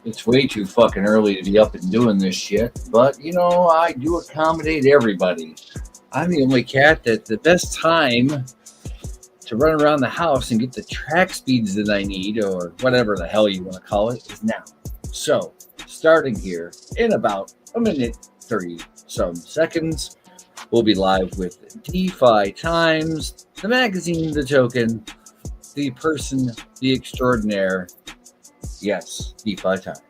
It's way too fucking early to be up and doing this shit. But, you know, I do accommodate everybody. I'm the only cat that the best time to run around the house and get the track speeds that I need, or whatever the hell you want to call it, is now. So, starting here in about a minute, 30 some seconds, we'll be live with DefiTimez, the magazine, the token, the person, the extraordinaire. Yes, DefiTimez.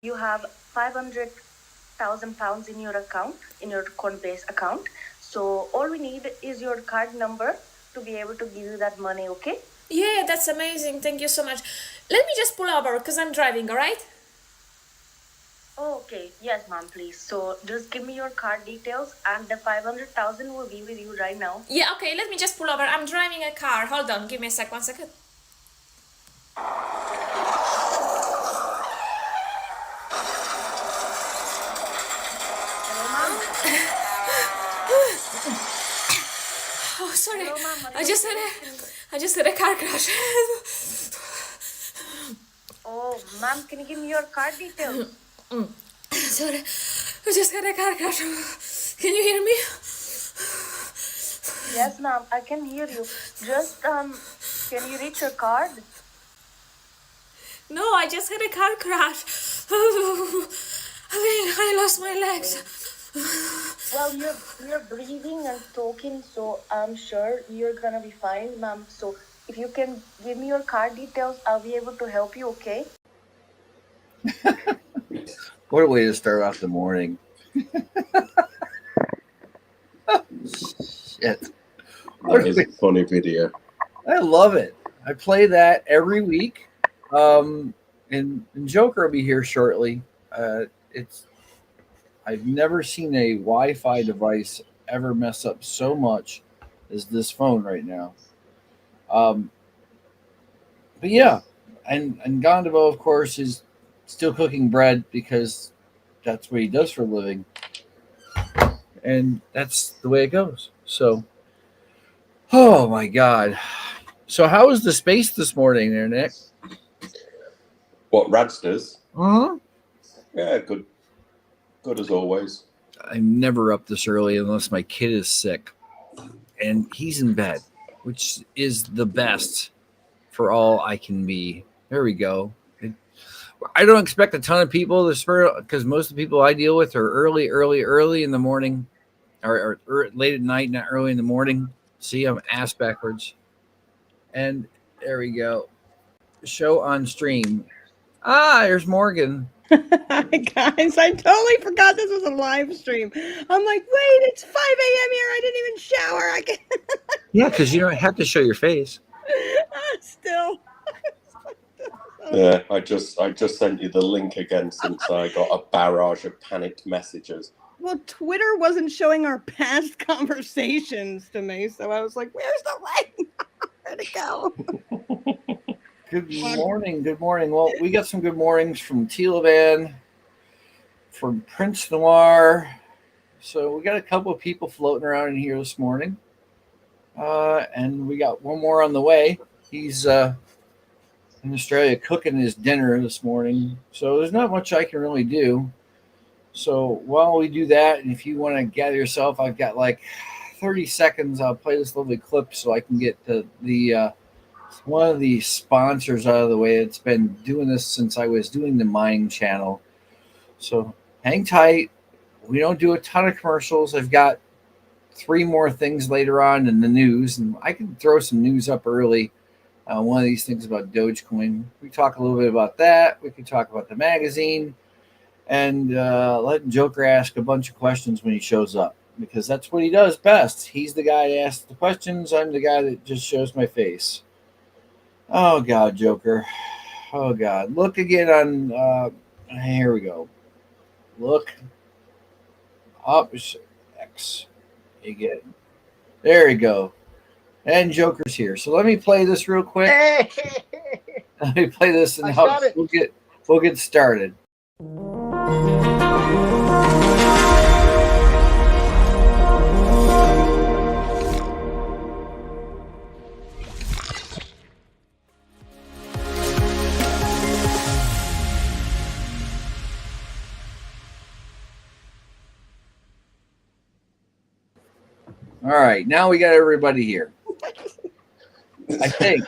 You have 500,000 pounds in your account, in your Coinbase account. So all we need is your card number to be able to give you that money, okay? Yeah, that's amazing. Thank you so much. Let me just pull over because I'm driving, all right? Oh, okay. Yes, ma'am, please. So just give me your card details and the 500,000 will be with you right now. Yeah, okay, let me just pull over. I'm driving a car. Hold on, give me a sec, 1 second. Oh, sorry. Hello, ma'am. I just had a car crash. Oh, ma'am, can you give me your card details? Sorry, I just had a car crash. Can you hear me? Yes, ma'am, I can hear you. Just, can you reach your card? No, I just had a car crash. I lost my legs. Well, you're breathing and talking, so I'm sure you're gonna be fine, ma'am. So if you can give me your card details, I'll be able to help you, okay? What a way to start off the morning. Shit. That is a funny video. I love it. I play that every week. And Joker will be here shortly. I've never seen a Wi-Fi device ever mess up so much as this phone right now. But yeah, and Gondavo, of course, is still cooking bread because that's what he does for a living, and that's the way it goes. So, oh my God. So how was the space this morning there, Nick? What, Radsters? Uh-huh. Yeah, good. Good as always. I'm never up this early unless my kid is sick. And he's in bed, which is the best for all I can be. There we go. I don't expect a ton of people this because most of the people I deal with are early in the morning or late at night, not early in the morning. See, I'm ass backwards. And there we go. Show on stream. There's Morgan. Hi guys, I totally forgot this was a live stream. I'm like, wait, it's 5 a.m. here. I didn't even shower. I can't. Yeah, because you don't have to show your face. Still. Yeah, I just sent you the link again since I got a barrage of panicked messages. Well, Twitter wasn't showing our past conversations to me, so I was like, where's the link? Where'd it go? Good morning. Good morning. Well, we got some good mornings from Tealavan, from Prince Noir, So we got a couple of people floating around in here this morning. And we got one more on the way. He's in Australia cooking his dinner this morning. So there's not much I can really do. So while we do that, and if you want to gather yourself, I've got like 30 seconds. I'll play this lovely clip so I can get the one of the sponsors out of the way. It's been doing this since I was doing the mining channel. So hang tight. We don't do a ton of commercials. I've got 3 more things later on in the news, and I can throw some news up early. One of these things about Dogecoin. We talk a little bit about that. We can talk about the magazine, and let Joker ask a bunch of questions when he shows up, because that's what he does best. He's the guy that asks the questions. I'm the guy that just shows my face. Oh God, Joker. Oh God. Look again on. Here we go. Look up X. Again. There we go. And Joker's here. So let me play this real quick. Let me play this and we'll get started. All right, now we got everybody here. I think.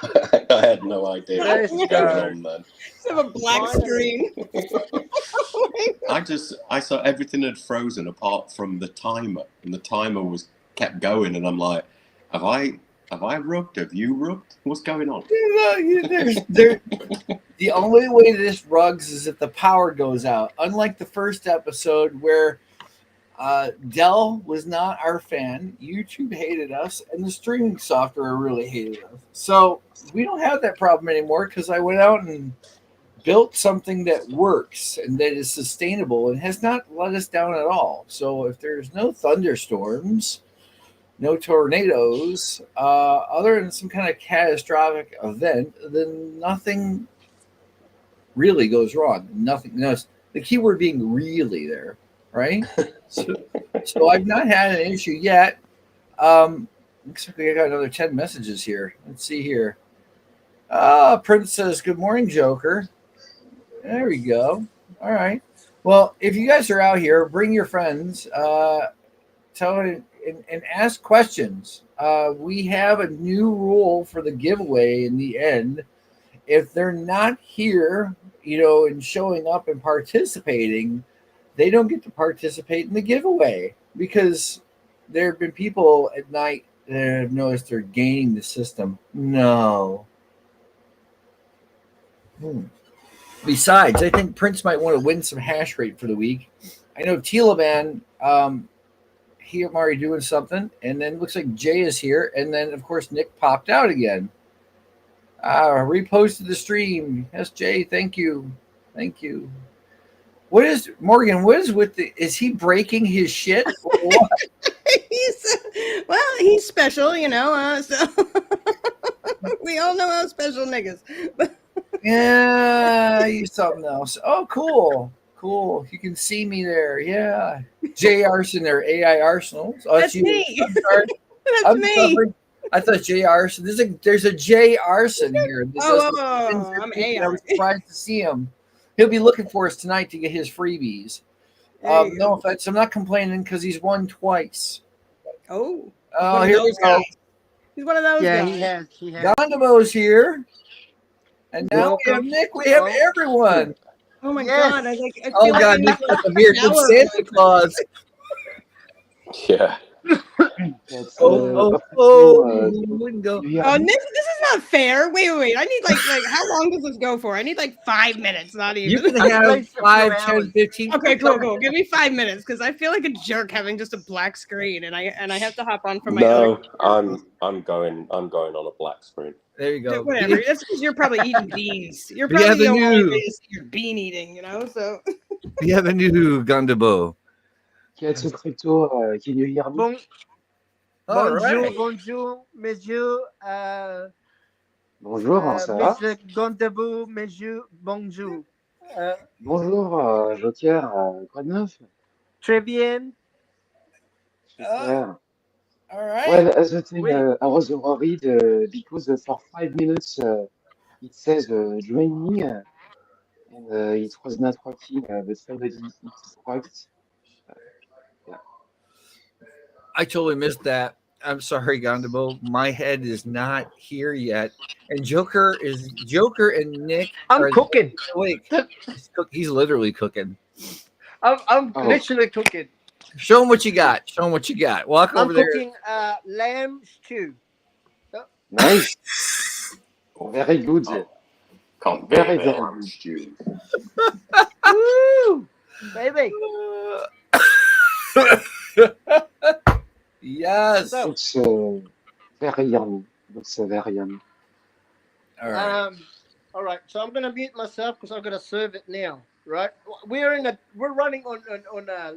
I had no idea what was going on then. Just have a black screen. I saw everything had frozen apart from the timer, and the timer kept going, and I'm like, have I rubbed? Have you rubbed? What's going on? The only way this rugs is if the power goes out. Unlike the first episode where Dell was not our fan, YouTube hated us, and the streaming software really hated us. So we don't have that problem anymore because I went out and built something that works and that is sustainable and has not let us down at all. So if there's no thunderstorms, no tornadoes, other than some kind of catastrophic event, then nothing really goes wrong. Nothing. No, the keyword being really there. Right, so I've not had an issue yet. Looks like I got another 10 messages here. Let's see here. Prince says, "Good morning, Joker." There we go. All right. Well, if you guys are out here, bring your friends. Tell and ask questions. We have a new rule for the giveaway in the end. If they're not here, and showing up and participating, they don't get to participate in the giveaway, because there have been people at night that have noticed they're gaining the system. No. Besides, I think Prince might want to win some hash rate for the week. I know Teleman, he and Mari doing something, and then it looks like Jay is here, and then of course Nick popped out again. Reposted the stream. Yes, Jay, thank you. Thank you. What is Morgan? What is with is he breaking his shit? Or what? He's special, so we all know how special niggas. Yeah, he's something else. Oh, cool. You can see me there. Yeah, Jay Arson there, AI Arsenal. Oh, that's me. I'm me. Sorry. I thought Jay Arson. There's a Jay Arson here. I'm AI. I was surprised to see him. He'll be looking for us tonight to get his freebies. No offense. I'm not complaining because he's won twice. Oh, here we go. He's one of those guys. He has. Gondamo's here. And now we have Nick. We have everyone. Oh, my God. I feel God. Nick, I'm here. Good Santa Claus. Yeah. That's, Nick, this is not fair. Wait. I need like how long does this go for? I need like 5 minutes, not even. You can have 5, 10, 15. Okay, cool. Give me 5 minutes because I feel like a jerk having just a black screen, and I have to hop on from my. No, I'm going on a black screen. There you go. Whatever. That's because you're probably eating beans. You're probably the only way to see your bean eating, So. Bienvenue, Gandabo. CatsOfCrypto, can you hear me? Bonjour, messieurs. Bonjour, ça va? Monsieur Gondabou, messieurs, bonjour. Bonjour, Joker, quoi de neuf? Très bien. Super. All right. Well, as the thing, Oui. I was worried because for 5 minutes it says join me, and it was not working, but finally it worked. Uh, yeah. I totally missed that. I'm sorry, Gondabo. My head is not here yet. And Joker and Nick I'm are cooking. awake. He's literally cooking. I'm Oh, literally cooking. Show him what you got. Show him what you got. Walk I'm over there. cooking lamb stew. nice. Oh, Very good. can't beat Very, a bit of very lamb good. stew. Woo! Baby. Yes. So, Looks very yummy. Looks very yummy. All right. all right. So I'm gonna mute myself because I'm gonna serve it now. Right? We're running on a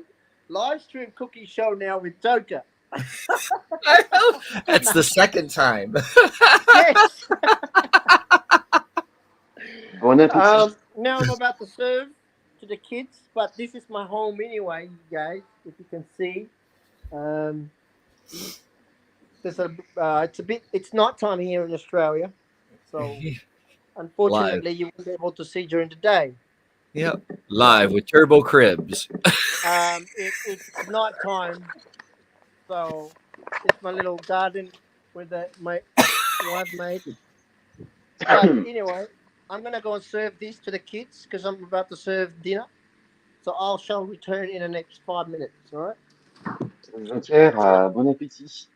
live stream cookie show now with Joker. That's the second time. Yes. Bon appétit. Now I'm about to serve to the kids, but this is my home anyway, you guys. If you can see, um, it's night time here in Australia, so Live. unfortunately you won't be able to see during the day. Yep. Live with Turbo Cribs. It's night time, so it's my little garden with my wife made. But anyway, I'm gonna go and serve this to the kids because I'm about to serve dinner. So I shall return in the next 5 minutes. All right. Joker, bon appétit.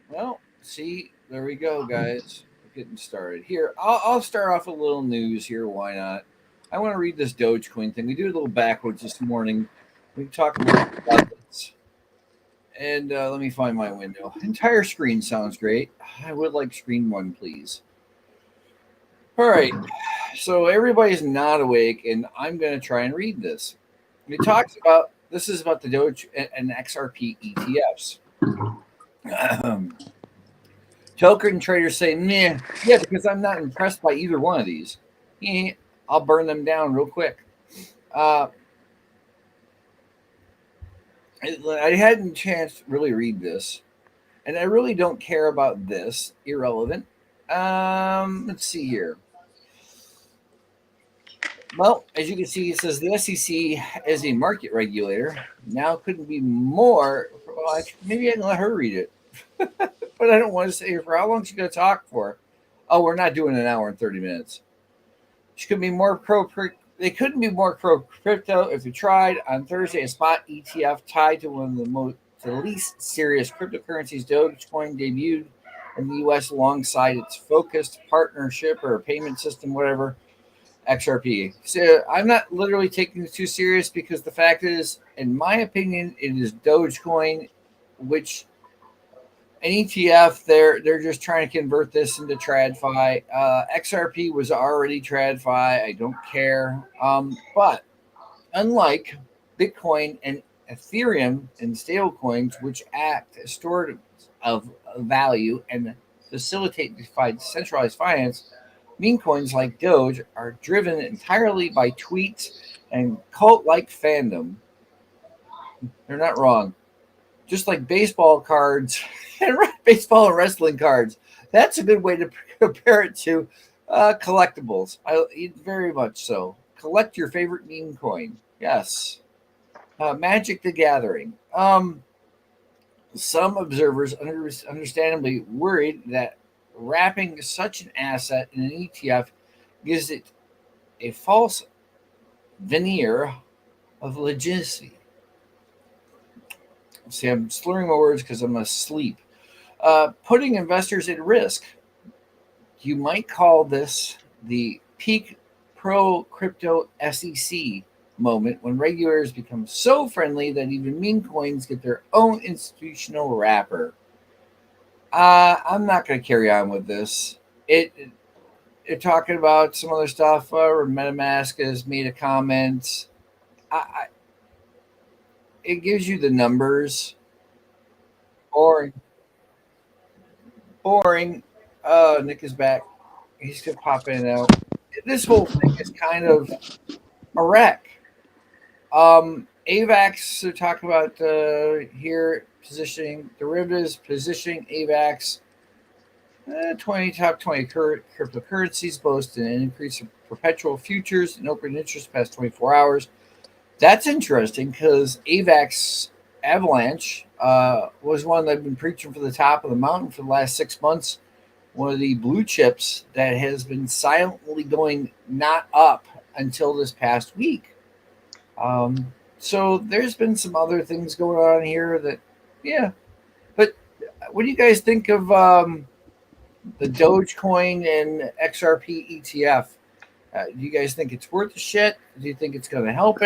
Well, see, there we go, guys. We're getting started. Here, I'll start off with a little news here. Why not? I want to read this Dogecoin thing. We do a little backwards this morning. We talk about this. And let me find my window. Entire screen sounds great. I would like screen one, please. All right. So everybody's not awake, and I'm going to try and read this. It talks about this is about the Doge and XRP ETFs. Token traders say, "Meh, yeah, because I'm not impressed by either one of these. I'll burn them down real quick." I hadn't a chance to really read this, and I really don't care about this. Irrelevant. Let's see here. Well, as you can see, it says the SEC as a market regulator now couldn't be more. Well, maybe I can let her read it, but I don't want to say for how long she's going to talk for. Oh, we're not doing an hour and 30 minutes. She could be more pro. They couldn't be more pro crypto if you tried. On Thursday, a spot ETF tied to one of the least serious cryptocurrencies, Dogecoin, debuted in the U.S. alongside its focused partnership or payment system, whatever. XRP. So I'm not literally taking it too serious because the fact is, in my opinion, it is Dogecoin, which an ETF. They're just trying to convert this into TradFi. XRP was already TradFi. I don't care. But unlike Bitcoin and Ethereum and stablecoins, which act as storage of value and facilitate decentralized finance, meme coins like Doge are driven entirely by tweets and cult-like fandom. They're not wrong. Just like baseball cards and baseball and wrestling cards. That's a good way to compare it to collectibles. Very much so. Collect your favorite meme coin. Yes. Magic the Gathering. Some observers understandably worried that wrapping such an asset in an ETF gives it a false veneer of legitimacy. See, I'm slurring my words because I'm asleep. Putting investors at risk. You might call this the peak pro crypto SEC moment when regulators become so friendly that even meme coins get their own institutional wrapper. I'm not going to carry on with this. They're talking about some other stuff. MetaMask has made a comment. It gives you the numbers. Boring. Nick is back. He's going to pop in and out. This whole thing is kind of a wreck. AVAX, they're talking about here positioning derivatives, positioning AVAX. 20 top 20 cryptocurrencies boast an increase of perpetual futures and open interest past 24 hours. That's interesting because AVAX Avalanche was one that I've been preaching for the top of the mountain for the last 6 months. One of the blue chips that has been silently going not up until this past week. So there's been some other things going on here that, yeah. But what do you guys think of the Dogecoin and XRP ETF? Do you guys think it's worth the shit? Do you think it's going to help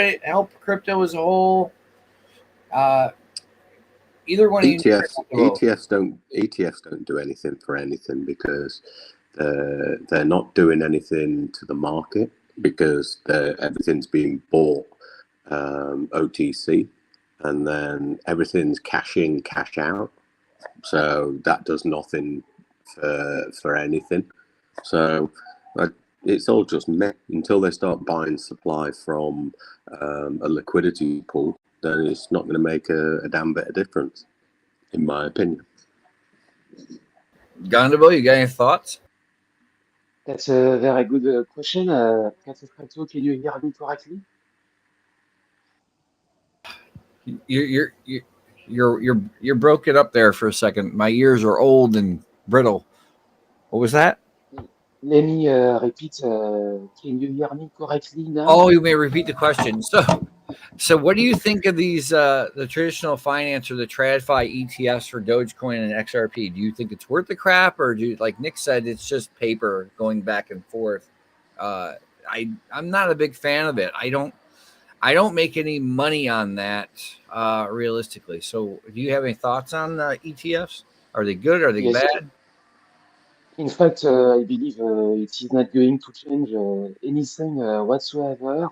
crypto as a whole? Either one of you. ETFs don't do anything for anything because they're not doing anything to the market because everything's being bought OTC, and then everything's cash in, cash out. So that does nothing for anything. So it's all just meh until they start buying supply from a liquidity pool. Then it's not going to make a damn bit of difference, in my opinion. Gondabo, you got any thoughts? That's a very good question. CatsOfCrypto, can you hear me correctly? You're broken up there for a second. My ears are old and brittle. What was that? Let me repeat. Can you hear me correctly now? Oh, you may repeat the question. So what do you think of these the traditional finance or the TradFi ETFs for Dogecoin and XRP? Do you think it's worth the crap, or do you, like Nick said, it's just paper going back and forth? I'm not a big fan of it. I don't make any money on that realistically. So do you have any thoughts on ETFs? Are they good? Are they Yes. bad? In fact, I believe it is not going to change anything whatsoever.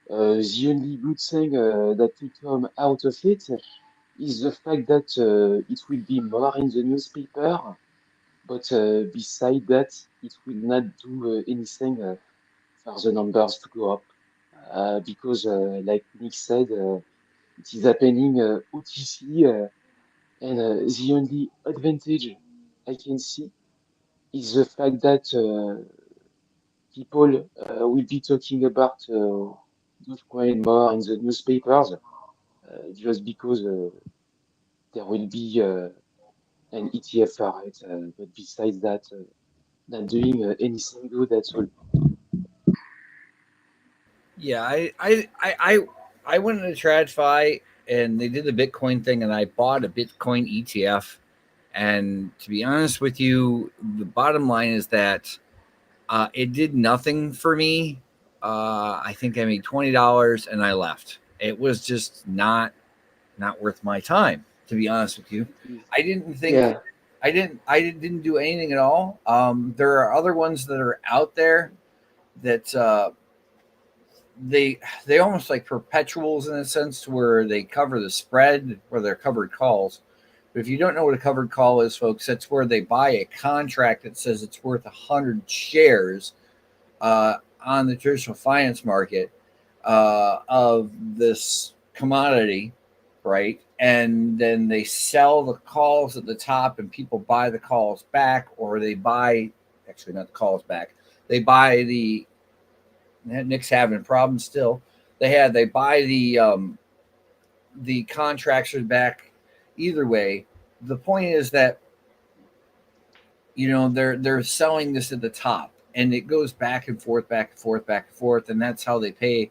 The only good thing that will come out of it is the fact that it will be more in the newspaper, but beside that, it will not do anything for the numbers to go up. Because, like Nick said, it is happening OTC, and the only advantage I can see is the fact that people will be talking about Dogecoin more in the newspapers just because there will be an ETF for it. But besides that, not doing anything good at all. Yeah, I went into TradFi and they did the Bitcoin thing, and I bought a Bitcoin ETF. And to be honest with you, the bottom line is that it did nothing for me. I think I made $20 and I left. It was just not worth my time, to be honest with you. I didn't think Yeah. I didn't do anything at all. There are other ones that are out there that they almost like perpetuals in a sense, to where they cover the spread, where they're covered calls. But if you don't know what a covered call is, folks, that's where they buy a contract that says it's worth 100 shares on the traditional finance market of this commodity, right? And then they sell the calls at the top, and people buy the calls back, or they buy, actually not the calls back, they buy the, Nick's having problems still. They buy the contracts back. Either way, the point is that they're selling this at the top, and it goes back and forth, back and forth, back and forth, and that's how they pay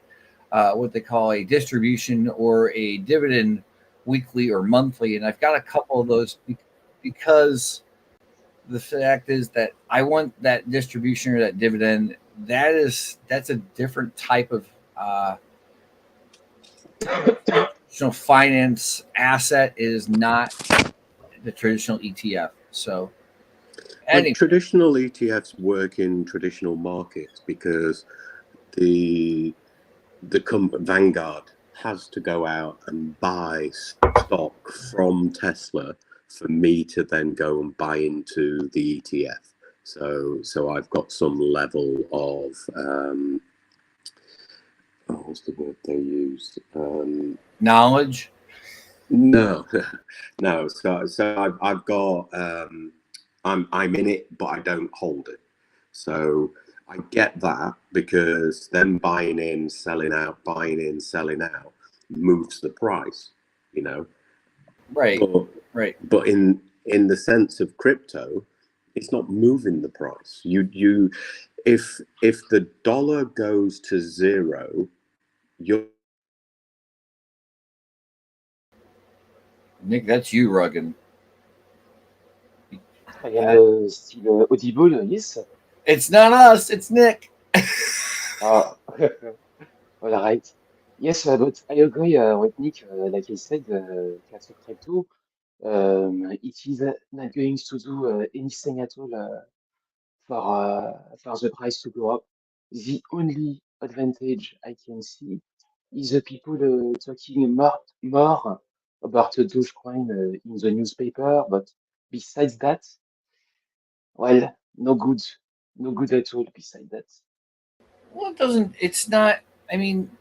what they call a distribution or a dividend weekly or monthly. And I've got a couple of those because the fact is that I want that distribution or that dividend. That's a different type of finance asset. It is not the traditional ETF. So But traditional ETFs work in traditional markets because the Vanguard has to go out and buy stock from Tesla for me to then go and buy into the ETF. So I've got some level of was the word they used? Knowledge. No, no. So I've got I'm in it, but I don't hold it. So I get that because them buying in, selling out, buying in, selling out moves the price, you know. Right. But Right. but in the sense of crypto, it's not moving the price. You if the dollar goes to zero, you're Nick, that's you rugging. I am still audible, yes? It's not us, it's Nick. Ah, all right. Yes, but I agree with Nick. Like I said, Cats of Crypto, it is not going to do anything at all for the price to go up. The only advantage I can see is the people talking more about Dogecoin in the newspaper, but besides that, well, no good at all. Besides that, Well, it's not, I mean,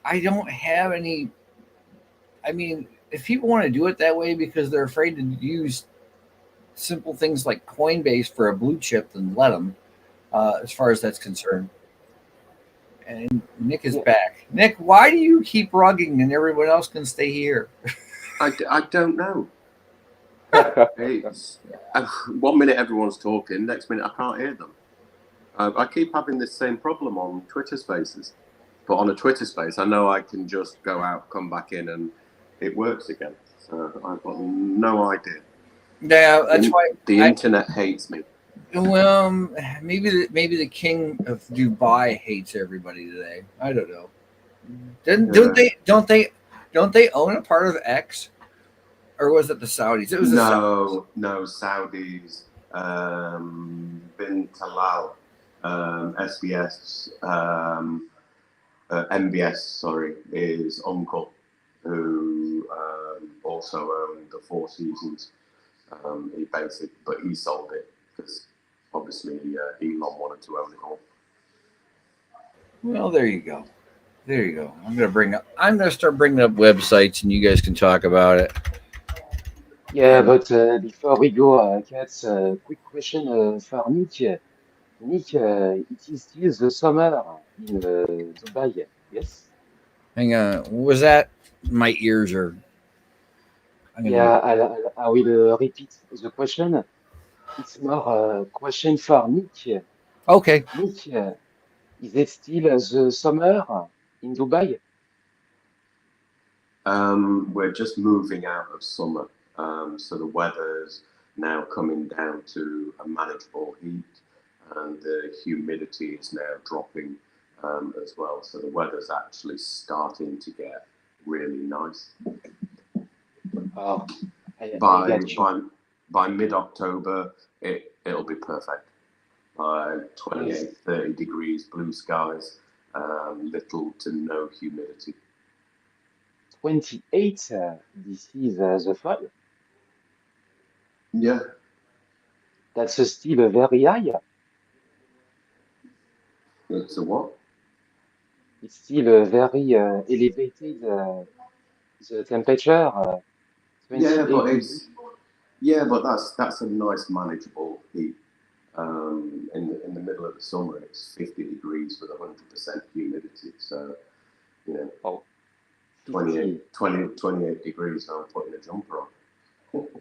I don't have any, I mean, if people want to do it that way because they're afraid to use simple things like Coinbase for a blue chip, then let them, as far as that's concerned. And Nick is yeah, back. Nick, why do you keep rugging and everyone else can stay here? I don't know. It's 1 minute everyone's talking, next minute I can't hear them. I keep having this same problem on Twitter Spaces, but on a Twitter Space, I know I can just go out, come back in, and it works again. So I've got no idea. Yeah, that's why the internet hates me. Well, maybe the king of Dubai hates everybody today. I don't know. Don't they own a part of X, or was it the Saudis? It was the Saudis. No Saudis. Bin Talal, SBS, MBS. Sorry, his uncle, who also owned the Four Seasons. He sold it because obviously Elon wanted to own it all. Well, there you go. There you go. I'm gonna start bringing up websites, and you guys can talk about it. yeah. But before we go, Cats, quick question for Nick. Nick, it is still the summer in Dubai, yes? Hang on. Was that my ears are? I'm gonna. Yeah, I will repeat the question. It's more a question for Nick. Okay. Nick, is it still the summer in Dubai? We're just moving out of summer, so the weather's now coming down to a manageable heat, and the humidity is now dropping as well. So the weather's actually starting to get really nice. Oh, I By got you. by mid-October, it'll be perfect. 28, 30 degrees, blue skies, little to no humidity. 28, this is the fall. Yeah. That's still very high. It's a what? It's still very elevated, the temperature, Yeah, 28 but degrees. that's a nice manageable heat. In the middle of the summer, it's 50 degrees with 100% humidity. So, you know, Oh, 50. 28 degrees, I'm putting a jumper on.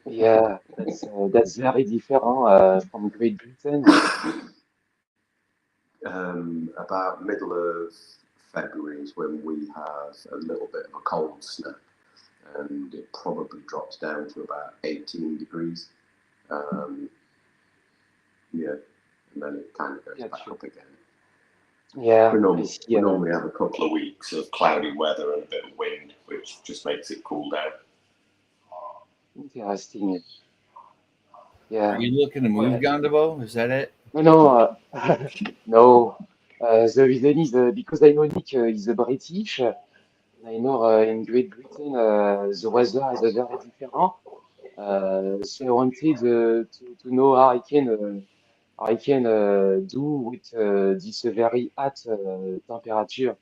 Yeah, that's very different from Great Britain. About middle of February is when we have a little bit of a cold snap, and it probably drops down to about 18 degrees. Yeah, and then it kind of goes Got back you. up again. Yeah, I see. We normally have a couple of weeks of cloudy weather and a bit of wind, which just makes it cool down. Interesting. Are Yeah. you looking to move, Well, Gondabo? Is that it? no, no. The reason is because I know Nick is a British. I know in Great Britain the weather is very different. So I wanted to know how I can do with this very hot temperature.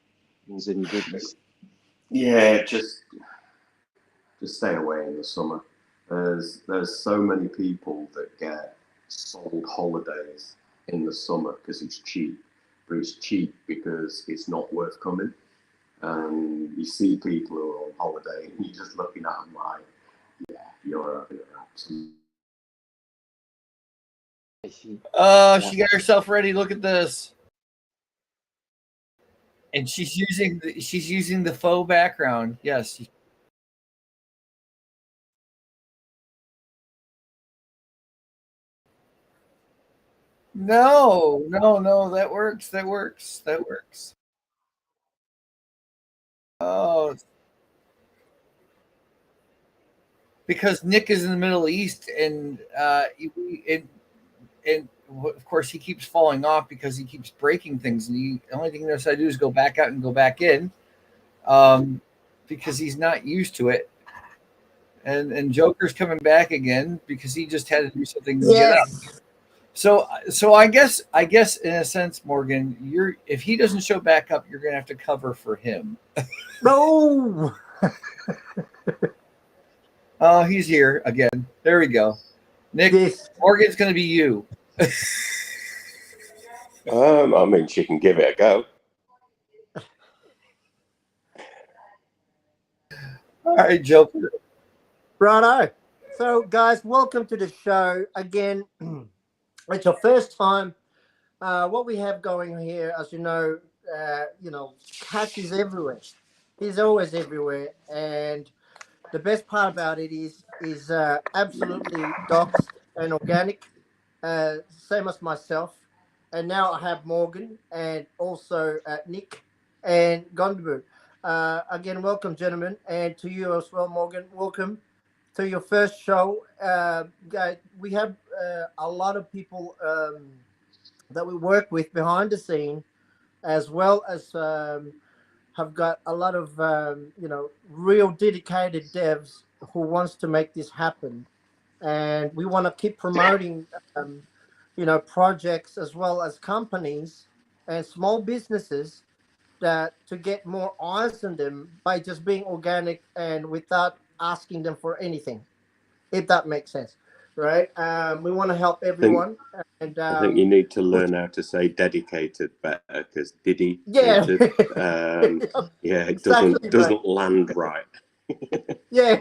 in the Middle East. Yeah, just stay away in the summer. There's so many people that get sold holidays in the summer because it's cheap, but it's cheap because it's not worth coming. And you see people who are on holiday, and you're just looking at them like, yeah, you're absolute. I see. She got herself ready. Look at this. And she's using the faux background. Yes. No, that works. That works. Oh, because Nick is in the Middle East, and of course he keeps falling off because he keeps breaking things, and the only thing he knows how to do is go back out and go back in, because he's not used to it. And Joker's coming back again because he just had to do something to get up. So I guess in a sense, Morgan, if he doesn't show back up, you're gonna have to cover for him. No. Oh, he's here again. There we go. Nick, Yes. Morgan's gonna be you. I mean, she can give it a go. All right, Joker. Righto. So, guys, welcome to the show again. It's your first time. What we have going here, as you know, Cat is everywhere. He's always everywhere, and the best part about it is absolutely doxed and organic, same as myself. And now I have Morgan and also Nick and Gondabu. Again, welcome, gentlemen, and to you as well, Morgan. Welcome to your first show. Guys, we have a lot of people that we work with behind the scene, as well as have got a lot of real dedicated devs who wants to make this happen, and we want to keep promoting projects as well as companies and small businesses that to get more eyes on them by just being organic and without asking them for anything, if that makes sense, right? We want to help everyone, and I think you need to learn how to say dedicated better, because yeah, yeah, it exactly, doesn't land right. yeah.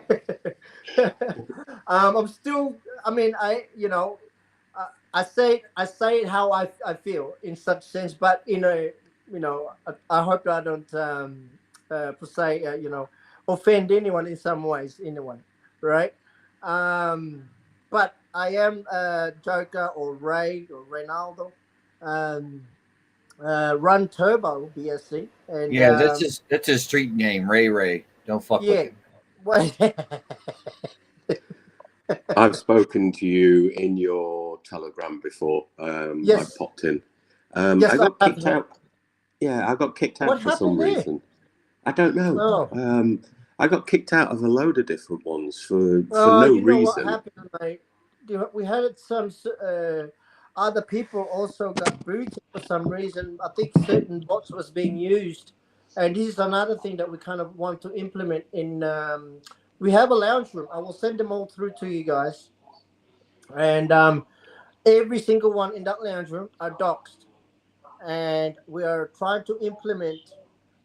I'm still. I mean, I say it how I feel in such sense, but I hope I don't per se offend anyone in some ways, anyone, right? But I am Joker or Ray or Ronaldo, Run Turbo BSC, and Yeah, that's his street name, Ray. Don't fuck with yeah. him. I've spoken to you in your Telegram before. Yes. I popped in. Yes, I got I have. kicked out. Yeah, I got kicked out What for some happened there? reason. I don't know. Oh. I got kicked out of a load of different ones for Oh, no you know what reason. happened, mate? We had some other people also got booted for some reason. I think certain bots was being used, and this is another thing that we kind of want to implement in. We have a lounge room. I will send them all through to you guys, and every single one in that lounge room are doxed, and we are trying to implement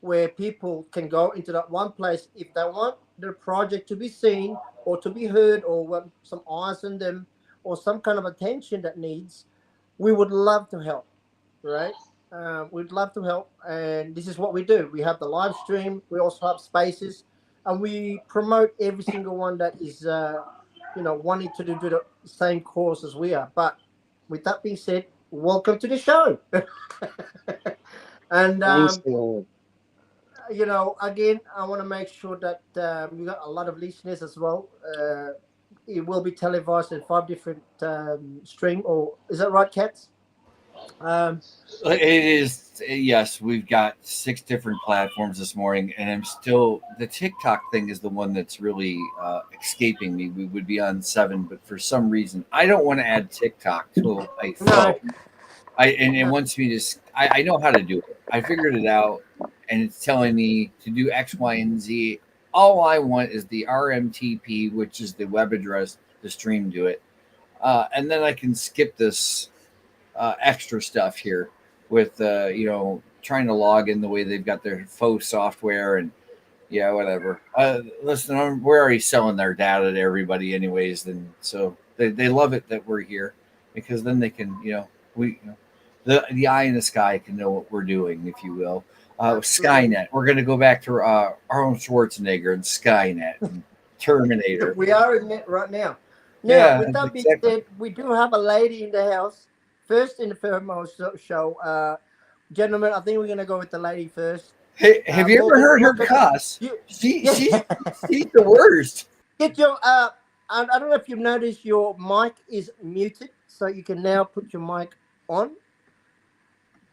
where people can go into that one place if they want their project to be seen or to be heard or want some eyes on them or some kind of attention that needs. We would love to help, right? We'd love to help, and this is what we do. We have the live stream. We also have spaces, and we promote every single one that is, wanting to do the same course as we are. But with that being said, welcome to the show. And Thanks a lot. again, I want to make sure that we got a lot of listeners as well. It will be televised in 5 different stream, or is that right, Cats? It is, yes. We've got 6 different platforms this morning, and I'm still, the TikTok thing is the one that's really escaping me. We would be on 7, but for some reason, I don't want to add TikTok to a phone. It wants me to. I know how to do it. I figured it out, and it's telling me to do X, Y, and Z. All I want is the RMTP, which is the web address to stream to it, and then I can skip this extra stuff here with trying to log in the way they've got their faux software and yeah, whatever. Listen, we're already selling their data to everybody anyways, and so they love it that we're here because then they can the eye in the sky can know what we're doing, if you will. Skynet. We're going to go back to Arnold Schwarzenegger and Skynet and Terminator. We are in it right now. Now, Yeah, with that being exactly. said, we do have a lady in the house. First in the foremost show. Gentlemen, I think we're going to go with the lady first. Hey, have you ever heard her cuss? She's the worst. Get your I don't know if you've noticed your mic is muted, so you can now put your mic on.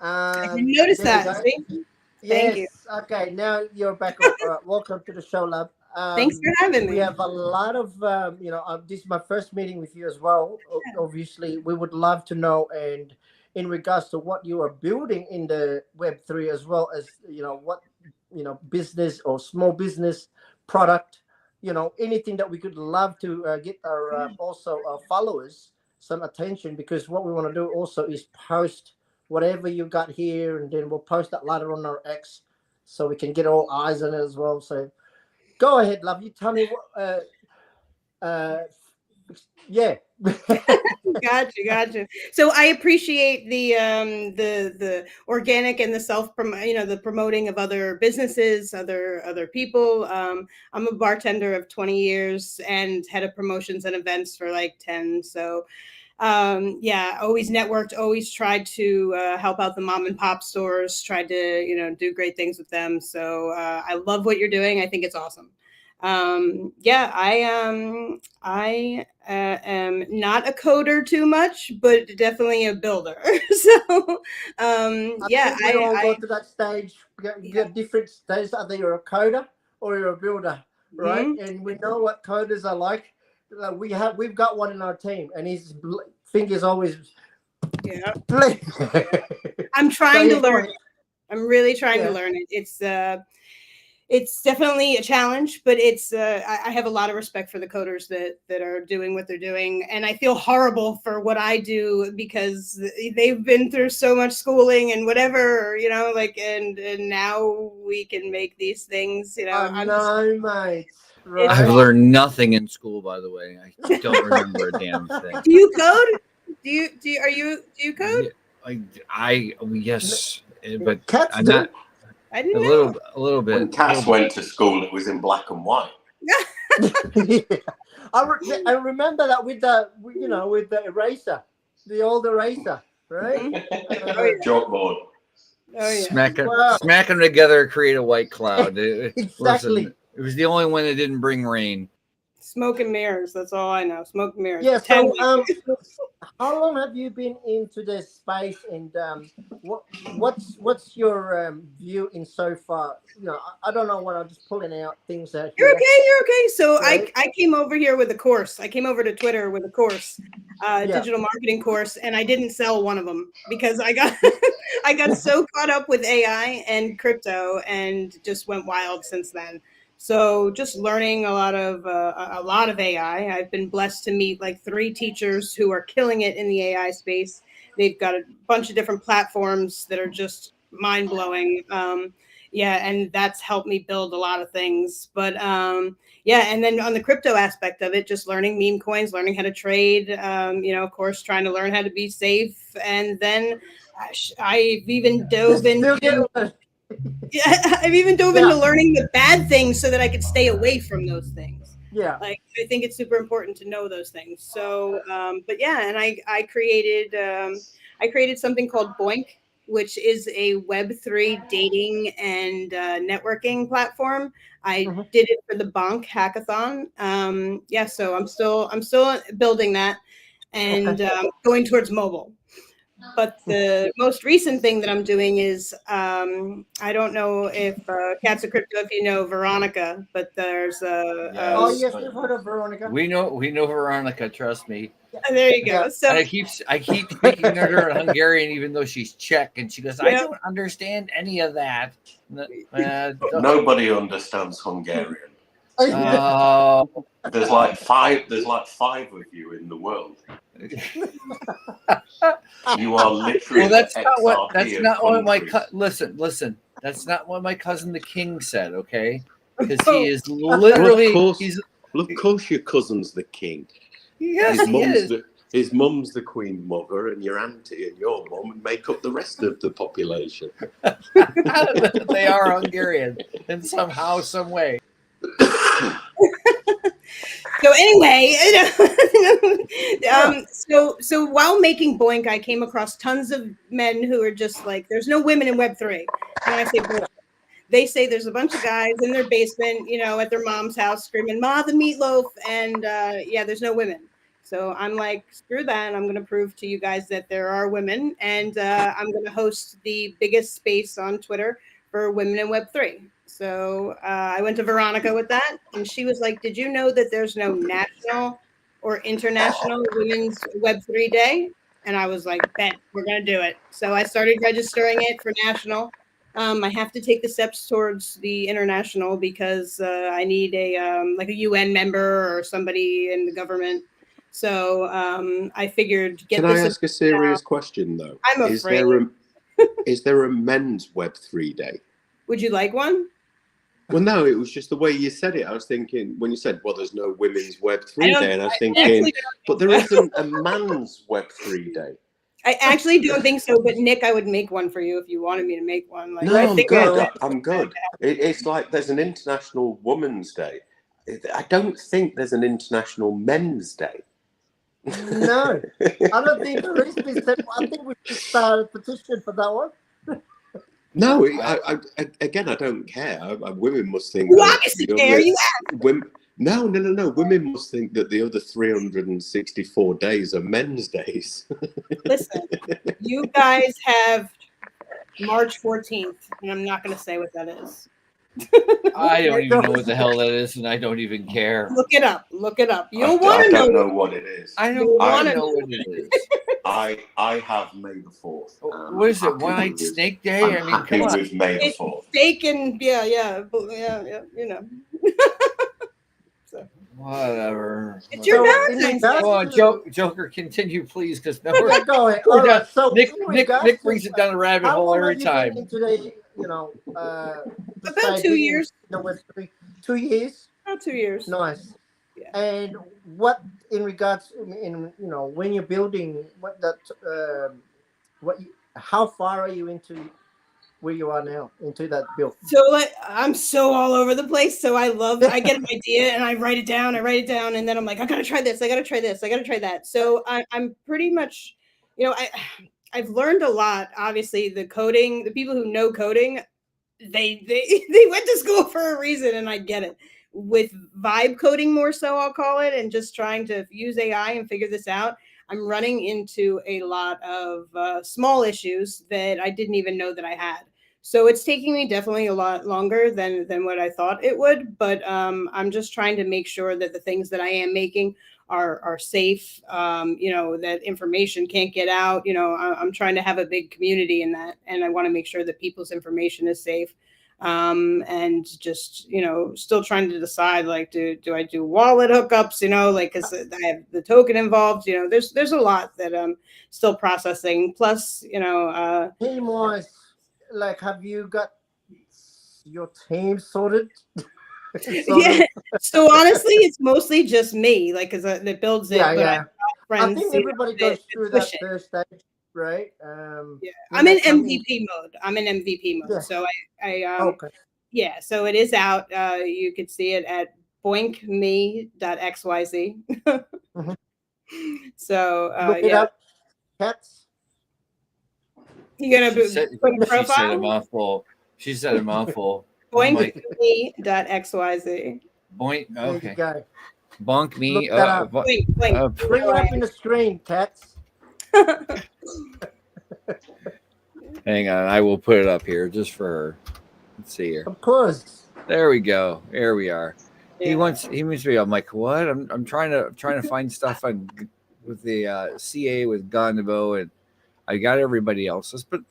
I didn't notice that. See? Yes. Thank you. Okay, now you're back on. All right, welcome to the show, love. Thanks for having me. We have a lot of, this is my first meeting with you as well. Obviously, we would love to know, and in regards to what you are building in the Web3, as well as, what, business or small business product, anything that we could love to get our also our followers some attention, because what we want to do also is post whatever you got here, and then we'll post that later on our X so we can get all eyes on it as well. So go ahead, love. You tell me what. Yeah. Gotcha. So I appreciate the organic and the the promoting of other businesses, other people. I'm a bartender of 20 years and head of promotions and events for like 10. So always networked, always tried to help out the mom and pop stores, tried to do great things with them. So I love what you're doing. I think it's awesome. I am not a coder too much, but definitely a builder. So we all go to that stage. We get different stages. Either you're a coder or you're a builder, right? Mm-hmm. And we know what coders are like. We've got one in our team, and his fingers always. Yeah. I'm trying to learn it. I'm really trying to learn it. It's definitely a challenge, but I have a lot of respect for the coders that are doing what they're doing. And I feel horrible for what I do because they've been through so much schooling and whatever, and now we can make these things, mate. Right. I've learned nothing in school, by the way. I don't remember a damn thing. Do you code? Do you code? Yes, but Cats I'm not. I didn't know. A little bit. When Cass went to school, it was in black and white. I remember that with the eraser, the old eraser, right? Chalkboard. Oh yeah. Smack them together, create a white cloud. Exactly. Listen, it was the only one that didn't bring rain. Smoke and mirrors. That's all I know. Smoke and mirrors. Yeah. So, how long have you been into this space, and what's your view in so far? I don't know what I'm just pulling out things out. You're okay. So right? I came over here with a course. I came over to Twitter with a course, digital marketing course, and I didn't sell one of them because I got so caught up with AI and crypto and just went wild since then. So just learning a lot of AI. I've been blessed to meet like 3 teachers who are killing it in the AI space. They've got a bunch of different platforms that are just mind blowing. And that's helped me build a lot of things. But and then on the crypto aspect of it, just learning meme coins, learning how to trade. Of course, trying to learn how to be safe. And then I've even dove into. I've even dove into learning the bad things so that I could stay away from those things. Yeah. Like, I think it's super important to know those things. So, and I created something called Boink, which is a Web3 dating and networking platform. I did it for the Bonk hackathon. So I'm still building that and going towards mobile. But the most recent thing that I'm doing is I don't know if Cats of Crypto, if you know Veronica, but there's Oh Yes. yes, we've heard of Veronica. We know Veronica, trust me. there you go. Yeah. So And I keep speaking to her in Hungarian, even though she's Czech, and she goes, I don't understand any of that. Nobody understands Hungarian. Oh, There's like five of you in the world. You are literally well, that's not what my countries. listen. That's not what my cousin the King said. Okay, because he is literally Well, of course, your cousin's the king. Yes, he is. His mum's the queen mother, and your auntie and your mum make up the rest of the population. They are Hungarian in somehow, some way. So anyway, so while making Boink, I came across tons of men who are just like, there's no women in Web3. And I say, bullshit. They say there's a bunch of guys in their basement, at their mom's house screaming, Ma the meatloaf, and there's no women. So I'm like, screw that. I'm going to prove to you guys that there are women, and I'm going to host the biggest space on Twitter for women in Web3. So I went to Veronica with that, and she was like, did you know that there's no national or international women's Web3 day? And I was like, bet, we're going to do it. So I started registering it for national. I have to take the steps towards the international because I need a UN member or somebody in the government. So I figured, Can I ask a serious question though? I'm afraid. Is there a men's Web3 day? Would you like one? Well, no, it was just the way you said it. I was thinking when you said, well, there's no women's Web3 day, and I was thinking, but there isn't a man's Web3 day. I actually don't think so, but Nick, I would make one for you if you wanted me to make one. No, I'm good. I'm good. It's like there's an International Women's Day. I don't think there's an International Men's Day. No, I don't think there is. I think we should start a petition for that one. No, again, I don't care. Women must think. You obviously care. You ask. No. Women must think that the other 364 days are men's days. Listen, you guys have March 14th, and I'm not going to say what that is. I don't even know what the hell that is, and I don't even care. Look it up. You don't want to know. I don't know what it is. I don't want to know what it is. I have May the 4th. What is it? One-eyed snake day? I'm happy with May the 4th. Steak and yeah, So. Whatever. It's your Valentine's Day. Come on, Joker, continue, please, because we're going. done. So Nick brings it down a rabbit hole every time. Today, about 2 years. 2 years. About 2 years. Nice. Yeah. And what in regards when you're building how far are you into where you are now into that build? So I'm so all over the place. So I get an idea and I write it down, and then I'm like, I gotta try this, I gotta try that. So I'm pretty much, I've learned a lot. Obviously, the people who know coding, they went to school for a reason, and I get it. With vibe coding more so, I'll call it, and just trying to use AI and figure this out, I'm running into a lot of small issues that I didn't even know that I had. So it's taking me definitely a lot longer than what I thought it would, but I'm just trying to make sure that the things that I am making are safe, that information can't get out. I'm trying to have a big community in that, and I want to make sure that people's information is safe. And just, still trying to decide, like, do I do wallet hookups, because I have the token involved, there's a lot that I'm still processing. Plus, team-wise, like, have you got your team sorted? Yeah. So honestly, it's mostly just me, like, because it builds it. Yeah. Friends, I think everybody goes through that first stage, right? Yeah. I'm in MVP mode. Yeah. So I okay. Yeah, so it is out. You could see it at boinkme.xyz. Mm-hmm. So look it up. Cats. You're gonna put a profile? She said a mouthful. She said a mouthful. Boinkme.xyz. Boink. Okay. There you go. Bonk me. Boink. Bring it up in the screen, Cats. Hang on, I will put it up here just for her. Let's see here. Of course. There we go. There we are. Yeah. He wants me. I'm like, what? I'm trying to find stuff on with the CA with Gondabo, and I got everybody else's, but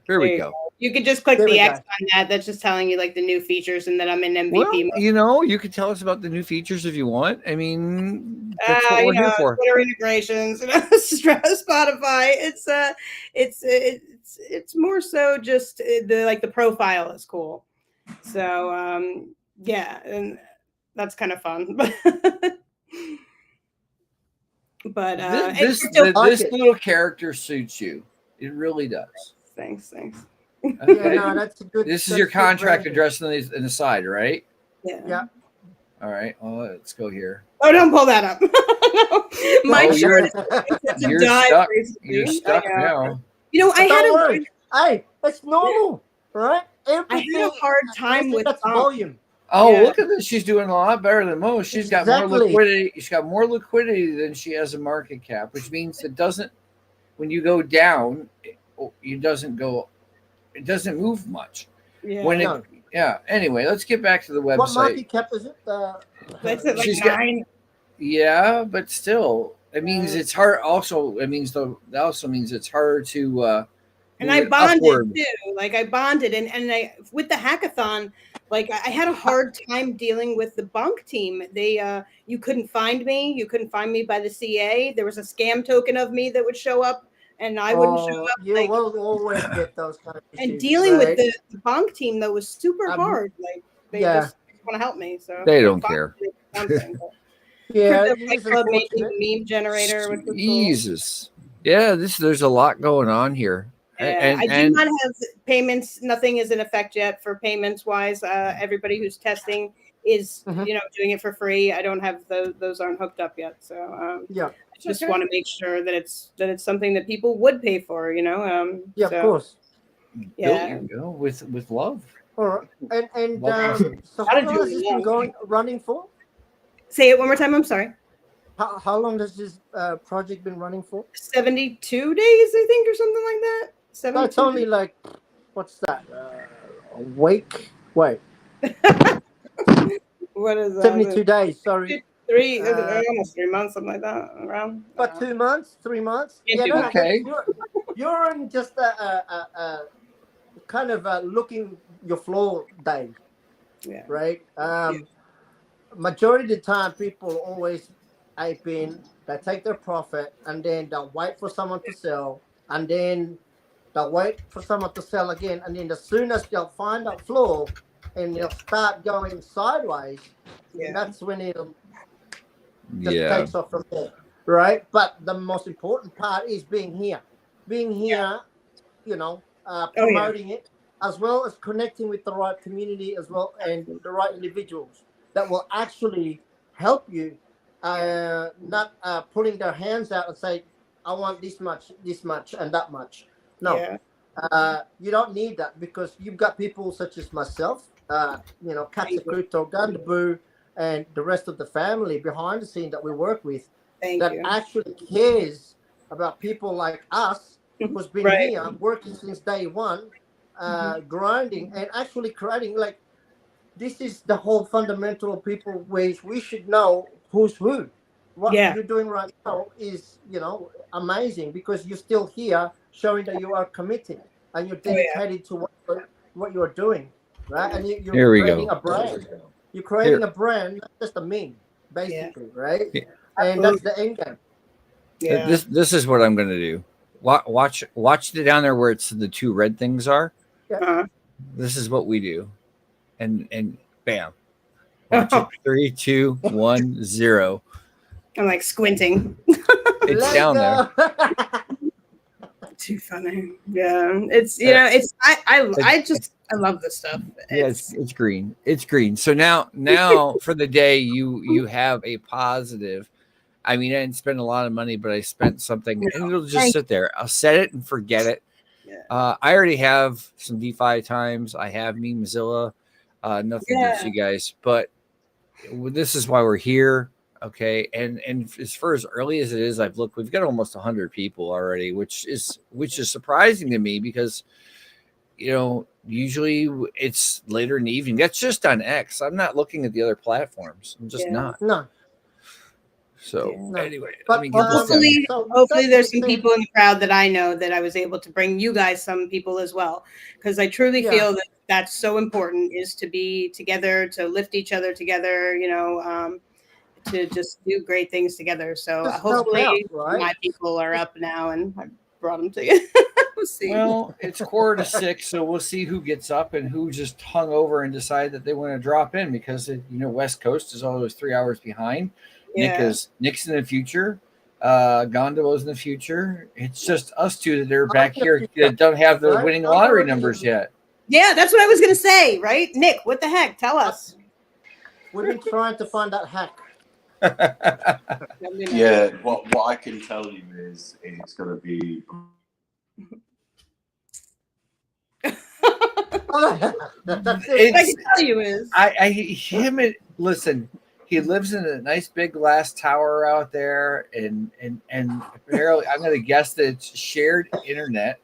here we go. You could just click There the we X go. on that. That's just telling you like the new features and that I'm in MVP Well, mode. you could tell us about the new features if you want. I mean, that's what we're here for. Twitter integrations, Spotify. It's more so just the profile is cool. So yeah, and that's kind of fun. But this little character suits you. It really does. Thanks. Yeah, no, that's a good. This is that's your good contract branding. address in the side, right? Yeah. All right. Well, let's go here. Oh, don't pull that up. My Oh, shirt You're died stuck. recently. You're stuck now. You know, I Don't had worry. Hey, it's normal, right? I had a hard time with that's bump. volume. Oh, Yeah. look at this. She's doing a lot better than most. She's got more Exactly. liquidity. She's got more liquidity than she has a market cap, which means when you go down, it doesn't move much. Yeah. Anyway, let's get back to the website. What market cap is it? That's at like She's got- 9. Yeah, but still, it means it's hard. Also, it means that also means it's harder to. And move I it bonded upward. too. Like I bonded and I with the hackathon, like I had a hard time dealing with the bunk team. They you couldn't find me. You couldn't find me by the CA. There was a scam token of me that would show up and I wouldn't show up. You like, will always get those kind of issues. and dealing right? with the bunk team though was super hard. Like they just want to help me. So They don't care. Yeah, Crypto it Fight is Club made unfortunate. me meme generator, which was cool. Jesus. Yeah, there's a lot going on here. Yeah, I do not have payments. Nothing is in effect yet for payments wise. Everybody who's testing is doing it for free. I don't have those aren't hooked up yet. So Yeah. I just want to make sure that it's something that people would pay for. Yeah, of course. Yeah. There you go. With love. All right. And so How how did long you has this been running for? Say it one more time. I'm sorry. How long has this project been running for? 72 days, I think, or something like that. No, it's only like, what's that? A week? Wait. What is that? 72 days, sorry. Almost 3 months, something like that. Around. But 2 months, 3 months? Yeah, No, okay. You're in just a kind of looking your floor day, right? Majority of the time, people always ape in, they take their profit, and then they'll wait for someone to sell, and then they'll wait for someone to sell again, and then as soon as they'll find that floor and they'll start going sideways, that's when it'll just takes off from there, right? But the most important part is being here, promoting it, as well as connecting with the right community as well and the right individuals that will actually help you, not putting their hands out and say, I want this much, and that much. No, you don't need that because you've got people such as myself, Cats of Crypto, Gundaboo, and the rest of the family behind the scene that we work with actually cares about people like us who's been here working since day one, grinding and actually creating like, this is the whole fundamental people ways we should know who's who. What you're doing right now is, amazing because you're still here showing that you are committed and you're dedicated to what you're doing, right? And you're creating a brand. You're creating a brand, not just a meme, basically, right? Yeah. And that's the end game. Yeah. This is what I'm going to do. Watch it down there where it's the two red things are. Yeah. This is what we do. And bam. Watch it. 3, 2, 1, 0. I'm like squinting. It's down there. Too funny. Yeah. It's I love this stuff. It's green. It's green. So now for the day you have a positive. I mean, I didn't spend a lot of money, but I spent something and it'll just sit there. I'll set it and forget it. Yeah. I already have some DefiTimez. I have Memezilla. Nothing against you guys, but this is why we're here. Okay, and as far as early as it is, I've looked. We've got almost 100 people already, which is surprising to me because usually it's later in the evening. That's just on X. I'm not looking at the other platforms. I'm just not. No. So No. anyway, But, let me get this done. Hopefully there's some people in the crowd that I know that I was able to bring you guys some people as well, because I truly feel that that's so important, is to be together, to lift each other together, to just do great things together. So Just help hopefully out, right? my people are up now and I brought them to you. We'll see. Well, it's 5:45, so we'll see who gets up and who just hung over and decided that they want to drop in, because West Coast is always 3 hours behind. Nick's in the future. Gondolo's in the future. It's just us two that are back here that don't have the winning lottery numbers yet. Yeah, that's what I was going to say, right? Nick, what the heck? Tell us. We've been trying to find that hack. Yeah, what I can tell you is it's going to be... That's it. What I can tell you is... Listen, he lives in a nice big glass tower out there, and apparently I'm going to guess that it's shared internet,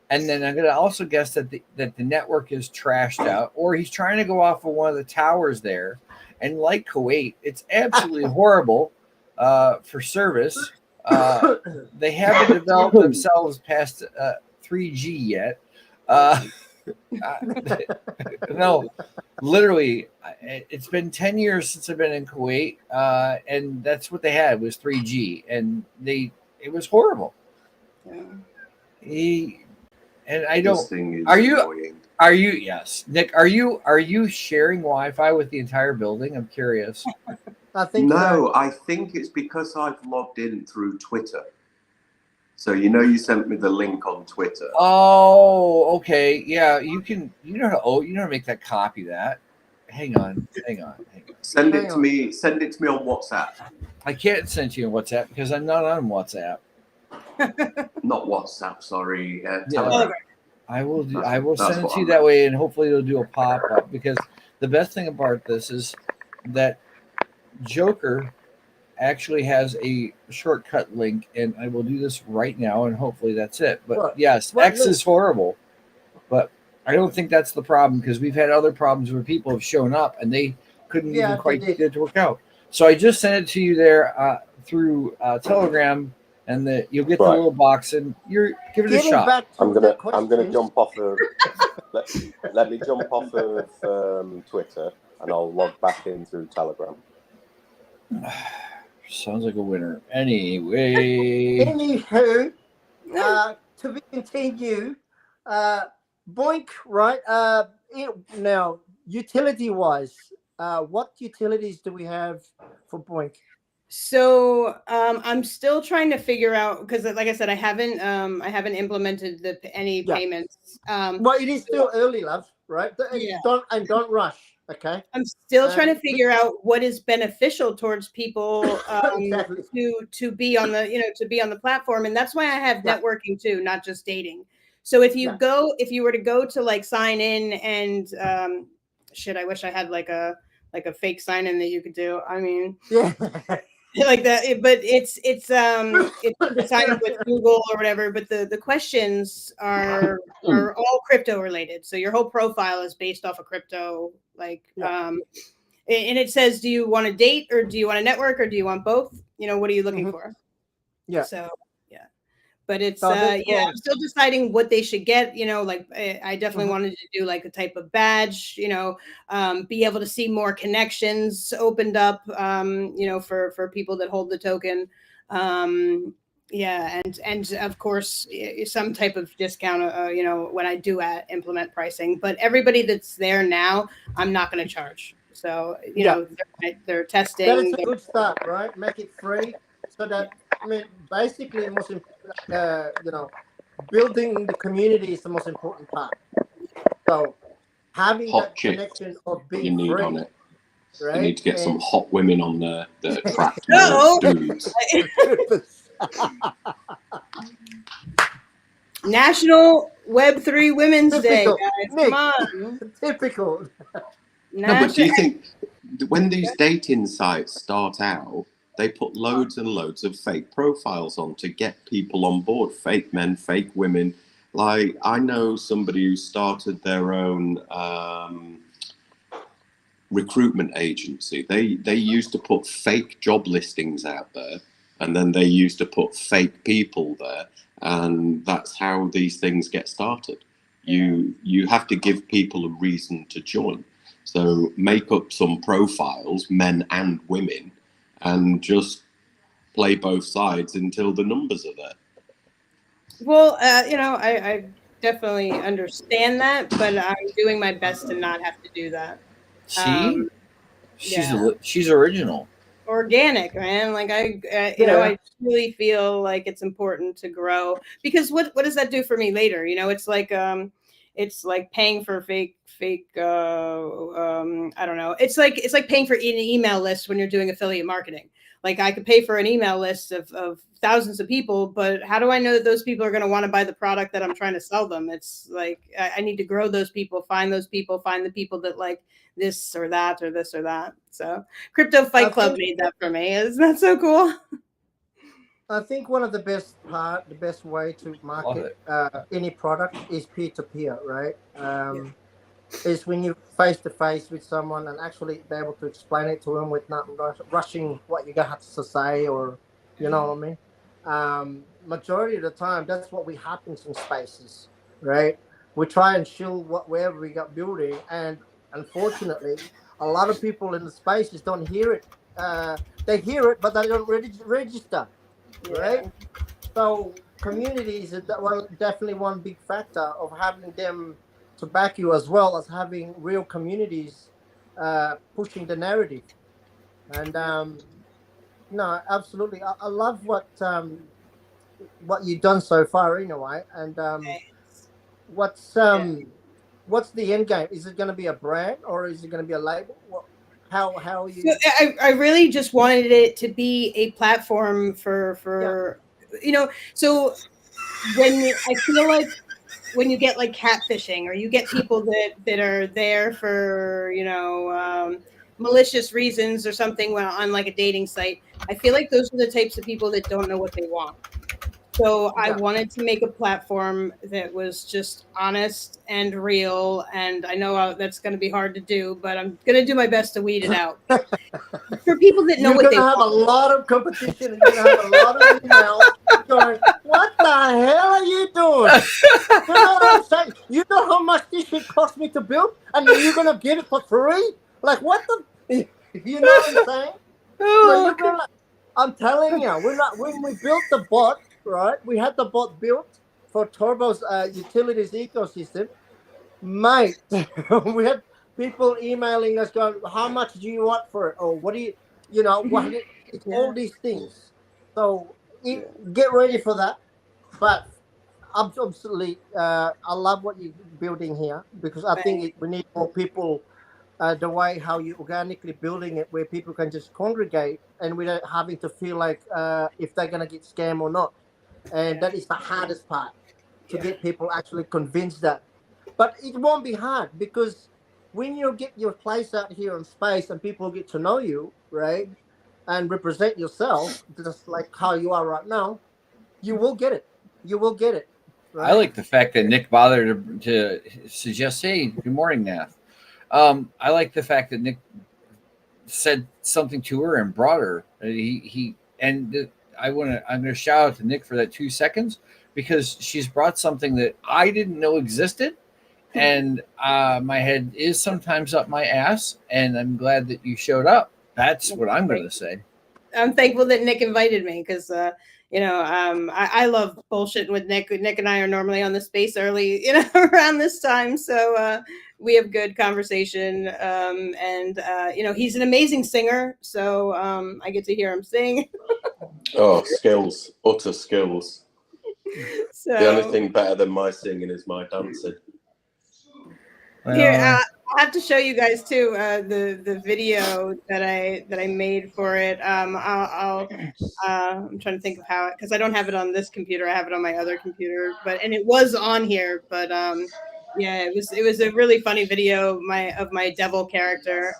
and then I'm going to also guess that the network is trashed out, or he's trying to go off of one of the towers there, and like Kuwait, it's absolutely horrible for service. They haven't developed themselves past 3G yet. No, literally, it's been 10 years since I've been in Kuwait, and that's what they had was 3G, and it was horrible. Are you yes, Nick? Are you sharing Wi-Fi with the entire building? I'm curious. I think no. I think it's because I've logged in through Twitter. So you sent me the link on Twitter. Oh, okay. Yeah, you can. You know how to make that copy that. Hang on. Send it to me on WhatsApp. I can't send you on WhatsApp because I'm not on WhatsApp. Not WhatsApp, sorry. Telegram. I will send it to you that way, and hopefully it'll do a pop up, because the best thing about this is that Joker actually has a shortcut link, and I will do this right now, and hopefully that's it. But yes, X is horrible, but I don't think that's the problem, because we've had other problems where people have shown up and they couldn't even quite get it to work out. So I just sent it to you there through Telegram, and you'll get the little box, and give it a shot. I'm gonna jump off of. let me jump off of Twitter, and I'll log back in through Telegram. Sounds like a winner. Anyway. Anywho, to be continued. Boink, right? Now, utility-wise, what utilities do we have for Boink? So I'm still trying to figure out, because like I said, I haven't implemented any payments. Well, it is still early, love, right? Don't rush. Okay. I'm still trying to figure out what is beneficial towards people to be on the platform, and that's why I have networking too, not just dating. So if you were to go to like sign in and I wish I had like a fake sign in that you could do. I mean, like that, but it's sign up with Google or whatever. But the questions are all crypto related. So your whole profile is based off of crypto. And it says, do you want to date, or do you want to network, or do you want both? What are you looking for? Yeah. So but it's I'm still deciding what they should get. I definitely wanted to do like a type of badge, be able to see more connections opened up, for people that hold the token. And of course some type of discount, when I do implement pricing. But everybody that's there now, I'm not going to charge. So, they're testing. That is a good start, right? Make it free, so that, basically the most building the community is the most important part. So having that connection of being free, on it. Right? You need to get some hot women on there that attract dudes. National Web3 Women's Day, guys. Come on. Typical. No, but do you think when these dating sites start out, they put loads and loads of fake profiles on to get people on board. Fake men, fake women. Like, I know somebody who started their own recruitment agency. They used to put fake job listings out there, and then they used to put fake people there, and that's how these things get started. You have to give people a reason to join. So make up some profiles, men and women, and just play both sides until the numbers are there. Well, I definitely understand that, but I'm doing my best to not have to do that. See, Yeah. she's original. Organic, man. Like I really feel like it's important to grow, because what does that do for me later? It's like paying for fake I don't know. It's like paying for an email list when you're doing affiliate marketing. Like, I could pay for an email list of thousands of people, but how do I know that those people are going to want to buy the product that I'm trying to sell them? It's like, I need to grow those people, find the people that like this or that or this or that. So Crypto Fight Club made that for me. Isn't that so cool? I think one of the best way to market any product is peer-to-peer, right? Is when you face-to-face with someone and actually be able to explain it to them with not rushing what you got to say, or you know what I mean. Majority of the time, that's what happens in spaces, right? We try and shill wherever we got building, and unfortunately, a lot of people in the spaces don't hear it. They hear it, but they don't register, right? So community is definitely one big factor of having them to back you, as well as having real communities pushing the narrative. And no, absolutely, I love what you've done so far anyway. And what's the end game? Is it going to be a brand, or is it going to be a label? How are you? So I really just wanted it to be a platform for so I feel like when you get like catfishing, or you get people that are there for malicious reasons or something on like a dating site, I feel like those are the types of people that don't know what they want. So I wanted to make a platform that was just honest and real, and I know that's going to be hard to do, but I'm going to do my best to weed it out. For people that know what they want. You're going to have a lot of competition, and you're going to have a lot of emails going, what the hell are you doing? You know what I'm saying? You know how much this shit cost me to build, and then you're going to get it for free? Like, what the? You know what I'm saying? So I'm telling you, when we built the bot, right? We had the bot built for Turbo's utilities ecosystem. Mate, we had people emailing us going, how much do you want for it? Or what do you, it's all these things. So get ready for that. But absolutely, I love what you're building here, because I think we need more people, the way how you're organically building it, where people can just congregate and without having to feel like if they're going to get scammed or not. And that is the hardest part, to get people actually convinced that. But it won't be hard, because when you get your place out here in space and people get to know you, right, and represent yourself, just like how you are right now, you will get it. You will get it. Right? I like the fact that Nick bothered to suggest, hey, good morning, Nath. I like the fact that Nick said something to her and brought her. I'm going to shout out to Nick for that 2 seconds, because she's brought something that I didn't know existed. And my head is sometimes up my ass, and I'm glad that you showed up. That's what I'm going to say. I'm thankful that Nick invited me, because I love bullshitting with Nick. Nick and I are normally on the space early, around this time. So we have good conversation. And he's an amazing singer. So I get to hear him sing. Oh, skills, utter skills. So the only thing better than my singing is my dancing. Here, I'll have to show you guys too the video that I made for it. I'm trying to think of how, because I don't have it on this computer. I have it on my other computer, and it was on here. But it was a really funny video of my devil character.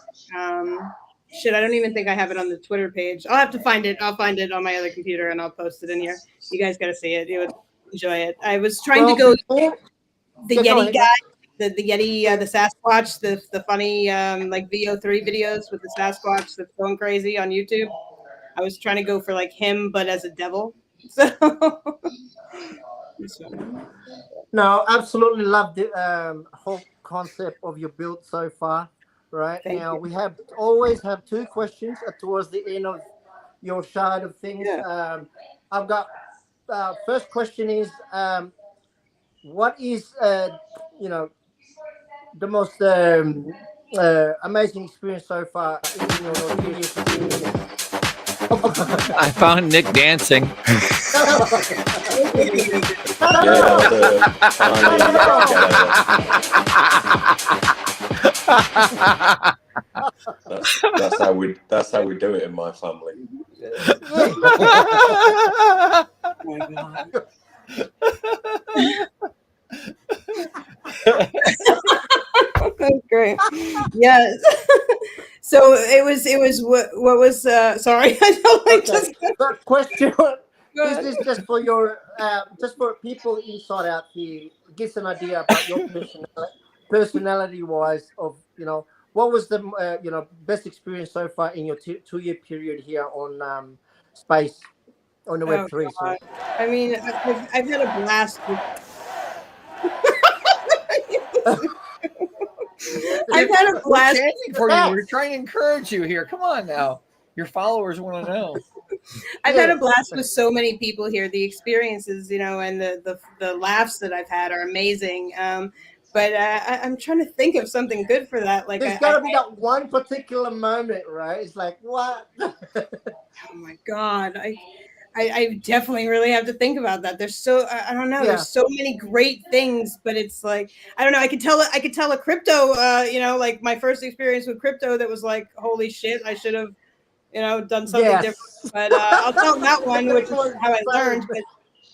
Shit, I don't even think I have it on the Twitter page. I'll have to find it. I'll find it on my other computer and I'll post it in here. You guys got to see it. You would enjoy it. I was trying to go the Yeti guy, the Yeti, the Sasquatch, the funny like VO3 videos with the Sasquatch that's going crazy on YouTube. I was trying to go for like him, but as a devil. So No, absolutely love the whole concept of your build so far. Right Thank now, you. we always have two questions towards the end of your side of things. Yeah. I've got first question is what is you know the most amazing experience so far in your tedious experience? I found Nick dancing. That's how we do it in my family. Oh my God. That's great. Yes. So it was what was sorry. I don't like just But question is this just for your just for people inside out here, gives an idea about your personality wise of what was the best experience so far in your 2 year period here on space on the Web3. So. I mean, I've had a blast with I've had a We're blast. chanting for you. We're trying to encourage you here. Come on now. Your followers want to know. I've had a blast with so many people here. The experiences, and the laughs that I've had are amazing. But I'm trying to think of something good for that. Like there's got to be that one particular moment, right? It's like, what? Oh my God. I definitely really have to think about that. There's I don't know. Yeah. There's so many great things, but it's like, I don't know. I could tell a crypto, like my first experience with crypto that was like, holy shit, I should have, done something different. But I'll tell that one, which is how I learned. But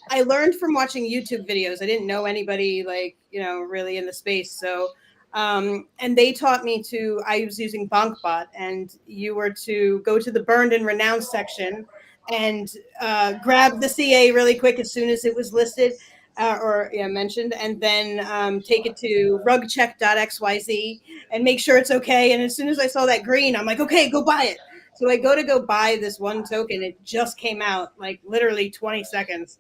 I learned from watching YouTube videos. I didn't know anybody like, really in the space. So, and they taught me I was using BonkBot, and you were to go to the burned and renounced section and grab the CA really quick as soon as it was listed or mentioned, and then take it to rugcheck.xyz and make sure it's okay. And as soon as I saw that green, I'm like, okay, go buy it. So I go buy this one token. It just came out like literally 20 seconds.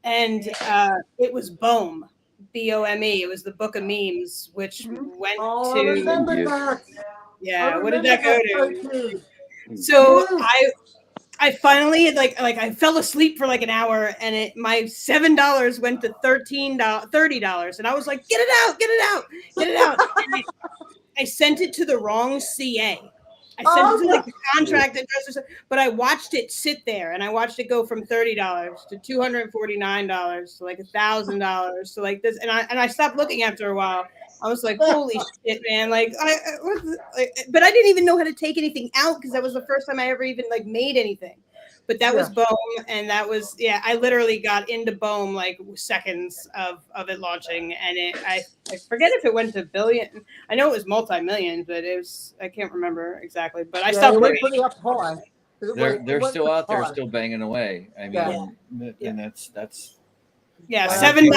And it was BOME, BOME. It was the Book of Memes, which went to. I remember that. Yeah, what did that go to? So I finally I fell asleep for like an hour, and my $7 went to $30, and I was like, get it out. And I sent it to the wrong CA. I sent it to like the contract address, but I watched it sit there, and I watched it go from $30 to $249 to like $1,000 to like this, and I stopped looking after a while. I was like, holy shit, man! Like, but I didn't even know how to take anything out because that was the first time I ever even like made anything. But that was BOME, and that was I literally got into BOME like seconds of it launching, and I forget if it went to billion. I know it was multi-million, but I can't remember exactly. But I stopped. It went pretty up high. They're still out there, still banging away. I mean, and that's. $7.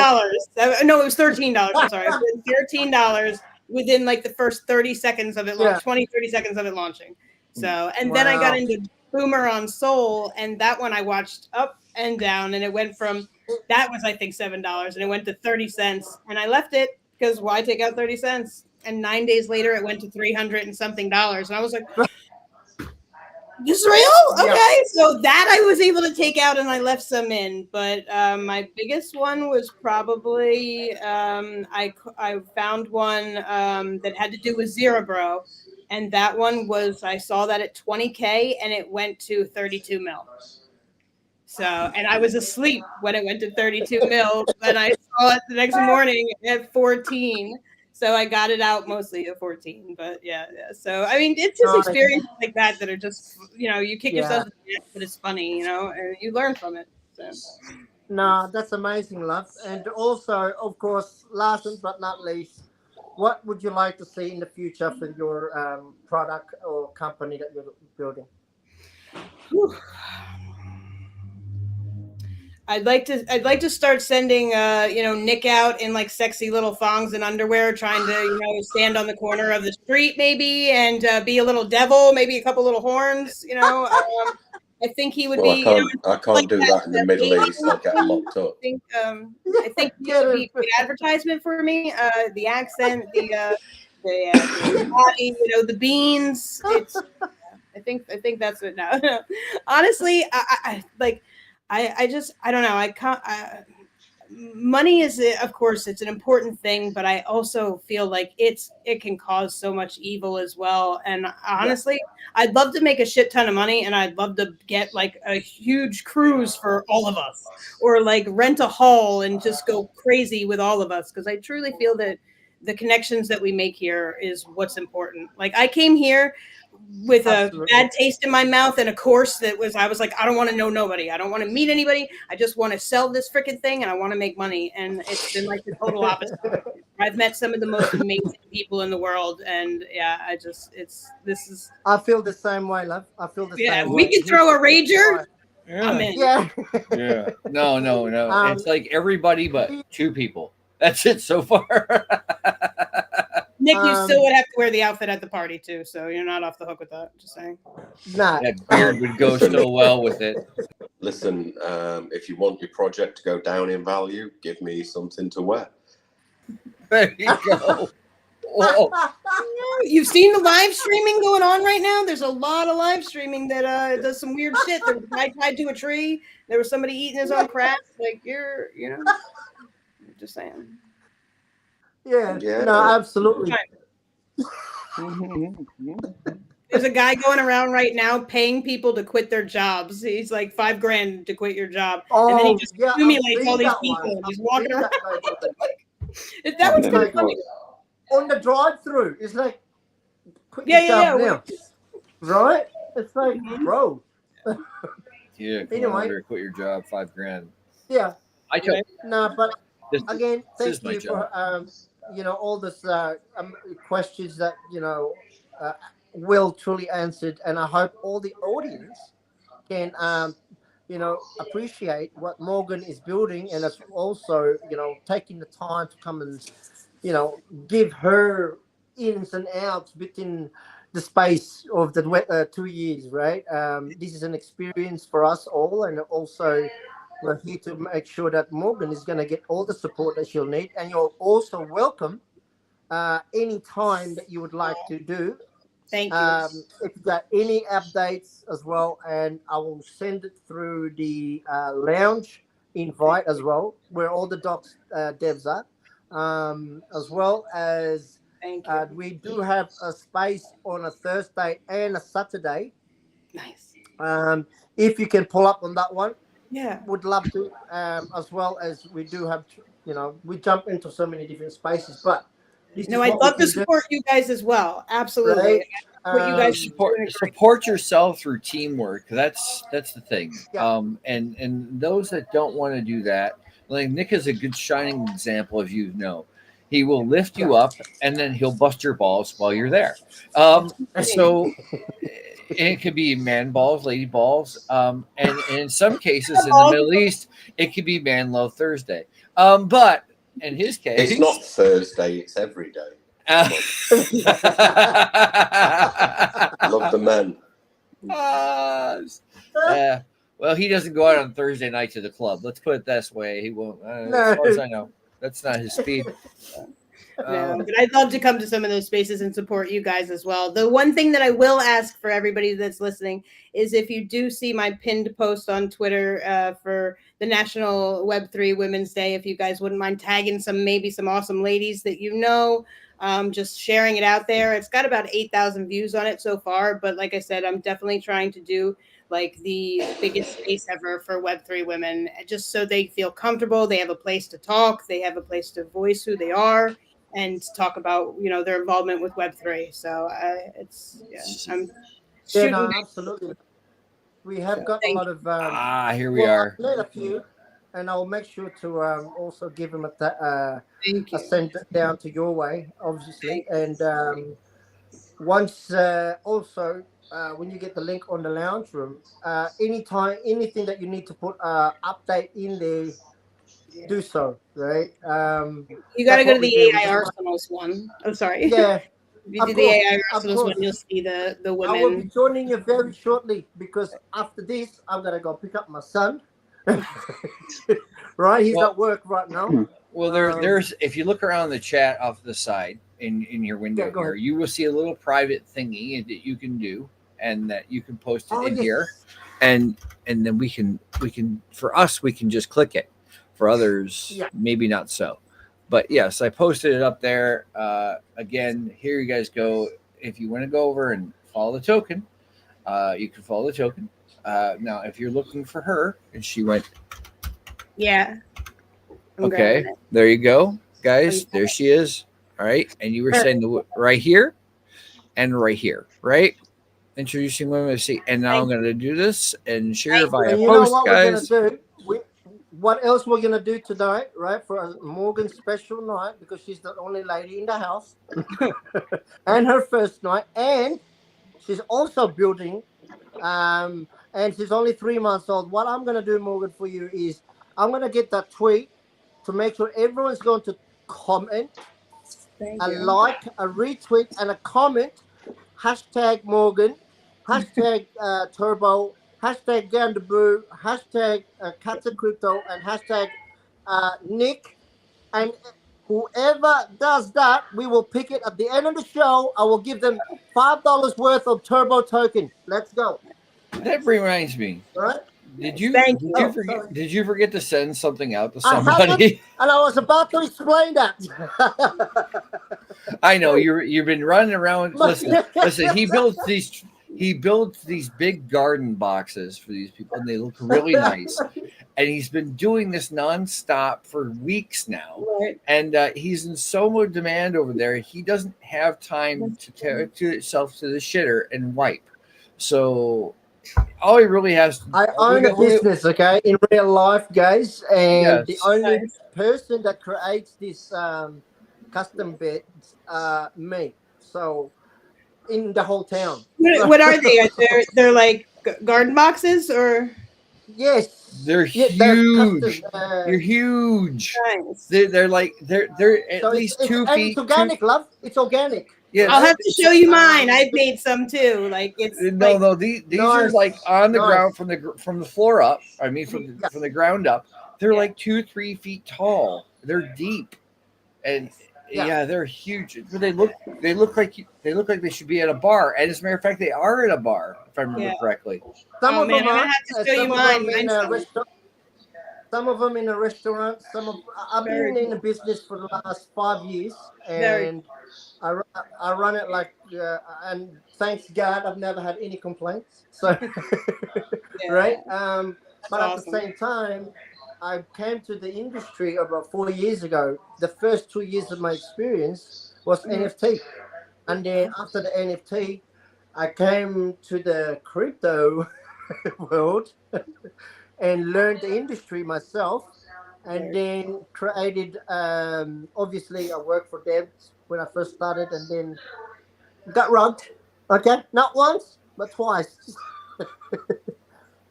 No, it was $13. I'm sorry, it was $13 within like the first 30 seconds of it, 30 seconds of it launching. So, and then I got into Boomer on Soul, and that one I watched up and down, and it went from that was I think $7, and it went to 30 cents, and I left it because why take out 30 cents? And 9 days later, it went to $300 and something, and I was like, this is real? Okay. So that I was able to take out, and I left some in. But my biggest one was probably I found one that had to do with Zero Bro. And that one was, I saw that at 20K, and it went to 32 mil. So, and I was asleep when it went to 32 mil, and I saw it the next morning at 14. So I got it out mostly at 14, but yeah. So, I mean, it's just experiences like that are just, you kick yourself in the neck, but it's funny, and you learn from it. So. No, that's amazing, love. And also, of course, last but not least, what would you like to see in the future for your product or company that you're building? Whew. I'd like to start sending Nick out in like sexy little thongs and underwear, trying to stand on the corner of the street maybe and be a little devil, maybe a couple little horns. I think he would Well, be. I can't Like do that in the Middle Asian East. I'll get thing. locked up. I think he would be a good advertisement for me. The accent, the body, the beans. I think that's what now. Honestly, I don't know. I can't. Money is, of course, it's an important thing, but I also feel like it can cause so much evil as well. And honestly, I'd love to make a shit ton of money, and I'd love to get like a huge cruise for all of us, or like rent a hall and just go crazy with all of us, because I truly feel that the connections that we make here is what's important. Like I came here with a bad taste in my mouth and a course I was like, I don't want to know nobody. I don't want to meet anybody. I just want to sell this freaking thing and I want to make money. And it's been like the total opposite. I've met some of the most amazing people in the world. And yeah, I feel the same way, love. I feel the same way. We can throw a rager. Yeah. I'm in. Yeah. Yeah. No. It's like everybody but two people. That's it so far. Nick, you still would have to wear the outfit at the party too, so you're not off the hook with that. Just saying. Nah. That beard would go so well with it. Listen, if you want your project to go down in value, give me something to wear. There you go. Oh. You've seen the live streaming going on right now. There's a lot of live streaming that does some weird shit. There was a guy tied to a tree. There was somebody eating his own crap. Like just saying. Yeah. No, absolutely. There's a guy going around right now paying people to quit their jobs. He's like $5,000 to quit your job, and then he just accumulates all these people. He's walking around. That was kind of funny. On the drive-through, it's like, quit your job now. Right? It's like, bro. Yeah. Anyway, quit your job, $5,000. Yeah. I took. No, but again, thank you for all this questions that Will truly answered, and I hope all the audience can appreciate what Morgan is building, and it's also taking the time to come and give her ins and outs within the space of the 2 years, right? This is an experience for us all, and also we're here to make sure that Morgan is going to get all the support that she'll need, and you're also welcome any time that you would like to do. Thank you. If you've got any updates as well, and I will send it through the lounge invite as well, where all the docs devs are, as well as we do have a space on a Thursday and a Saturday. Nice. If you can pull up on that one. Yeah, would love to, as well as we do have, we jump into so many different spaces, but I'd love to support you guys as well. Absolutely. Right? You guys support yourself through teamwork. That's the thing. Yeah. And those that don't want to do that, like Nick is a good shining example of he will lift you up and then he'll bust your balls while you're there. So it could be man balls, lady balls, and in some cases in the Middle East, it could be Man Love Thursday. But in his case, it's not Thursday; it's every day. Love the men. Well, he doesn't go out on Thursday night to the club. Let's put it this way: he won't. As far as I know, that's not his speed. No, but I'd love to come to some of those spaces and support you guys as well. The one thing that I will ask for everybody that's listening is if you do see my pinned post on Twitter for the National Web3 Women's Day, if you guys wouldn't mind tagging maybe some awesome ladies that just sharing it out there. It's got about 8,000 views on it so far, but like I said, I'm definitely trying to do like the biggest space ever for Web3 women, just so they feel comfortable. They have a place to talk. They have a place to voice who they are and talk about, their involvement with Web3. So I'm shooting. Absolutely. We have got a lot of. Here we are. Let a few. and I'll make sure to also give him Thank a you. send down to your way, obviously. Thanks. And once also when you get the link on the lounge room, anytime anything that you need to put update in there, do so. Right. You got to That's go what to we the do. We AI just Arsenals one. I'm sorry. yeah, If you of do the course, AI of Arsenals one, course. you'll see the I will be women. joining you very shortly because after this, I'm gonna go pick up my son. Right, he's Well- at work right now. Well, there's if you look around the chat off the side in your window Yeah, go here, ahead. you will see a little private thingy that you can do, and that you can post it Oh, in yes. here, and then we can for us we can just click it. For others, Yeah. maybe not so. But yes, I posted it up there. Again, here you guys go. If you want to go over and follow the token, you can follow the token. Now, if you're looking for her, and she went, Yeah. I'm okay, grabbing it. there you go, guys. Okay. There she is. All right, and you were Perfect. saying right here and right here, right? Introducing women to see, and now I'm going to do this and share Thank via And you know post, what guys. we're gonna do? What else we're gonna do tonight, right? For a Morgan special night because she's the only lady in the house, and her first night, and she's also building, and she's only 3 months old. What I'm gonna do, Morgan, for you is I'm gonna get that tweet to make sure everyone's going to comment, Thank a you. like, a retweet, and a comment. Hashtag Morgan, hashtag Turbo, hashtag Gandaboo, hashtag CatsOfCrypto, and hashtag Nick. And whoever does that, we will pick it at the end of the show. I will give them $5 worth of Turbo token. Let's go. That reminds me. All right? Did you Thank you. Oh, forget? sorry. Did you forget to send something out to I haven't, somebody? and I was about to explain that. I know you've been running around. Listen. He builds these big garden boxes for these people, and they look really nice. And he's been doing this nonstop for weeks now. Right. And he's in so much demand over there. He doesn't have time to take himself to the shitter and wipe. So all he really has to I own a business, okay, in real life, guys, and the Yes. only Nice. person that creates this custom beds me. So in the whole town. What are they? They're like garden boxes or Yes, They're yeah, huge. custom, You're huge. nice. They're like they're at so least it's, 2 and feet. it's organic, love. It's organic. Yeah, I'll have to show you mine. Um, I've made some too. Like it's like, no. These are Nice, like on the nice. ground from the floor up. I mean, from the ground up. They're Yeah. like 2-3 feet tall. They're deep, and Yeah. they're huge. But they look like they should be at a bar. And as a matter of fact, they are at a bar, if I remember Yeah. correctly. Some Oh, of man, them I'm gonna are. have to show you Some of mine. them in Mine's a fun. restaurant. Some of them in a restaurant. I've Very been in the cool. business for the last 5 years, Very and I run it like, and thanks God, I've never had any complaints. So, Yeah. right. But at awesome. the same time, I came to the industry about 4 years ago. The first 2 years of my experience was NFT, and then after the NFT, I came to the crypto world and learned the industry myself, and then created. Obviously, I worked for them when I first started, and then got rugged. Okay, not once but twice,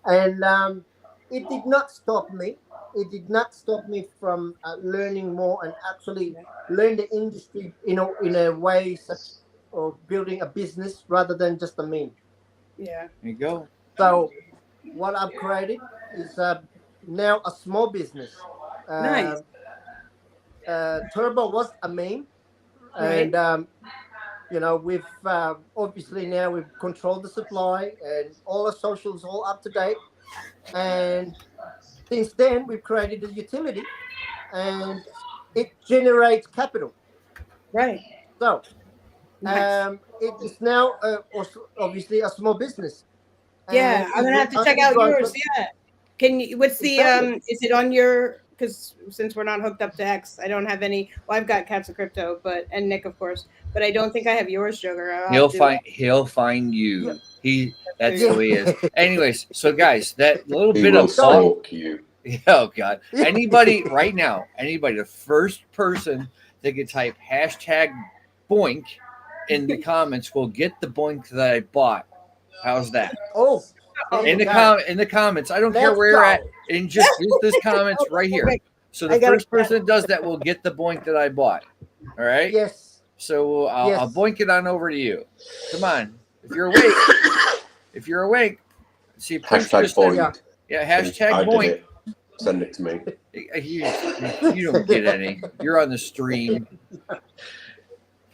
and it did not stop me. It did not stop me from learning more and actually learn the industry in a way such of building a business rather than just a meme. Yeah. There you go. So what I've created is now a small business. Nice. Turbo was a meme, Right. and we've obviously now we've controlled the supply and all the socials all up to date. And since then, we've created a utility, and it generates capital. Right. So Nice. it is now also obviously a small business. Yeah, And I'm it gonna will have to check only out grow yours. from- Yeah. Can you? What's the Exactly. Is it on your? Because since we're not hooked up to X, I don't have any. Well, I've got Cats of Crypto, and Nick, of course, but I don't think I have yours, Sugar. He'll find you. That's Yeah. who he is. Anyways, so guys, that little He bit will of stalk you. Oh God! Anybody right now? Anybody? The first person that can type hashtag boink in the comments will get the boink that I bought. How's that? Oh, there In you the go. in the comments, I don't care Let's where you're at. go. And just use this comments right here. So the I got first person that does that will get the boink that I bought. All right. Yes. So I'll Yes. boink it on over to you. Come on, if you're awake. If you're awake, see Prince Hashtag just said, boink. yeah, hashtag I did boink. it. Send it to me. You don't get any. You're on the stream.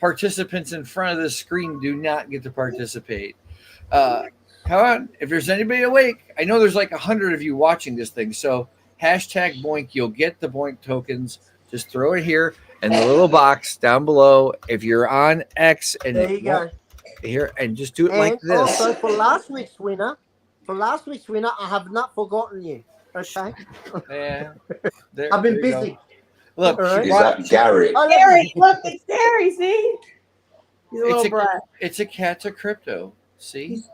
Participants in front of the screen do not get to participate. Come on, if there's anybody awake, I know there's like 100 of you watching this thing. So hashtag boink, you'll get the boink tokens. Just throw it here in the little box down below. If you're on X and There you go. Here and just do it And like this. also for last week's winner, I have not forgotten you. Okay. Yeah. I've been busy. Look, All right. Is that Gary? Gary, look, it's Gary. See, he's a little it's brat. It's a Cats of Crypto. See,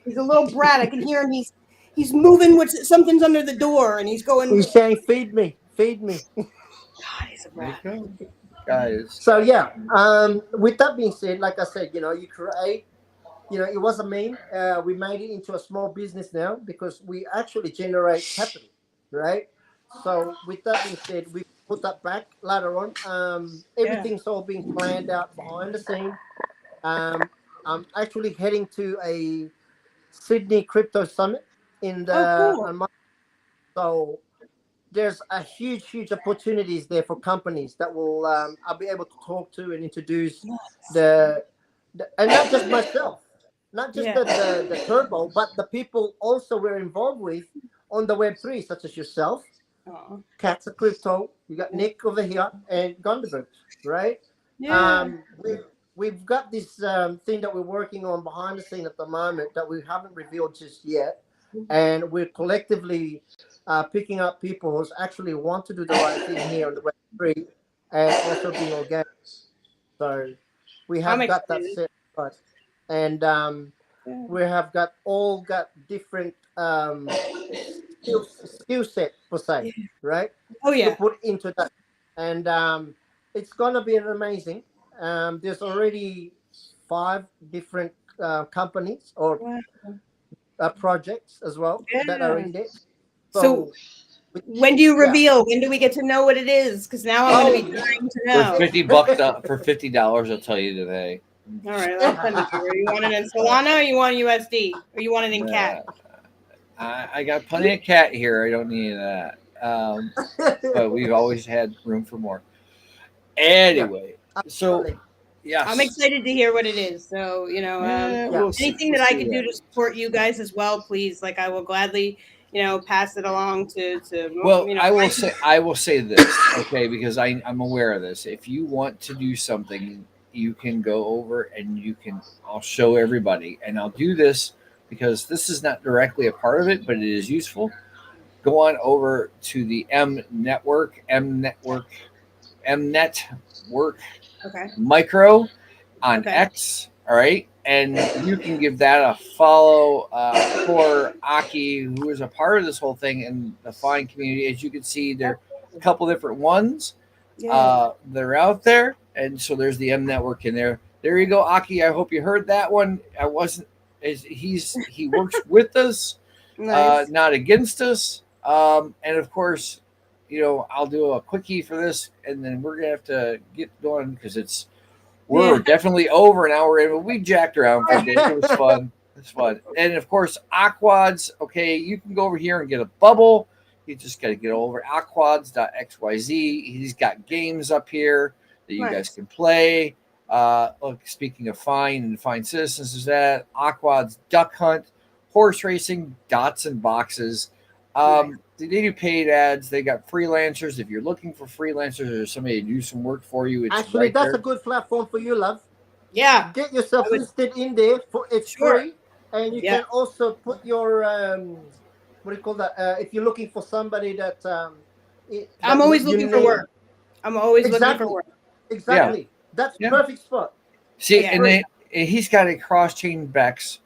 He's a little brat. I can hear him. He's moving. Something's under the door, and he's going. He's saying, "Feed me, feed me." God, he's a brat. there you go, guys. So yeah, with that being said, like I said, you create, it was a meme. We made it into a small business now because we actually generate capital, right? So with that being said, we put that back later on. Everything's all being planned out behind the scene. I'm actually heading to a Sydney Crypto Summit in the cool. on Monday. So there's a huge opportunities there for companies that will I'll be able to talk to and introduce the and not just myself, not just the turbo, but the people also we're involved with on the Web3, such as yourself, Cats of Crypto, you got Nick over here, and Gondaberg, right? Yeah. We've got this thing that we're working on behind the scene at the moment that we haven't revealed just yet, and we're collectively picking up people who actually want to do the right thing here on the Web3 and also being organic. So we have got that set, and we have got different skill set per se, right? Oh yeah. To put into that, and it's gonna be amazing. There's already 5 different companies or projects as well that are in there. So when do you reveal? When do we get to know what it is? Because now I'm going to be trying to know. For $50, for $50, I'll tell you today. All right, I'll send it to you. You want it in Solana, or you want USD, or you want it in CAT? I got plenty of CAT here. I don't need that. But we've always had room for more. Anyway, so yes, I'm excited to hear what it is. So anything that I can do to support you guys as well, please. Like I will gladly, pass it along to. Well, I will say this, okay, because I'm aware of this. If you want to do something, you can go over and I'll show everybody, and I'll do this because this is not directly a part of it, but it is useful. Go on over to the Mnetwork Micro on X, all right, and you can give that a follow for Aki, who is a part of this whole thing in the fine community. As you can see, there are a couple different ones that are out there, and so there's the Mnetwork in there. There you go, Aki. I hope you heard that one. He works with us, not against us, and of course, I'll do a quickie for this, and then we're gonna have to get going because we're definitely over an hour in. But we jacked around for a bit. It was fun. It's fun, and of course, Aquads. Okay, you can go over here and get a bubble. You just got to get over aquads.xyz. He's got games up here that you guys can play. Look, speaking of fine citizens, is that Aquads Duck Hunt, horse racing, dots and boxes. They do paid ads. They got freelancers. If you're looking for freelancers or somebody to do some work for you, it's actually that's a good platform for you, love. Yeah, get yourself listed in there it's free, and you can also put your what do you call that? If you're looking for somebody that I'm always looking for work. I'm always looking for work. Exactly. That's perfect spot. See, and he's got a cross-chain Bex.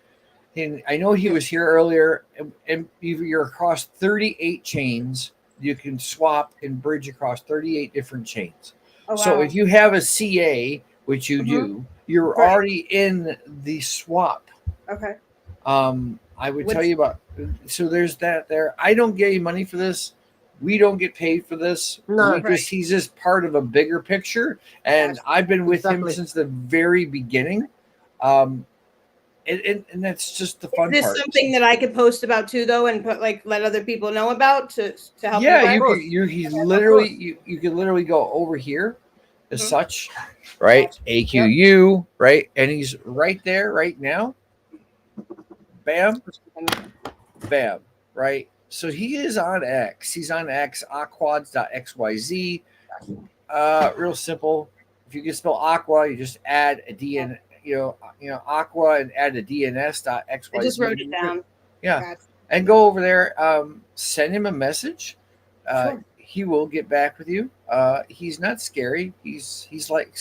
And I know he was here earlier, and you're across 38 chains. You can swap and bridge across 38 different chains. Oh, So wow. if you have a CA, which you Mhm. do, you're Right. already in the swap. Okay. I would tell you about. So there's that there. I don't get any money for this. We don't get paid for this. No. He's just part of a bigger picture, and Gotcha. I've been with him Exactly. since the very beginning. And that's just the fun Is this part. something that I could post about too, though, and put like let other people know about to help Yeah, you guys? he's literally you can literally go over here as Mhm. such, right? Gotcha. AQU, right? And he's right there right now. Bam, bam, right? So he is on X. He's on X, aquads.xyz. Real simple. If you can spell aqua, you just add a DN, aqua and add a DNS.xyz. I just wrote it down. Yeah. Gotcha. And go over there, send him a message. Sure. He will get back with you. He's not scary. He's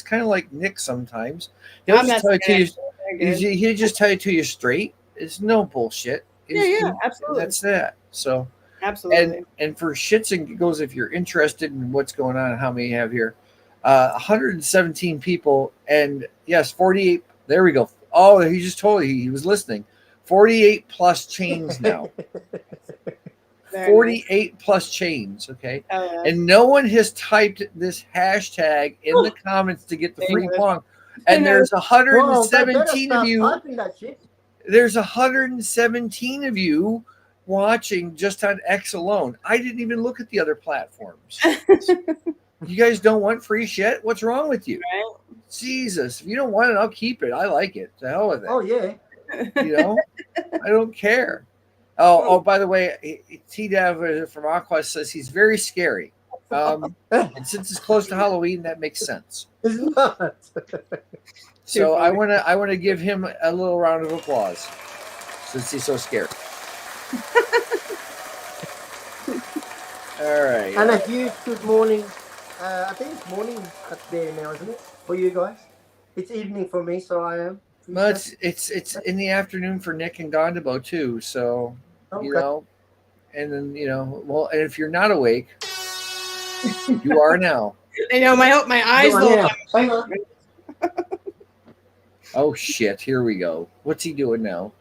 kind of like Nick sometimes. He'll I'm just not tell it to you. Very good. He'll just tell it to you straight. It's no bullshit. Yeah, absolutely. That's that. So Absolutely. and for shits and giggles, if you're interested in what's going on and how many you have here, 117 people, and yes, 48. There we go. Oh, he just told you he was listening. 48 plus chains now. 48 plus chains. Okay. Oh, yeah. And no one has typed this hashtag in the comments to get the free Pong. And there's 117 of you. There's 117 of you watching just on X alone. I didn't even look at the other platforms. You guys don't want free shit? What's wrong with you? Right. Jesus. If you don't want it, I'll keep it. I like it. To hell with it. Oh yeah. You know? I don't care. Oh, by the way, T-Dev from Aqua says he's very scary. And since it's close to Halloween, that makes sense. It's not. So I want to give him a little round of applause since he's so scary. All right. And a huge good morning. I think it's morning up there now, isn't it? For you guys? It's evening for me, so I am. Well, it's in the afternoon for Nick and Gondabo too. So you know, and then well, and if you're not awake, you are now. I know my eyes look. Hang on. Oh shit! Here we go. What's he doing now?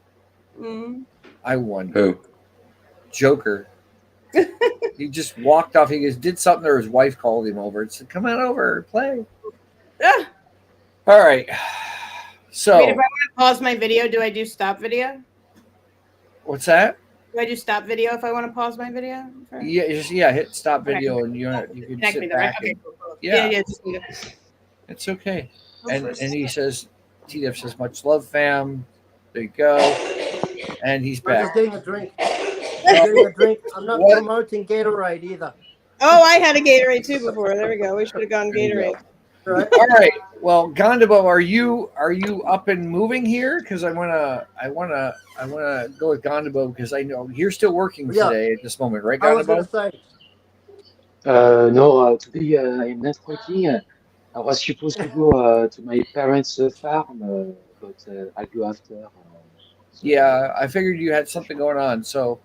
Mm. I wonder. Who? Joker. He just walked off. He just did something, or his wife called him over and said, "Come on over, play." Ah. All right. So, wait, if I want to pause my video, do I do stop video? What's that? Do I do stop video if I want to pause my video? Yeah, hit stop video, and you can Connect me sit there, right? back. Okay, And, cool. yeah, Just need to- it's okay. And he says, T-Def says, much love, fam. There you go. And he's I'm back. just getting a drink. I'm not promoting Gatorade either. Oh, I had a Gatorade too before. There we go. We should have gone Gatorade. Right. All right. Well, Gondabo, are you up and moving here? Because I wanna go with Gondabo because I know you're still working today at this moment, right, I was Gondabo? going to say. No, today I'm not working. I was supposed to go to my parents' farm, but I'll go after. Yeah, I figured you had something going on. So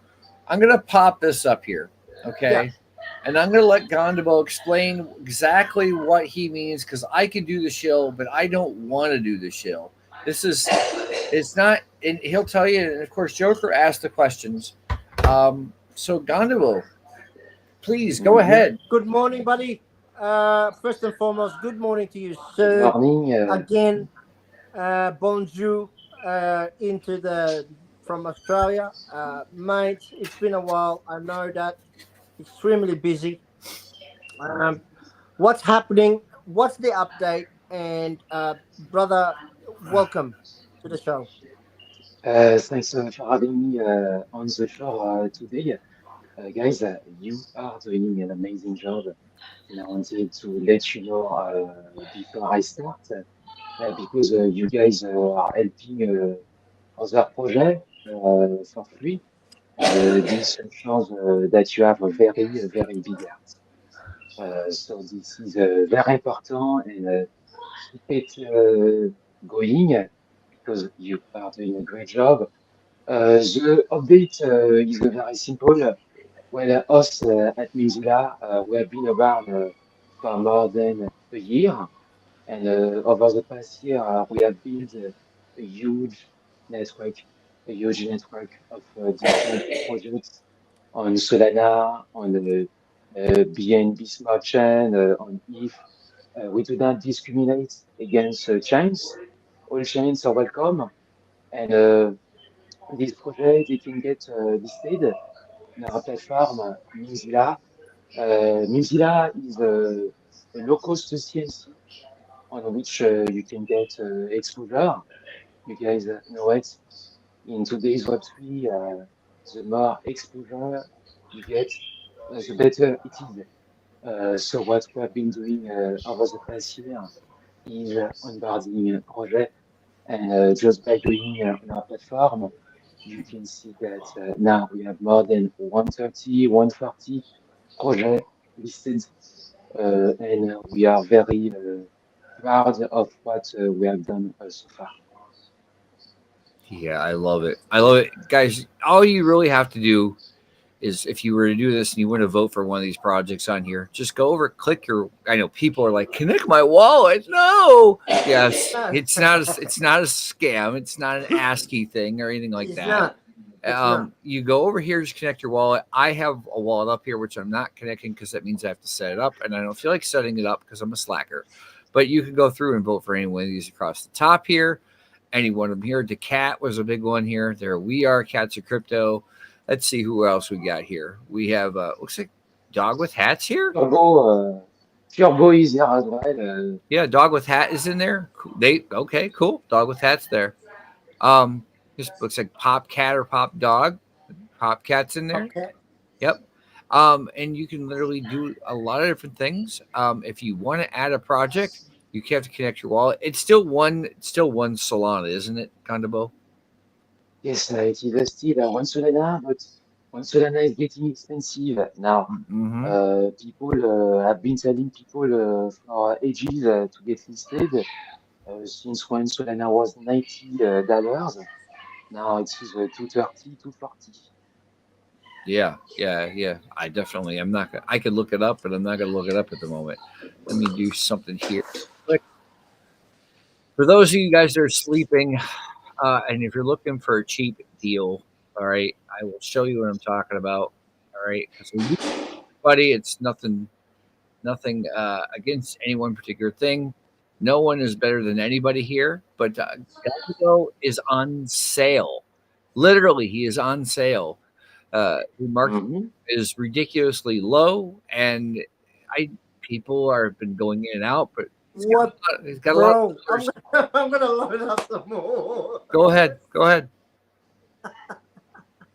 I'm going to pop this up here, okay? Yeah. And I'm going to let Gondabo explain exactly what he means because I can do the shill, but I don't want to do the shill. It's not, and he'll tell you, and of course, Joker asked the questions. So Gondabo, please go ahead. Good morning, buddy. First and foremost, good morning to you, sir. Good morning. Again, bonjour from Australia. Mate, it's been a while. I know that. Extremely busy. What's happening? What's the update? And brother, welcome to the show. Thanks for having me on the show today. Guys, you are doing an amazing job. And I wanted to let you know before I start, because you guys are helping other projects for free. This shows that you have a very, very big heart. So this is very important and keep it going because you are doing a great job. The update is very simple. Well, us at Mozilla, we have been around for more than a year, and over the past year, we have built a huge network, a huge network of different projects on Solana, on the BNB Smart Chain, on ETH. We do not discriminate against chains. All chains are welcome, and this project they can get listed in our platform Mozilla. Mozilla is a low-cost CMC on which you can get exposure. You guys know it. In today's Web3, the more exposure you get, the better it is. So what we have been doing over the past year is onboarding a project, and just by going on our platform, you can see that now we have more than 130, 140 projects listed, and we are very proud of what we have done so far. Yeah, I love it. I love it. Guys, all you really have to do is if you were to do this and you want to vote for one of these projects on here, just go over, click your. I know people are like, connect my wallet. No, yes, it's not. It's not a scam. It's not an ASCII thing or anything like It's that. not. It's not. You go over here, just connect your wallet. I have a wallet up here, which I'm not connecting because that means I have to set it up, and I don't feel like setting it up because I'm a slacker. But you can go through and vote for any one of these across the top here. Any one of them here. DeCat was a big one here. There we are, Cats of Crypto. Let's see who else we got here. We have looks like Dog with Hats here. Turbo is here as well. Yeah, Dog with Hat is in there. Okay, cool. Dog with Hat's there. This looks like Pop Cat or Pop Dog. Pop Cat's in there. Okay. Yep. And you can literally do a lot of different things. If you want to add a project, you have to connect your wallet. It's still one Solana, isn't it, Condabo? Yes, it is still one Solana, but one Solana is getting expensive now. People have been telling people for ages to get listed since one Solana was $90. Now it is 230, 240. Yeah. I definitely. I'm not. I could look it up, but I'm not going to look it up at the moment. Let me do something here. For those of you guys that are sleeping, and if you're looking for a cheap deal, all right, I will show you what I'm talking about. All right, because buddy, it's nothing against any one particular thing. No one is better than anybody here, but Galileo is on sale. Literally, he is on sale. The market is ridiculously low, and people are been going in and out, but he's got a lot of I'm gonna load up some more. Go ahead.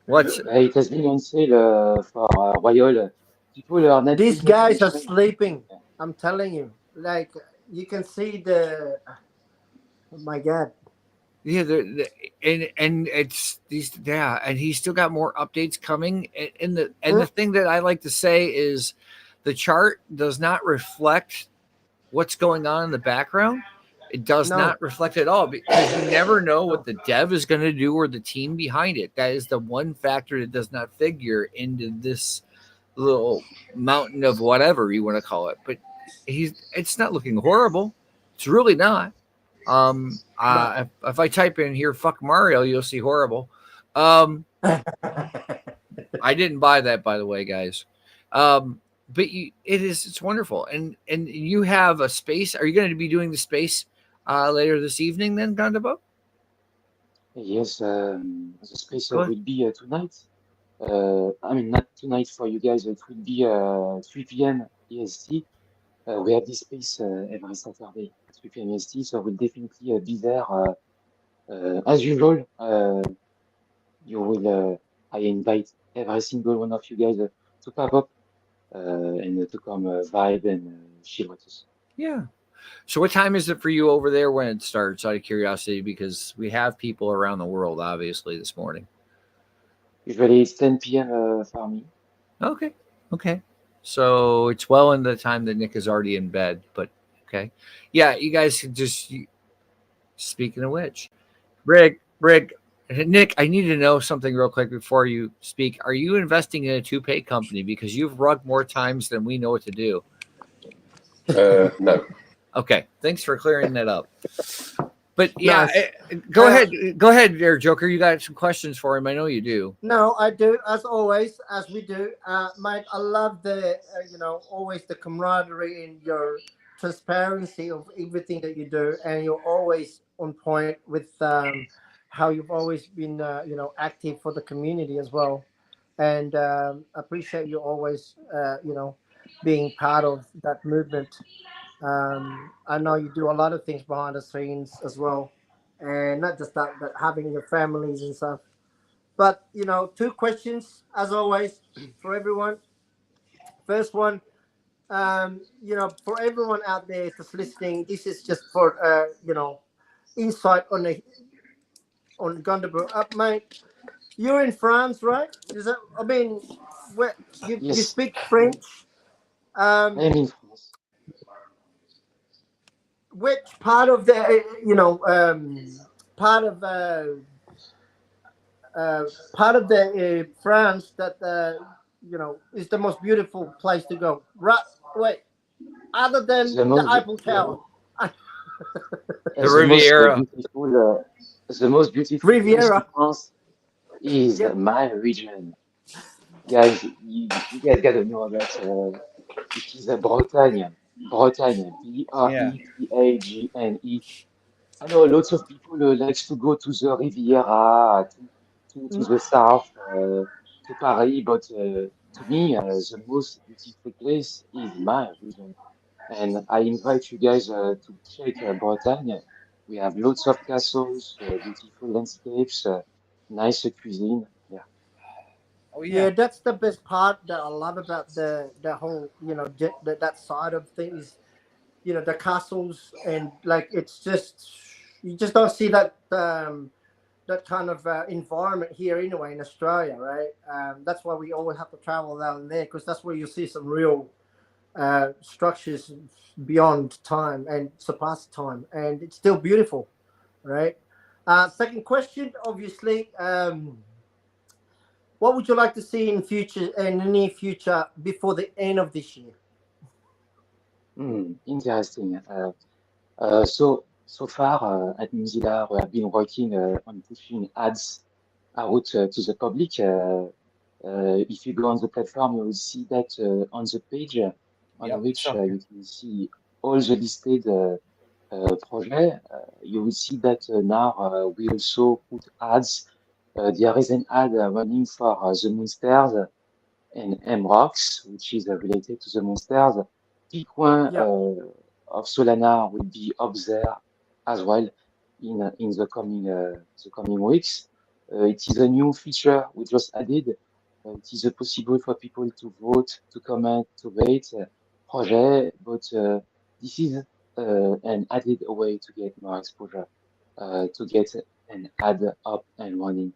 What's it has been on sale for Royal. People are not. These guys are sleeping. I'm telling you. Like you can see the. Oh my God. Yeah, and it's these. Yeah, and he's still got more updates coming. And the thing that I like to say is, the chart does not reflect what's going on in the background. It does not reflect at all, because you never know what the dev is going to do or the team behind it. That is the one factor that does not figure into this little mountain of whatever you want to call it. But it's not looking horrible. It's really not. If I type in here "fuck Mario," you'll see horrible. I didn't buy that, by the way, guys. But it's wonderful, and you have a space. Are you going to be doing the space later this evening, then, Gondabo? Yes, the space will be tonight. I mean, not tonight for you guys. It will be 3 p.m. EST. We have this space every Saturday at 3 p.m. EST, so we'll definitely be there as usual. You will. I invite every single one of you guys to pop up and to come vibe and chill with us. Yeah. So what time is it for you over there when it starts, out of curiosity? Because we have people around the world, obviously, this morning. Usually it's 10 p.m. For me. Okay. So it's well in the time that Nick is already in bed, but okay. Yeah, you guys can just, speaking of which, Brig, Nick, I need to know something real quick before you speak. Are you investing in a toupee company? Because you've rugged more times than we know what to do. No. Okay, thanks for clearing that up. But yeah, Nice. go ahead. Go ahead there, Joker. You got some questions for him. I know you do. No, I do, as always, as we do. Mate, I love the, always the camaraderie and your transparency of everything that you do. And you're always on point with how you've always been, active for the community as well. And appreciate you always, being part of that movement. I know you do a lot of things behind the scenes as well. And not just that, but having your families and stuff. But two questions as always for everyone. First one, for everyone out there that's listening, this is just for insight on Gundabur. Mate, you're in France, right? Is that? I mean, where you Yes, speak French? I am in France. Which part of the part of part of the France that is the most beautiful place to go? Right? Wait, other than The the most, Eiffel Tower, The the most Riviera. beautiful place in Riviera. France is Yep. my region. Guys, you guys gotta know about it is Bretagne. Bretagne, Yeah. Brettagne. I know lots of people likes to go to the Riviera, to Mm. the south, to Paris, but to me, the most beautiful place is my region. And I invite you guys to check Bretagne. We have lots of castles, beautiful landscapes, nice cuisine. Yeah. Oh Yeah, yeah. that's the best part that I love about the whole that side of things. The castles, and like it's just you just don't see that kind of environment here anyway in Australia, right? That's why we always have to travel down there, because that's where you see some real structures beyond time and surpass time, and it's still beautiful, right? Second question, obviously, what would you like to see in the near future before the end of this year? Interesting. So far at Mozilla, we have been working on pushing ads out to the public. If you go on the platform, you will see that on the page on Yep. which So you can see all the listed projects. You will see that now we also put ads. There is an ad running for the Monsters and MROX, which is related to the Monsters. Bitcoin Yeah, of Solana will be up there as well in the coming weeks. It is a new feature we just added. It is possible for people to vote, to comment, to rate project, but this is an added way to get more exposure, to get an ad up and running.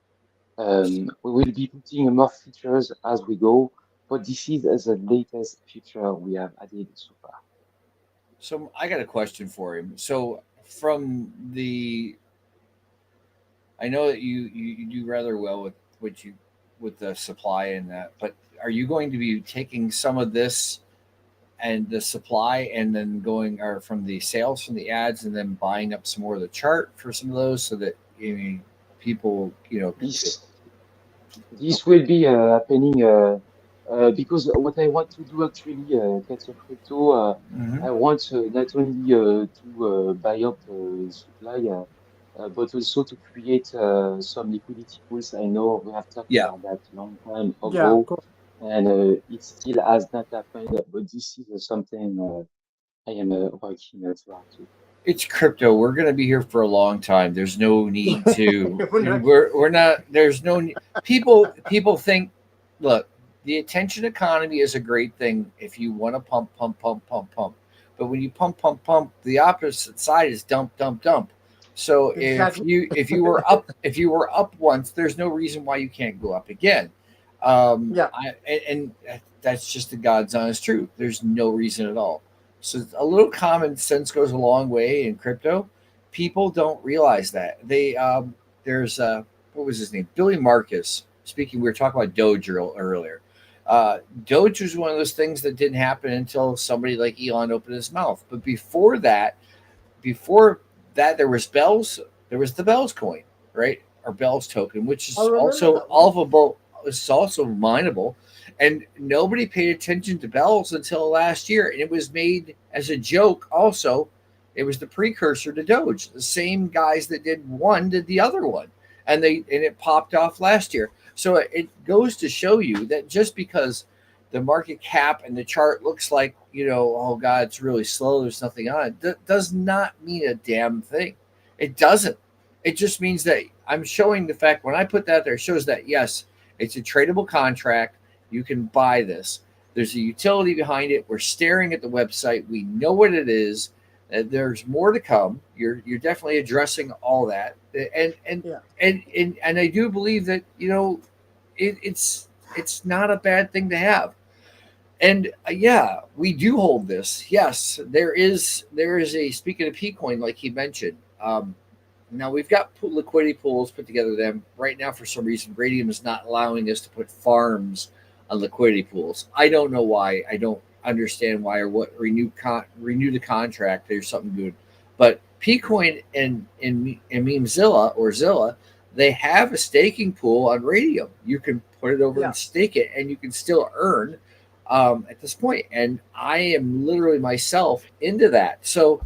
We will be putting more features as we go, but this is the latest feature we have added so far. so I got a question for him. So from the I know that you do rather well with what you with the supply and that, but are you going to be taking some of this and the supply and then going or from the sales from the ads and then buying up some more of the chart for some of those so that people This this will be happening because what I want to do actually, Cats of Crypto, Mhm. I want not only to buy up supply, but also to create some liquidity pools. I know we have talked Yeah, about that long time yeah, of ago, course. and it still has not happened, but this is something I am working hard to. it's crypto. We're going to be here for a long time. There's no need to. We're not- We're not. There's no people think. Look, the attention economy is a great thing if you want to pump. But when you pump, the opposite side is dump. So exactly. if you were up once, there's no reason why you can't go up again. Yeah, And that's just the God's honest truth. There's no reason at all. So a little common sense goes a long way in crypto. People don't realize that there's what was his name? Billy Marcus. Speaking, we were talking about Doge earlier. Doge was one of those things that didn't happen until somebody like Elon opened his mouth. But before that, there was Bells. There was the Bells coin, right? Or Bells token, which is I remember also that one. solvable. It's also mineable, and nobody paid attention to Bells until last year, and it was made as a joke. Also, it was the precursor to Doge. The same guys that did one did the other one, and it popped off last year. So it goes to show you that just because the market cap and the chart looks like, oh God, it's really slow, there's nothing on it, does not mean a damn thing. It doesn't. It just means that I'm showing the fact when I put that there, it shows that yes, it's a tradable contract. You can buy this. There's a utility behind it. We're staring at the website. We know what it is. There's more to come. You're definitely addressing all that, and I do believe that it's not a bad thing to have. And yeah, we do hold this. Yes, there is a, speaking of Pcoin, like he mentioned. Now we've got liquidity pools put together. Them right now, for some reason, Radium is not allowing us to put farms on liquidity pools. I don't know why. I don't understand why or what. Renew the contract. There's something good, but Pcoin and Memezilla or Zilla, they have a staking pool on Radium. You can put it over and stake it, and you can still earn at this point. And I am literally myself into that. So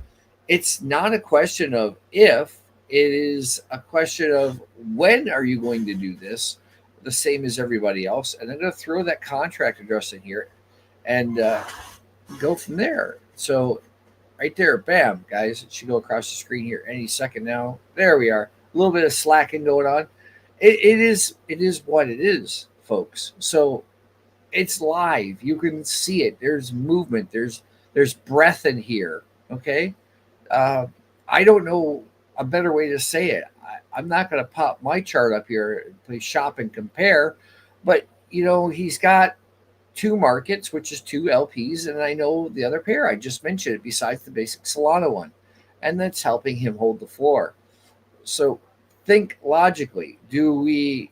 it's not a question of if, it is a question of when are you going to do this, the same as everybody else. And I'm going to throw that contract address in here and go from there. So right there, bam, guys, it should go across the screen here any second now. There we are. A little bit of slacking going on. It is what it is, folks. So it's live. You can see it. There's movement. There's breath in here. Okay. I don't know a better way to say it. I'm not going to pop my chart up here, play shop and compare, but he's got two markets, which is two LPs, and I know the other pair I just mentioned, besides the basic Solana one, and that's helping him hold the floor. So think logically. Do we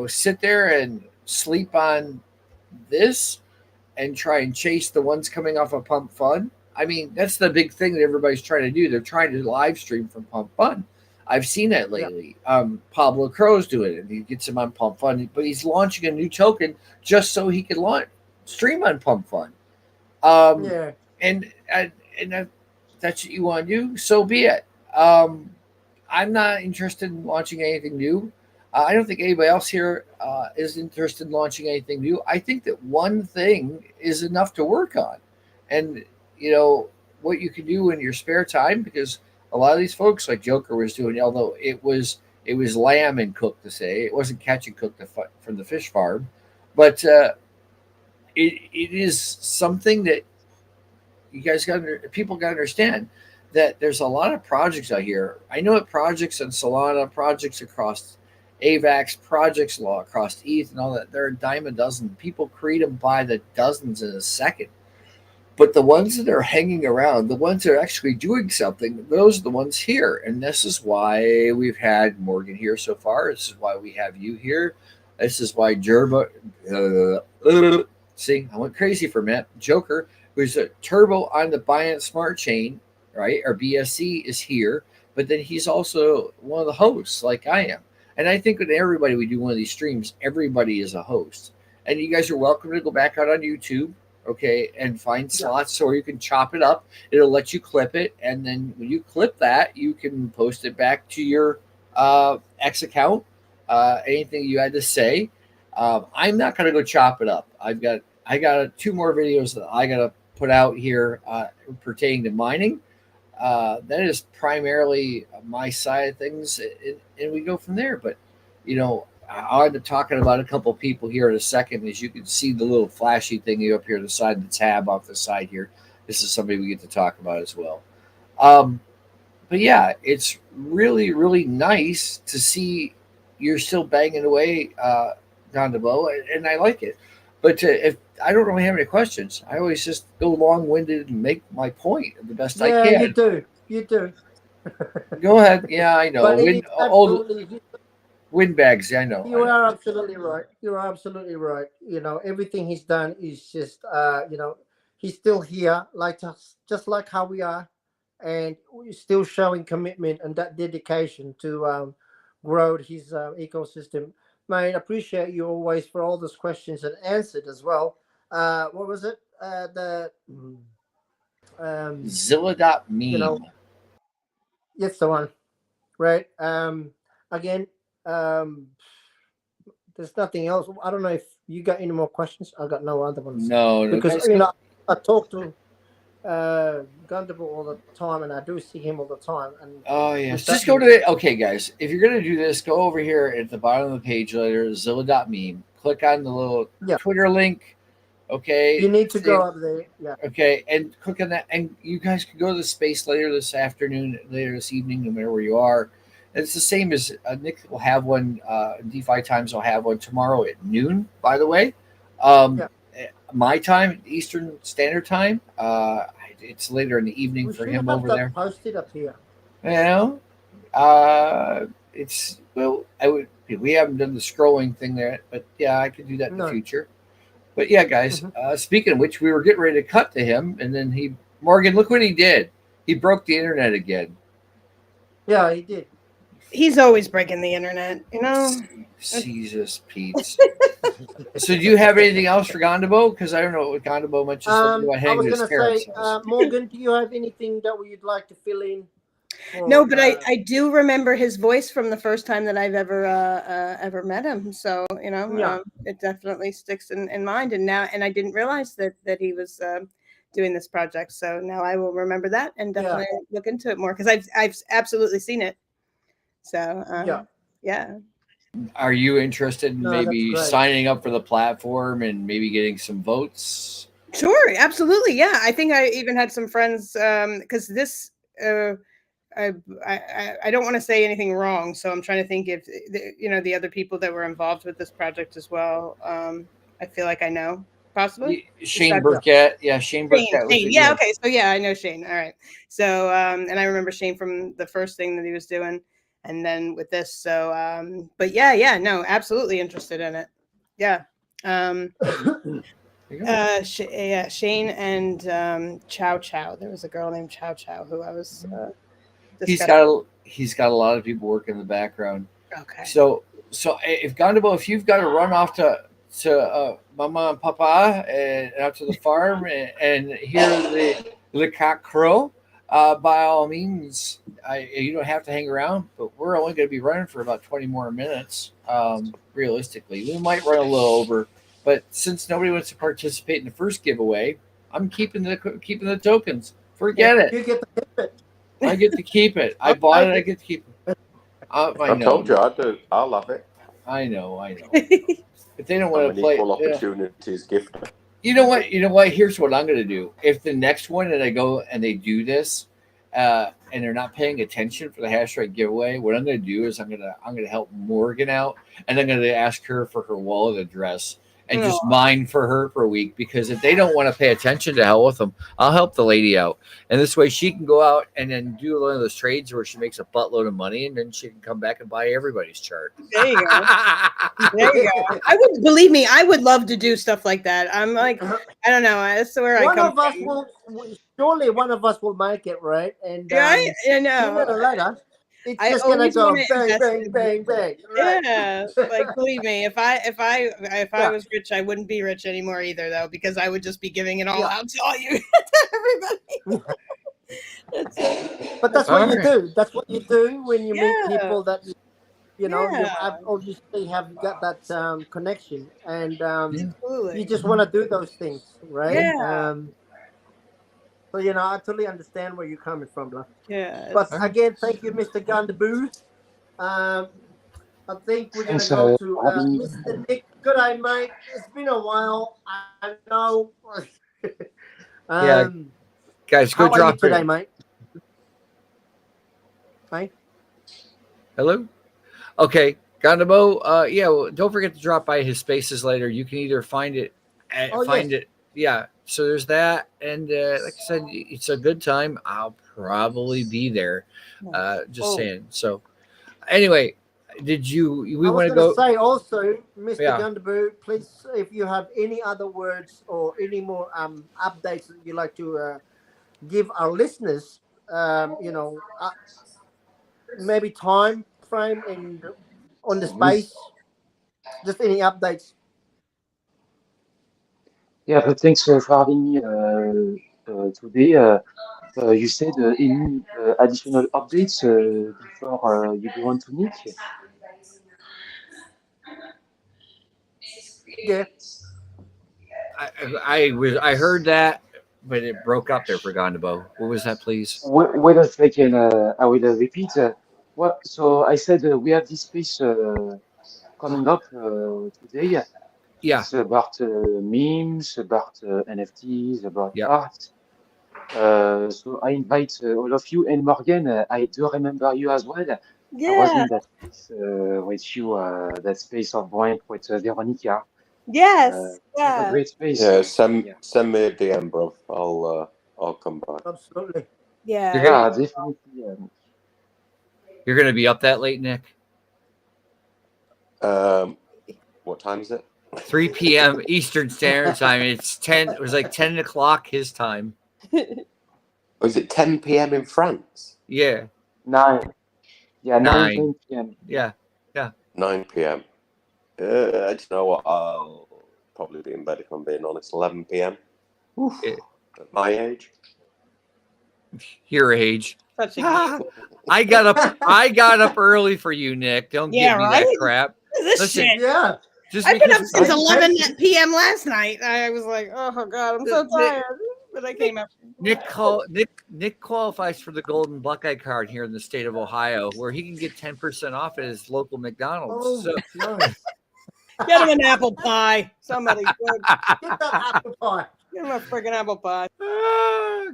sit there and sleep on this and try and chase the ones coming off of Pump Fund? I mean, that's the big thing that everybody's trying to do. They're trying to live stream from Pump Fund. I've seen that lately. Pablo Crow's doing it. He gets him on Pump Fund, but he's launching a new token just so he can stream on Pump Fund. And that's what you want to do, so be it. I'm not interested in launching anything new. I don't think anybody else here is interested in launching anything new. I think that one thing is enough to work on. And, what you can do in your spare time, because a lot of these folks, like Joker was doing, although it was lamb and cooked to say, it wasn't catch and cook from the fish farm, but it is something that you guys people got to understand that there's a lot of projects out here. I know it projects on Solana, projects across AVAX, projects across ETH and all that. They're a dime a dozen. People create them by the dozens in a second. But the ones that are hanging around, the ones that are actually doing something, those are the ones here. And this is why we've had Morgan here so far. This is why we have you here. This is why Jerba. See, I went crazy for a minute. Joker, who's a turbo on the Binance Smart Chain, right? Or BSC is here. But then he's also one of the hosts, like I am. And I think with everybody we do one of these streams, everybody is a host. And you guys are welcome to go back out on YouTube. Okay, and find slots so you can chop it up. It'll let you clip it, and then when you clip that, you can post it back to your X account. Anything you had to say, I'm not going to go chop it up. I got 2 more videos that I got to put out here pertaining to mining. That is primarily my side of things, and we go from there. But I'll end up talking about a couple of people here in a second. As you can see, the little flashy thing up here on the side, the tab off the side here. This is somebody we get to talk about as well. But yeah, it's really, really nice to see you're still banging away, Don DeBow, and I like it. But if I don't really have any questions, I always just go long-winded and make my point the best I can. You do. Go ahead. Yeah, I know. But it is Old absolutely. windbags. I know. You are absolutely right. You are absolutely right. You know, everything he's done is just, he's still here, like just like how we are, and we're still showing commitment and that dedication to grow his ecosystem. Mate, appreciate you always for all those questions and answered as well. What was it? You know, Zilla.meme. yes, the one, right? Again, um, there's nothing else. I don't know if you got any more questions. I got no other ones No, because guys. I talk to Gundable all the time, and I do see him all the time. And Oh yes. with Just that, go to it. Okay, guys. If you're gonna do this, go over here at the bottom of the page later, Zilla.meme. Click on the little yeah, Twitter link. Okay. you need to go up there. Yeah, Okay, and click on that, and you guys can go to the space later this afternoon, later this evening, no matter where you are. And it's the same as Nick will have one. DefiTimez will have one tomorrow at noon. By the way, yeah. my time, Eastern Standard Time. It's later in the evening We for should him have over that there. posted up here. You know, it's well, we haven't done the scrolling thing there, but yeah, I could do that in the No. future. But yeah, guys. Speaking of which, we were getting ready to cut to him, and then Morgan, look what he did. He broke the internet again. Yeah, he did. He's always breaking the internet, you know. Jesus, Pete. So, do you have anything else for Gondabo? Because I don't know what Gondabo much is something about I hanging was his gonna parents' say, house. Morgan, do you have anything that you'd like to fill in? No, but I do remember his voice from the first time that I've ever met him. So Yeah. it definitely sticks in mind. And I didn't realize that he was doing this project. So now I will remember that and definitely look into it more because I've absolutely seen it. So yeah. Are you interested in No, that's maybe great. signing up for the platform and maybe getting some votes? Sure, absolutely. Yeah, I think I even had some friends because this. I don't want to say anything wrong, so I'm trying to think if the other people that were involved with this project as well. I feel like I know possibly Shane Burkett, Shane Burkett. Shane. Yeah, okay, so yeah, I know Shane. All right, so and I remember Shane from the first thing that he was doing, and then with this. So, but yeah, no, absolutely interested in it. Yeah. Shane and Chow Chow. There was a girl named Chow Chow who I was. He's got a lot of people working in the background. Okay. So if Gondabo, if you've got to run off to Mama and Papa and out to the farm and hear the cock crow, by all means, you don't have to hang around. But we're only going to be running for about 20 more minutes. Realistically, we might run a little over, but since nobody wants to participate in the first giveaway, I'm keeping the tokens. Forget it. You get to keep it. I get to keep it. I bought it. I get to keep it. I told you I do. I love it. I know. If they don't want to play, equal opportunities gifter. You know what? Here's what I'm going to do. If the next one that I go and they do this, and they're not paying attention for the hash rate giveaway, what I'm going to do is I'm going to help Morgan out, and I'm going to ask her for her wallet address and just mine for her for a week, because if they don't want to pay attention, to hell with them. I'll help the lady out, and this way she can go out and then do one of those trades where she makes a buttload of money, and then she can come back and buy everybody's chart. There you go. There you go. I would believe me. I would love to do stuff like that. I'm like, I don't know. That's where I come from. Surely one of us will make it, right? And I know. sooner or later, it's just gonna go bang, bang, bang. Right? Yeah, like believe me, if I was rich, I wouldn't be rich anymore either, though, because I would just be giving it all out to all you, to everybody. But that's what you do. That's what you do when you meet people that you obviously have got that connection, and you just want to do those things, right? Yeah. So I totally understand where you're coming from, love. Yeah. But again, thank you, Mr. Gandaboo. I think we're gonna go to Mr. Nick. Good day, mate. It's been a while. I know. Guys, go how drop are you today, mate. Hi. Hello. Okay, Gondabo. Well, don't forget to drop by his spaces later. You can either find it. so there's that, and like I said, it's a good time. I'll probably be there. Just saying. So anyway, did you? We I was want to going to go? say also, Mr. Yeah. Gundaboo, please, if you have any other words or any more updates that you'd like to give our listeners, maybe time frame and on the space, just any updates. Yeah, but thanks for having me today. You said any additional updates before you go on to Nick? Yeah. I heard that, but it broke up there for Gondabo. What was that, please? Wait a second, I will repeat. So I said we have this space coming up today. Yeah. It's about memes, about NFTs, about Yep. art. So I invite all of you. And Morgan, I do remember you as well. I was Yeah. in that space with you, that space of Boink with Veronica. Yes. What a Yeah. great space. Yeah, send Yeah, me a DM, bro. I'll come back. Absolutely. Yeah. yeah, definitely. You're going to be up that late, Nick? What time is it? 3 p.m. Eastern Standard Time. It's 10. It was like 10 o'clock his time. Oh, is it 10 p.m. in France? Yeah. 9. Yeah, 9 9. p.m. Yeah. 9 p.m. I don't know what. I'll probably be in bed if I'm being honest. 11 p.m. Yeah. At my age. Your age. Such a I got up early for you, Nick. Don't Yeah, give me right? that crap. this Listen, shit. Yeah. just I've been up because since I- 11 p.m. last night. I was like, oh god, I'm so Nick- tired. But I came up. Nick qualifies for the Golden Buckeye card here in the state of Ohio, where he can get 10% off at his local McDonald's. Oh, So nice. Get him an apple pie. Somebody good. Get that apple pie. Get him a friggin' apple pie.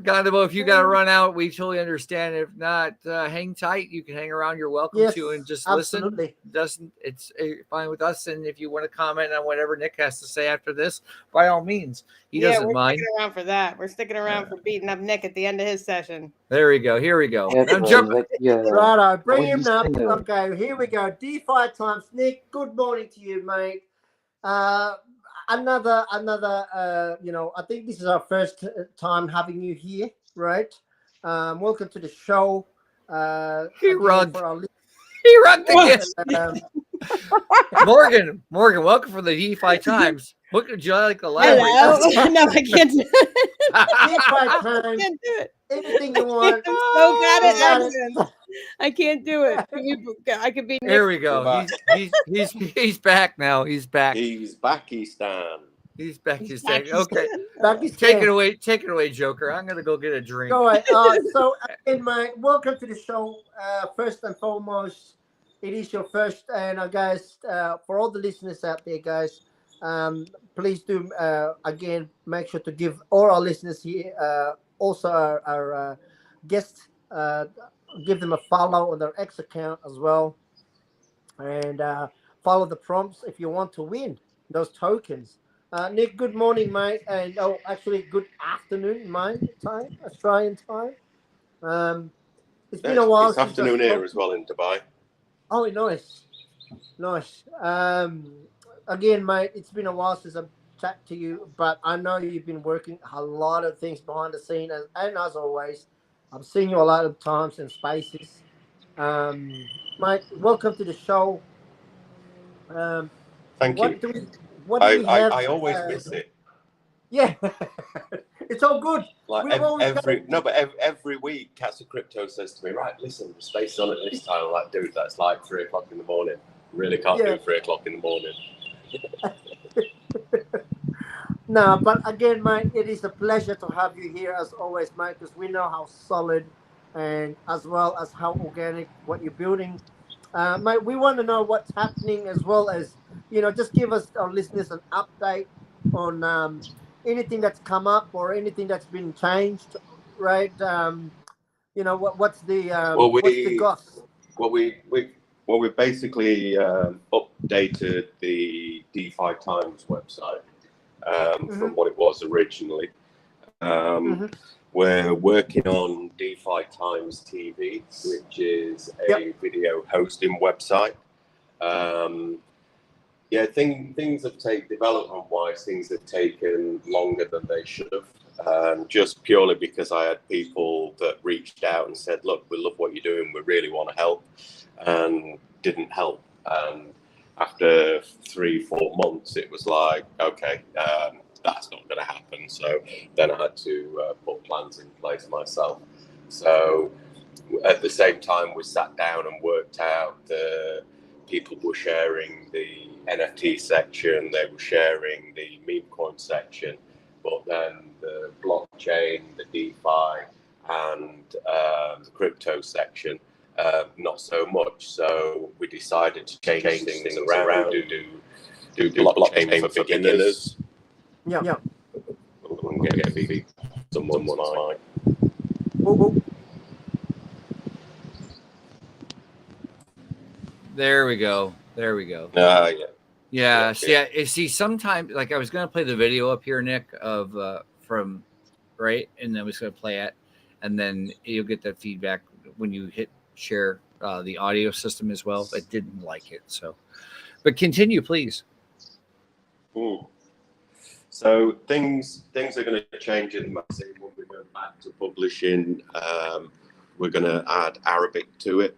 Gondabo, if you got to run out, we totally understand. If not, hang tight. You can hang around. You're welcome Yes, to and just absolutely. listen. It's fine with us. And if you want to comment on whatever Nick has to say after this, by all means, he doesn't we're mind. sticking around for that. We're sticking around for beating up Nick at the end of his session. There we go. Here we go. Yes, I'm jumping. exactly. Righto, bring I him was up. listening, Okay, here we go. DeFi times. Nick, good morning to you, mate. Another, I think this is our first time having you here, right? Welcome to the show. He again, rugged. for our He rugged again. um, Morgan, welcome for the DeFi Times. What would you like to elaborate? Hello. No, I can't do it. DeFi I time. can't do it. Anything you want. I'm so bad You at got it. accents. I can't do it. I could be Here Nick. we go. He's back now. He's back. He's back-istan. He's back. He's back. Pakistan. Okay. Pakistan. Take it away, Joker. I'm gonna go get a drink. Go ahead. So, again, mate, welcome to the show. First and foremost, it is your first, and guys, for all the listeners out there, guys, please do again make sure to give all our listeners here, also our guests, give them a follow on their X account as well, and follow the prompts if you want to win those tokens. Nick, good morning, mate, and actually, good afternoon, my time, Australian time. It's been a while. It's afternoon here as well in Dubai. Oh, nice. Again, mate, it's been a while since I've chatted to you, but I know you've been working a lot of things behind the scene, and as always, I've seen you a lot of times in spaces. Mate, welcome to the show. Thank you. What do we have? I always miss it. Yeah, it's all good. Like every week, Cats of Crypto says to me, "Right, listen, the space on at this time." I'm like, "Dude, that's like 3 o'clock in the morning. Really can't do 3 o'clock in the morning." No, but again, mate, it is a pleasure to have you here as always, mate, because we know how solid and as well as how organic what you're building. Mate, we want to know what's happening as well as, just give us, our listeners, an update on anything that's come up or anything that's been changed, right? What's the goss? Well, we basically updated the DeFi Times website from what it was originally. We're working on DefiTimez TV, which is a video hosting website. Yeah, things have taken, development-wise, things have taken longer than they should have, just purely because I had people that reached out and said, look, we love what you're doing, we really want to help, and didn't help. After 3-4 months, it was like, okay, that's not going to happen. So then I had to put plans in place myself. So at the same time, we sat down and worked out the people were sharing the NFT section, they were sharing the meme coin section, but then the blockchain, the DeFi, and the crypto section, not so much. So we decided to change things around, do blockchain for beginners. Yeah. We'll get someone like. There we go. Yeah. Yeah. See, sometimes, like, I was going to play the video up here, Nick, of from right, and then I was going to play it, and then you'll get that feedback when you hit share the audio system as well. I didn't like it, so. But continue, please. So things are going to change in the magazine when we go back to publishing. We're going to add Arabic to it.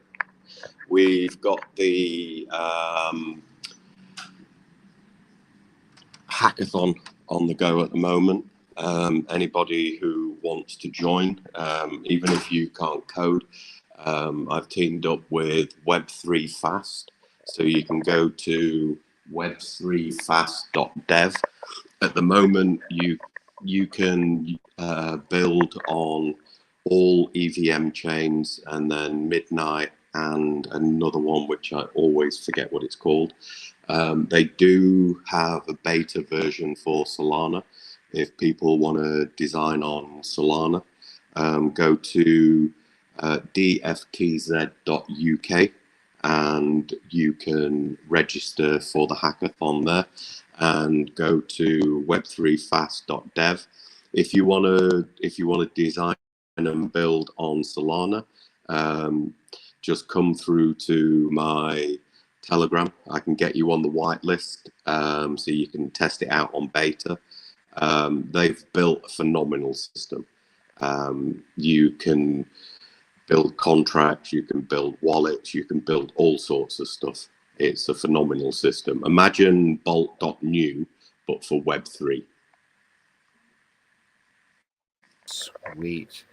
We've got the hackathon on the go at the moment. Anybody who wants to join, even if you can't code, I've teamed up with Web3 Fast. So you can go to web3fast.dev. At the moment, you can build on all EVM chains, and then Midnight and another one which I always forget what it's called. They do have a beta version for Solana. If people want to design on Solana, go to dftz.uk and you can register for the hackathon there, and go to web3fast.dev. If you want to design and build on Solana, just come through to my Telegram. I can get you on the whitelist, so you can test it out on beta. They've built a phenomenal system. You can build contracts, you can build wallets, you can build all sorts of stuff. It's a phenomenal system. Imagine Bolt.new, but for Web3. Sweet.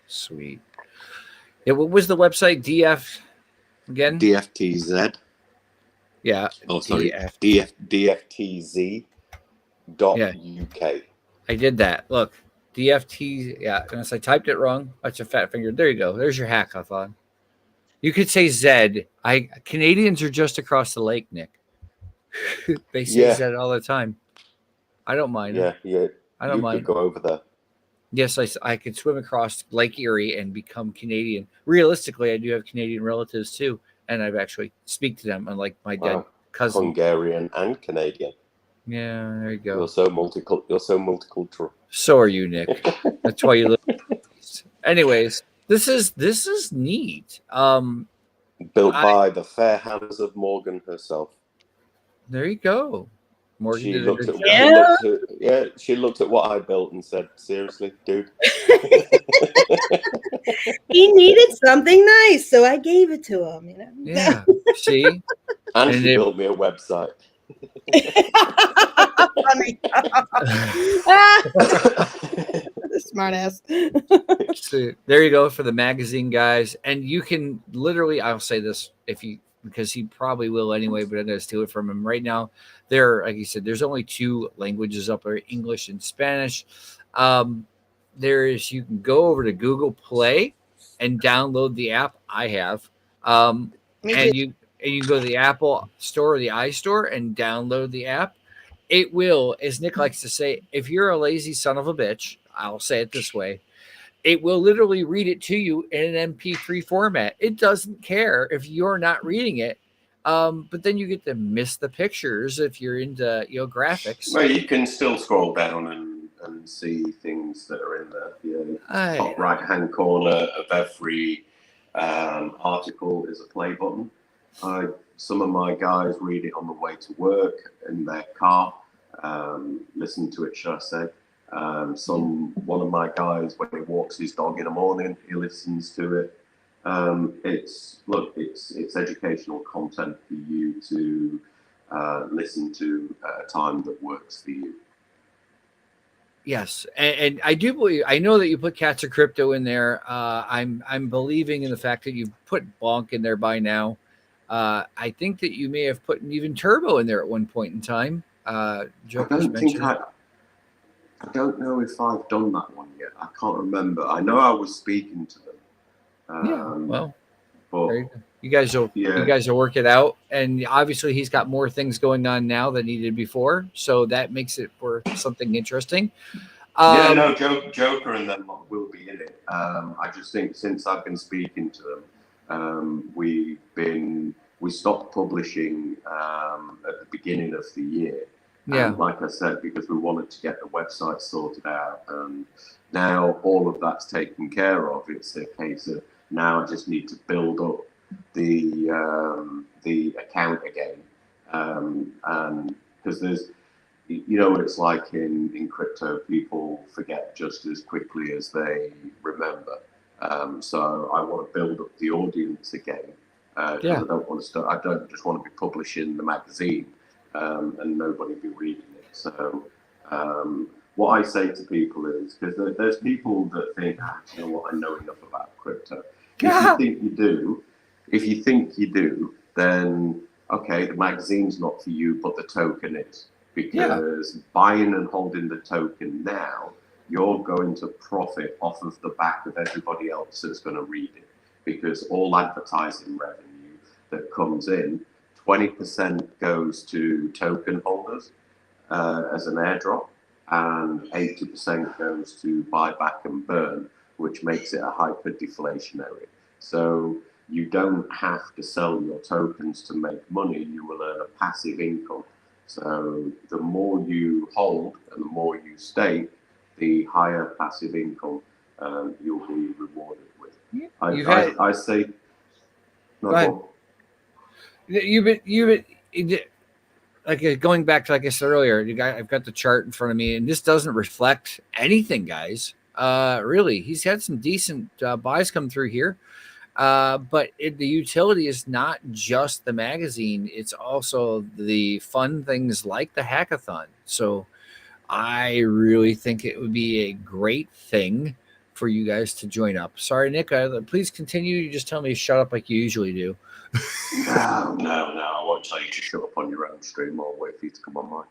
Yeah, what was the website? DF again? DFTZ. Yeah. Oh, sorry. DFTZ.uk. I did that. Look, DFT. Yeah, unless I typed it wrong. That's a fat finger. There you go. There's your hackathon. You could say Z. Canadians are just across the lake, Nick. They say Z all the time. I don't mind. Yeah. I don't mind. You could go over there. Yes, I could swim across Lake Erie and become Canadian. Realistically, I do have Canadian relatives too, and I've actually speak to them, unlike my dead cousin. Hungarian and Canadian. Yeah, there you go. You're so multicultural. So are you, Nick. That's why you live. Anyways, this is neat. Built by the fair hands of Morgan herself. There you go. Morgan. She looked at what I built and said, "Seriously, dude." He needed something nice, so I gave it to him. You know. Yeah. See. And she built me a website. Funny. Smart ass. So there you go for the magazine, guys. And you can literally, I'll say this because he probably will anyway, but I'm going to steal it from him right now. Like you said, there's only 2 languages up there, English and Spanish. You can go over to Google Play and download the app. I have. And you go to the Apple Store or the iStore and download the app. It will, as Nick likes to say, if you're a lazy son of a bitch, I'll say it this way, it will literally read it to you in an MP3 format. It doesn't care if you're not reading it. But then you get to miss the pictures if you're into graphics. Well, you can still scroll down and see things that are in there. The I- top right-hand corner of every article is a play button. Some of my guys read it on the way to work in their car, listen to it, should I say. One of my guys, when he walks his dog in the morning, he listens to it. It's educational content for you to listen to at a time that works for you. Yes, and I do believe, I know that you put Cats of Crypto in there. I'm believing in the fact that you put Bonk in there by now. I think that you may have put even Turbo in there at one point in time. Joker's mentioned it. I don't know if I've done that one yet. I can't remember. I know I was speaking to them. Yeah, well, but you guys will work it out, and obviously he's got more things going on now than he did before, so that makes it for something interesting. Joker and them will be in it. I just think since I've been speaking to them, we stopped publishing at the beginning of the year. Yeah. Like I said, because we wanted to get the website sorted out, and now all of that's taken care of. It's a case of now I just need to build up the account again, and because there's, you know what it's like in crypto, people forget just as quickly as they remember. So I want to build up the audience again. I don't want to start. I don't just want to be publishing the magazine and nobody be reading it. So what I say to people is, because there's people that think, you know what, I know enough about crypto. If you think you do, then okay, the magazine's not for you, but the token is. Because buying and holding the token now, you're going to profit off of the back of everybody else that's going to read it. Because all advertising revenue that comes in, 20% goes to token holders as an airdrop, and 80% goes to buyback and burn, which makes it a hyper deflationary. So you don't have to sell your tokens to make money, you will earn a passive income. So the more you hold and the more you stake, the higher passive income you'll be rewarded with. I say, no, you've been like going back to, like I said earlier, I've got the chart in front of me, and this doesn't reflect anything, guys. Really, he's had some decent buys come through here. But the utility is not just the magazine, it's also the fun things like the hackathon. So I really think it would be a great thing for you guys to join up. Sorry, Nick, please continue. You just tell me to shut up like you usually do. No, I won't tell you to shut up on your own stream. I'll wait for you to come on mine.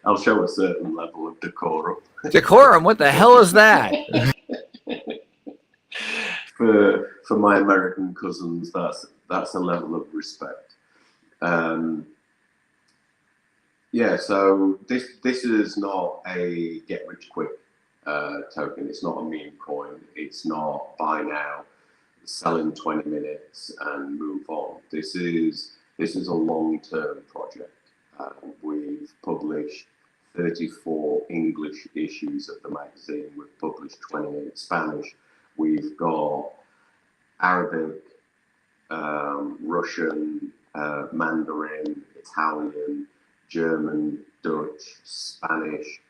I'll show a certain level of decorum. Decorum? What the hell is that? For my American cousins, that's a level of respect. So this is not a get rich quick token. It's not a meme coin. It's not buy now, sell in 20 minutes and move on. This is a long-term project. We've published 34 English issues of the magazine. We've published 28 Spanish. We've got Arabic, Russian, Mandarin, Italian, German, Dutch, Spanish.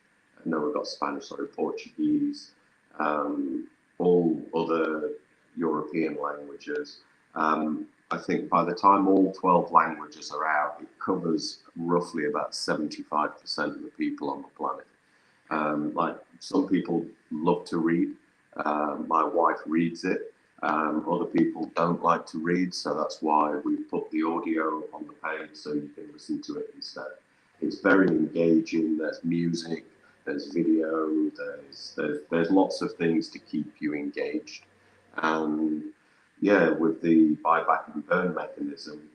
No, we've got Spanish, sorry, Portuguese, all other European languages. I think by the time all 12 languages are out, it covers roughly about 75% of the people on the planet. Like some people love to read. My wife reads it. Other people don't like to read, so that's why we put the audio on the page so you can listen to it instead. It's very engaging. There's music, there's video, there's lots of things to keep you engaged. And with the buyback and burn mechanism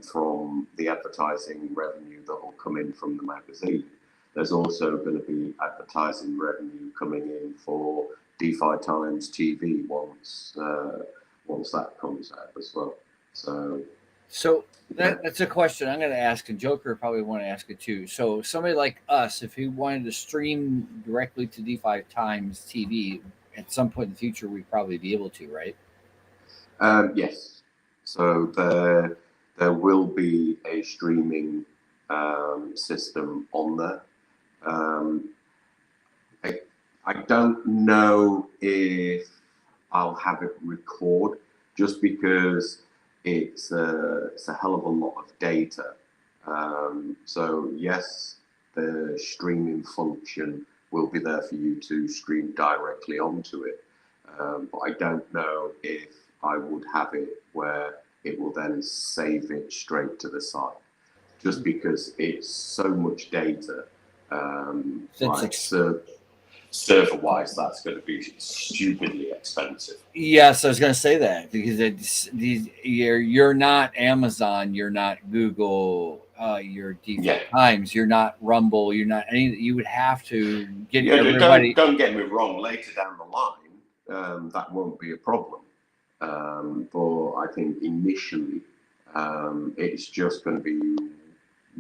from the advertising revenue that will come in from the magazine, there's also going to be advertising revenue coming in for DefiTimez TV once that comes out as well. So So that's a question I'm going to ask, and Joker probably want to ask it too. So somebody like us, if he wanted to stream directly to DefiTimez TV at some point in the future, we'd probably be able to, right? Yes. So there will be a streaming system on there. I don't know if I'll have it record, just because it's a hell of a lot of data. So yes, the streaming function will be there for you to stream directly onto it. But I don't know if I would have it where it will then save it straight to the site, just because it's so much data. Like server-wise, that's going to be stupidly expensive. Yes, I was going to say that, because you're not Amazon, you're not Google, you're DefiTimez, you're not Rumble, you're not any. You would have to get everybody. Don't get me wrong. Later down the line, that won't be a problem. But I think initially, it's just going to be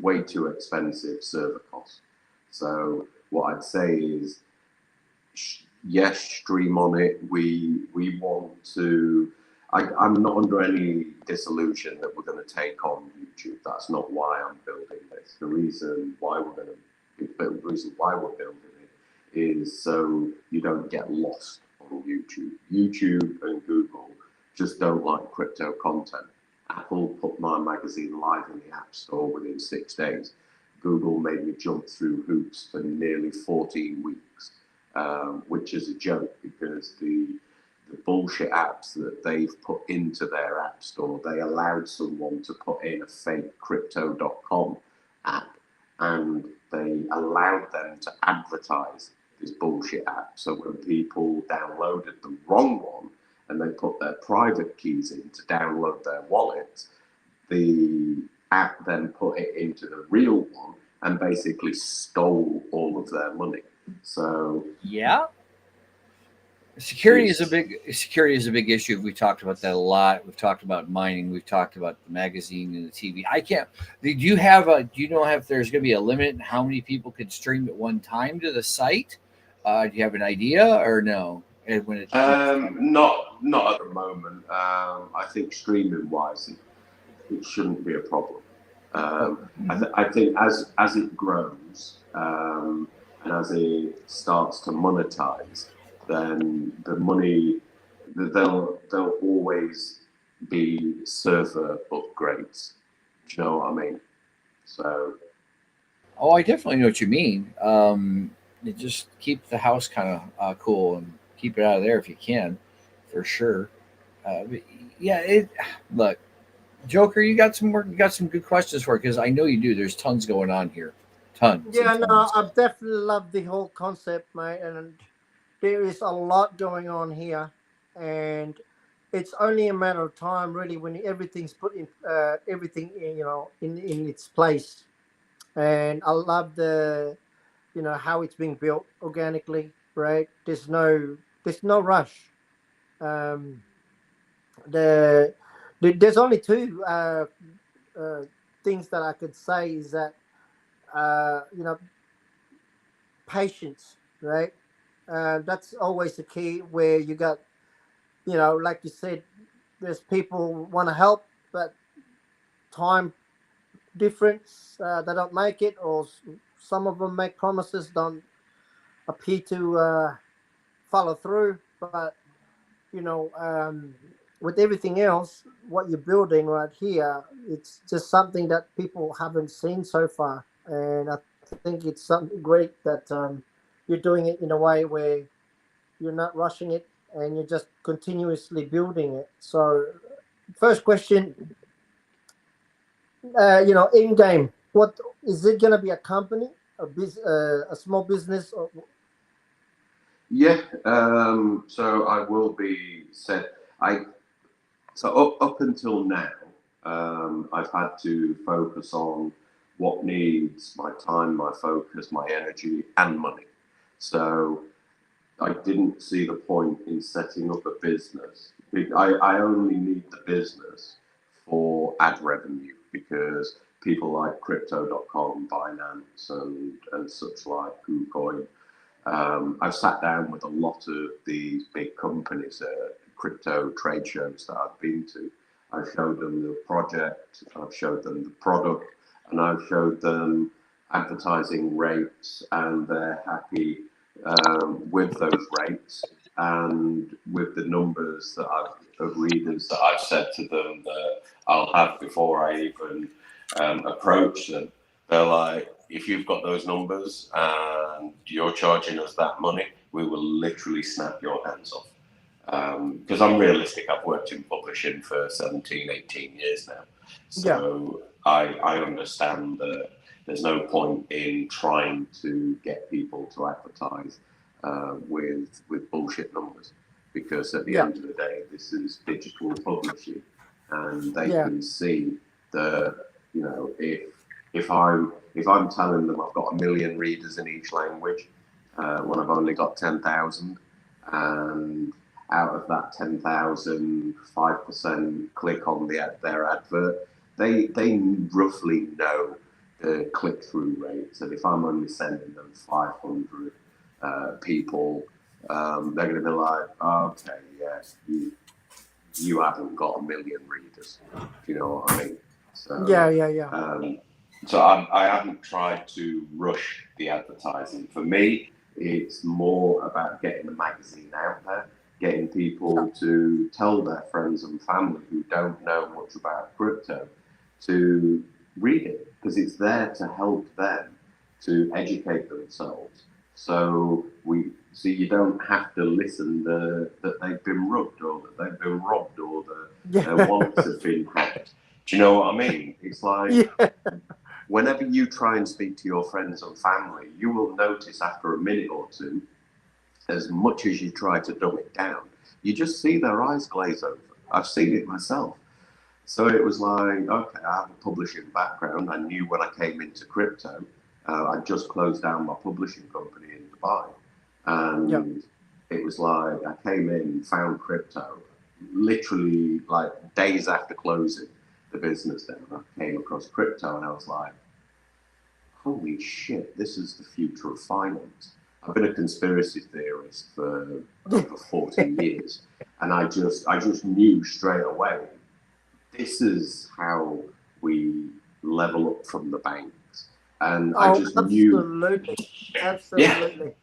way too expensive server costs. So what I'd say is, yes, stream on it. We want to. I'm not under any disillusion that we're going to take on YouTube. That's not why I'm building this. The reason why we're building it is so you don't get lost on YouTube. YouTube and Google just don't like crypto content. Apple put my magazine live in the App Store within 6 days. Google made me jump through hoops for nearly 14 weeks, which is a joke, because the bullshit apps that they've put into their App Store, they allowed someone to put in a fake crypto.com app, and they allowed them to advertise this bullshit app. So when people downloaded the wrong one and they put their private keys in to download their wallet, the app then put it into the real one and basically stole all of their money. So yeah, security is a big issue. We talked about that a lot. We've talked about mining. We've talked about the magazine and the TV. Do you know if there's going to be a limit in how many people could stream at one time to the site? Do you have an idea, or no? When not at the moment. I think streaming wise, it shouldn't be a problem. I think as it grows, and as it starts to monetize, then the money, there'll always be server upgrades. Do you know what I mean? So. Oh, I definitely know what you mean. You just keep the house kind of cool and keep it out of there if you can, for sure. But yeah, look, Joker, you got some good questions for it, because I know you do. There's tons going on here, tons. Yeah, no, I definitely love the whole concept, mate, and there is a lot going on here, and it's only a matter of time, really, when everything's put in, everything in its place. And I love how it's being built organically, right? There's no rush. There's only two things that I could say is that patience, right? That's always the key, where you got, like you said, there's people want to help, but time difference, they don't make it, or some of them make promises, don't appear to follow through. But with everything else, what you're building right here, it's just something that people haven't seen so far, and I think it's something great that you're doing it in a way where you're not rushing it and you're just continuously building it. So first question, in game, what is it going to be? A company, a small business? Or... Yeah, so I will be set. So up until now, I've had to focus on what needs my time, my focus, my energy, and money. So I didn't see the point in setting up a business. I only need the business for ad revenue, because people like Crypto.com, Binance, and such like KuCoin. I've sat down with a lot of these big companies at crypto trade shows that I've been to. I've showed them the project, I've showed them the product, and I've showed them advertising rates, and they're happy with those rates and with the numbers that of readers that I've said to them that I'll have before I even approach them. They're like, if you've got those numbers and you're charging us that money, we will literally snap your hands off. Because I'm realistic, I've worked in publishing for 17, 18 years now. So I understand that there's no point in trying to get people to advertise with bullshit numbers. Because at the end of the day, this is digital publishing, and they can see that, you know, if I'm telling them I've got 1 million readers in each language, when I've only got 10,000, and out of that 10,000, 5% click on their advert, they roughly know the click-through rates. And if I'm only sending them 500 people, they're going to be like, okay, yes, you haven't got 1 million readers. Do you know what I mean? So, so I haven't tried to rush the advertising. For me, it's more about getting the magazine out there, getting people to tell their friends and family who don't know much about crypto to read it, because it's there to help them to educate themselves. So you don't have to listen that they've been rubbed, or that they've been robbed, or that their wallets have been hacked. Do you know what I mean? It's like whenever you try and speak to your friends and family, you will notice after a minute or two, as much as you try to dumb it down, you just see their eyes glaze over. I've seen it myself. So it was like, okay, I have a publishing background. I knew when I came into crypto, I just closed down my publishing company in Dubai. And it was like, I came in, found crypto, literally like days after closing the business down, I came across crypto, and I was like, holy shit, this is the future of finance. I've been a conspiracy theorist for over 40 years, and I just knew straight away, this is how we level up from the banks. And I just knew. Absolutely.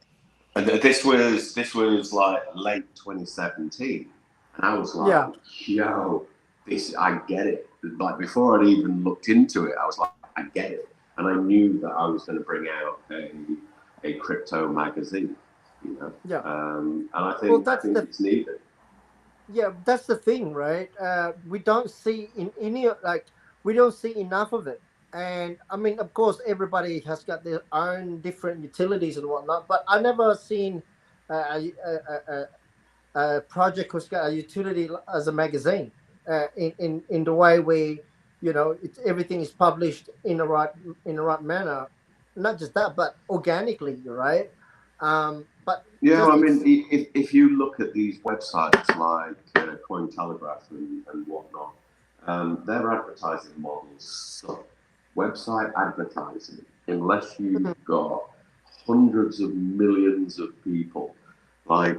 And this was like late 2017, and I was like, yo, I get it. Like before I'd even looked into it, I was like, I get it. And I knew that I was going to bring out a crypto magazine, you know. And I think it's needed. Yeah, that's the thing, right? We don't see we don't see enough of it. And I mean, of course, everybody has got their own different utilities and whatnot, but I never seen a project who's got a utility as a magazine in the way where, you know, everything is published in the right manner. Not just that, but organically, right? But yeah, I mean, if you look at these websites like Cointelegraph and whatnot, their advertising models suck. Website advertising, unless you've got hundreds of millions of people, like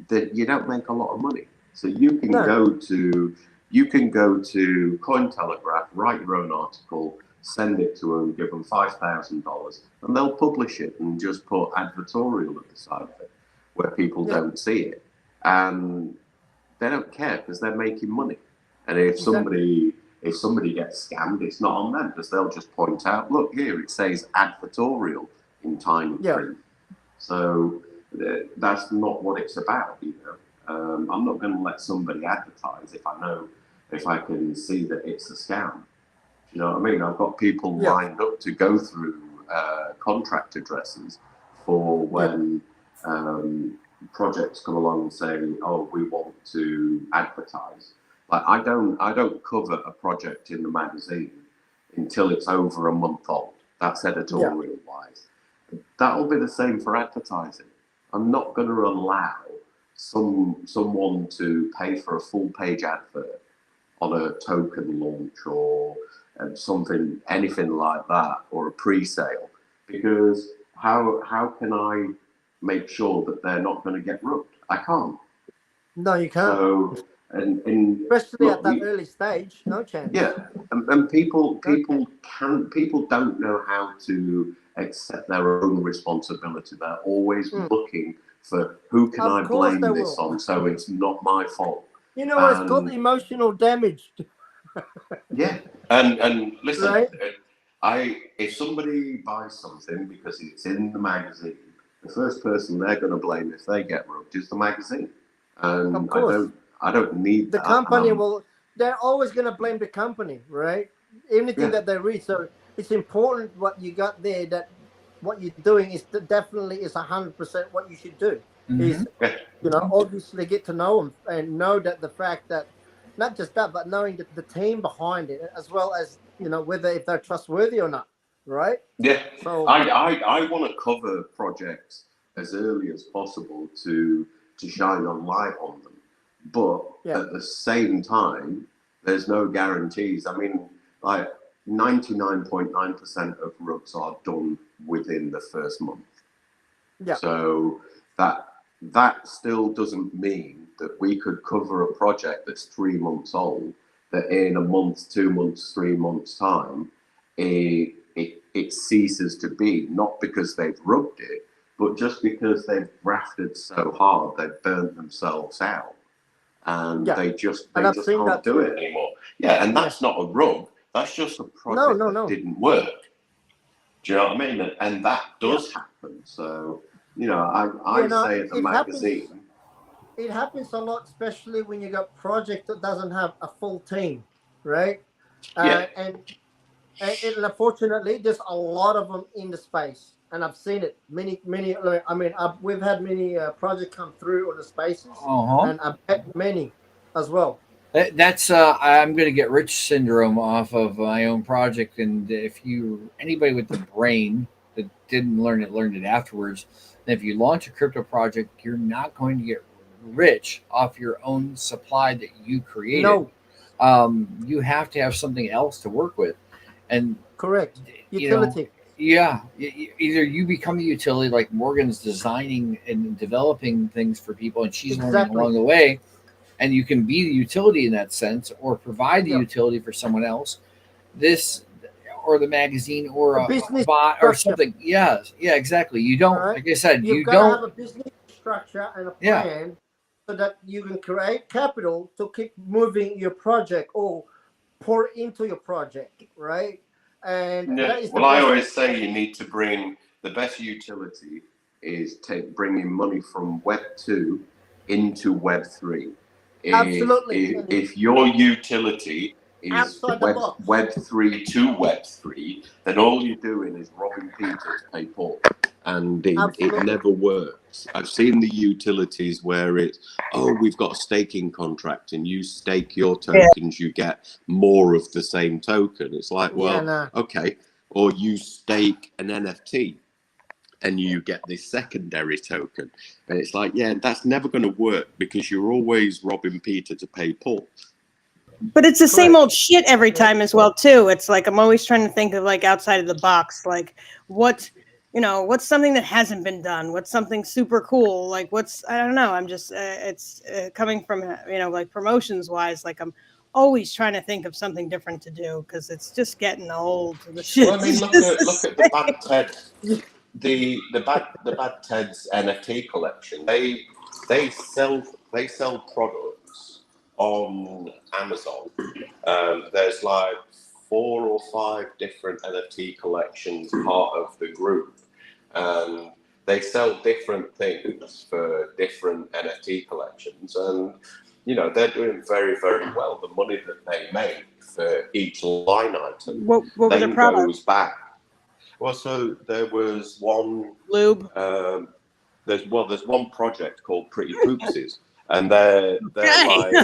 that, you don't make a lot of money. So you can go to Cointelegraph, write your own article, send it to them, give them $5,000, and they'll publish it and just put advertorial at the side of it where people don't see it, and they don't care because they're making money. And if somebody gets scammed, it's not on them, because they'll just point out, look here, it says advertorial in tiny print. So that's not what it's about, you know. I'm not going to let somebody advertise if I can see that it's a scam. You know what I mean? I've got people lined up to go through contract addresses for when projects come along and say, oh, we want to advertise. Like I don't cover a project in the magazine until it's over a month old. That's editorial wise. That'll be the same for advertising. I'm not going to allow someone to pay for a full page advert on a token launch or something, anything like that, or a pre-sale, because how can I make sure that they're not going to get rubbed? I can't. No, you can't. So, and especially look, at that early stage, no chance. yeah, and people don't know how to accept their own responsibility. They're always looking for who can I blame this on, so it's not my fault. You know what? It's called emotional damage. Yeah, and listen, right? If somebody buys something because it's in the magazine, the first person they're going to blame if they get rubbed is the magazine, and of course. I don't need the company will. They're always going to blame the company, right? Anything that they read. So it's important what you got there. That what you're doing is definitely is 100% what you should do. Is obviously get to know them and know that the fact that not just that, but knowing the team behind it, as well as whether if they're trustworthy or not, right? Yeah. So I want to cover projects as early as possible to shine a light on them. But at the same time, there's no guarantees. I mean, like 99.9% of rubs are done within the first month. Yeah. So that still doesn't mean that we could cover a project that's 3 months old, that in a month, 2 months, 3 months time, it ceases to be, not because they've rubbed it, but just because they've grafted so hard, they've burnt themselves out. And they just can't do it anymore. Yeah, and that's not a rub. That's just a project that didn't work. Do you know what I mean? And that does happen. So, I say as a magazine. It happens a lot, especially when you got project that doesn't have a full team, right? And unfortunately, there's a lot of them in the space. And I've seen it many. I mean, we've had many projects come through on the spaces, and I've had many as well. That's I'm going to get rich syndrome off of my own project, and if anybody with the brain that didn't learn it learned it afterwards, then if you launch a crypto project, you're not going to get rich off your own supply that you created. No. You have to have something else to work with, and correct utility. Either you become a utility, like Morgan's designing and developing things for people, and she's learning along the way, and you can be the utility in that sense, or provide the utility for someone else. This, or the magazine, or a business bot, or something. Yeah, exactly. You don't, like I said, you don't have a business structure and a plan so that you can create capital to keep moving your project or pour into your project, right? And that is I always say you need to bring the best utility is bringing money from Web 2 into Web 3. Absolutely. If your utility is Web 3 to Web 3, then all you're doing is robbing Peter to pay Paul. And it never works. I've seen the utilities where it's, we've got a staking contract and you stake your tokens, you get more of the same token. It's like, okay. Or you stake an NFT and you get this secondary token. And it's like, that's never going to work because you're always robbing Peter to pay Paul. But it's the same old shit every time as well, too. It's like I'm always trying to think of like outside of the box, like what's something that hasn't been done? What's something super cool? Like I don't know. I'm just, it's coming from, like promotions wise, like I'm always trying to think of something different to do because it's just getting old. The shit. Well, I mean, look at the Bad Ted, the Bad Ted's NFT collection. They sell products on Amazon. There's like 4 or 5 different NFT collections part of the group. They sell different things for different NFT collections, and they're doing very, very well. The money that they make for each line item then goes back. Well, so there was one lube. There's one project called Pretty Poopsies, and they're like,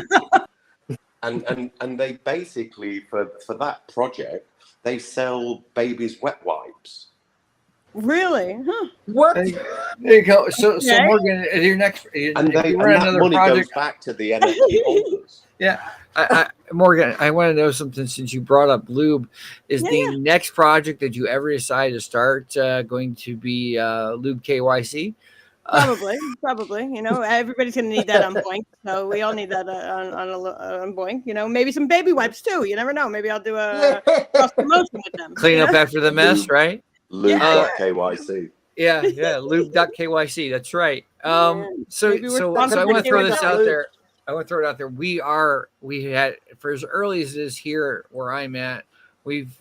and they basically for that project they sell babies' wet wipes. Really? Huh. What? There you go. So Morgan, your next, and that money goes back to the NFT holders. Yeah. Morgan, I want to know something since you brought up lube. Is Yeah, the yeah. next project that you ever decide to start going to be lube KYC? Probably. You know, everybody's gonna need that on Boink, so we all need that on Boink. You know, maybe some baby wipes too. You never know. Maybe I'll do a cross promotion with them. Clean you up know? after the mess, right? Lube.kyc. Yeah, lube.kyc. That's right. So Maybe we're so sponsored so I by want to throw this KYC. out there. I want to throw it out there. We had for as early as it is here where I'm at, we've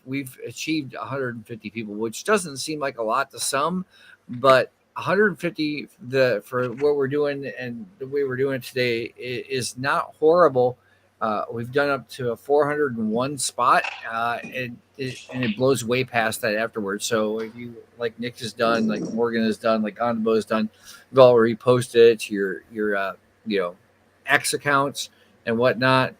achieved 150 people, which doesn't seem like a lot to some, but 150 for what we're doing and the way we're doing it today is not horrible. We've done up to a 401 spot, and it blows way past that afterwards. So if you like Nick has done, like Morgan has done, like Onbo has done, we've all reposted it to your X accounts and whatnot.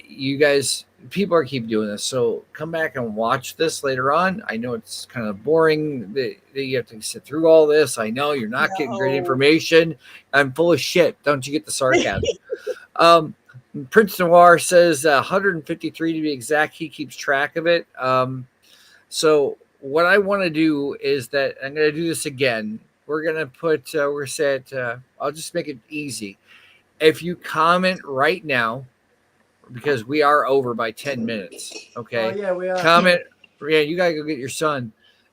You guys, people keep doing this, so come back and watch this later on. I know it's kind of boring that you have to sit through all this. I know you're not getting great information. I'm full of shit. Don't you get the sarcasm? Prince Noir says 153 to be exact. He keeps track of it. So what I want to do is that I'm going to do this again. We're going to put, we're set. I'll just make it easy. If you comment right now, because we are over by 10 minutes. Okay. Oh, yeah, we are. Comment. Yeah, you got to go get your son.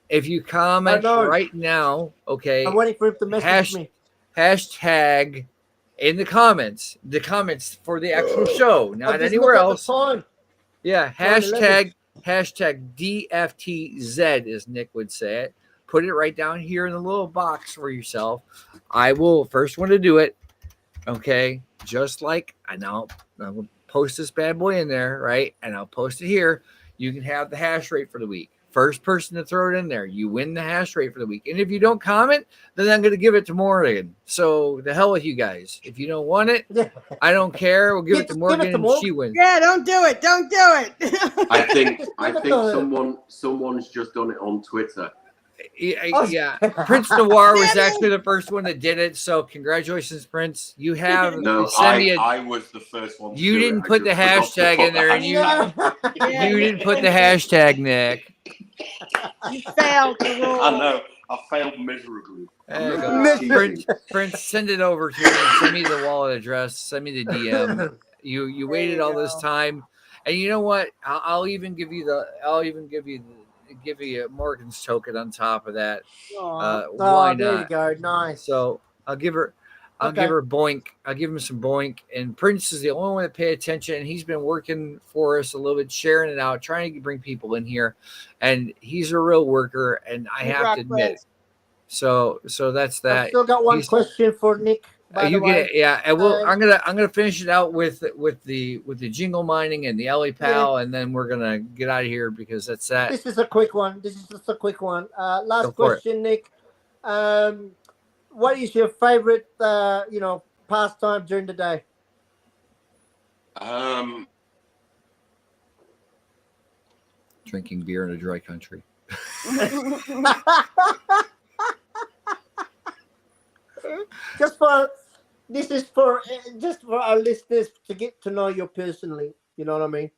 If you comment right now, okay. I'm waiting for him to message me. Hashtag in the comments for the actual show, not anywhere else. Yeah, hashtag DFTZ, as Nick would say it. Put it right down here in the little box for yourself. I will first one to do it. Okay, just like I will post this bad boy in there, right? And I'll post it here. You can have the hash rate for the week. First person to throw it in there, you win the hash rate for the week. And if you don't comment, then I'm going to give it to Morgan. So the hell with you guys. If you don't want it, I don't care. We'll give it to Morgan and she wins. Yeah, don't do it. Don't do it. I think someone's just done it on Twitter. Yeah. Prince Noir was actually the first one that did it. So congratulations, Prince. You have I was the first one. You didn't put the hashtag in there, and you didn't put the hashtag, Nick. You failed the rule. I know. I failed miserably. Prince, send it over to me. Send me the wallet address. Send me the DM. You waited all this time, and you know what? I'll even give you Morgan's token on top of that. Why not? There you go. Nice. So I'll give her Boink. I'll give him some Boink. And Prince is the only one to pay attention. And he's been working for us a little bit, sharing it out, trying to bring people in here. And he's a real worker. And I have to admit it. So that's that. I've still got one question for Nick. By the way. And I'm gonna finish it out with the JingleMining and the LA Pal, and then we're gonna get out of here because that's that. This is a quick one. Last question, Nick. What is your favorite pastime during the day? Drinking beer in a dry country. Just for our listeners to get to know you personally. You know what I mean?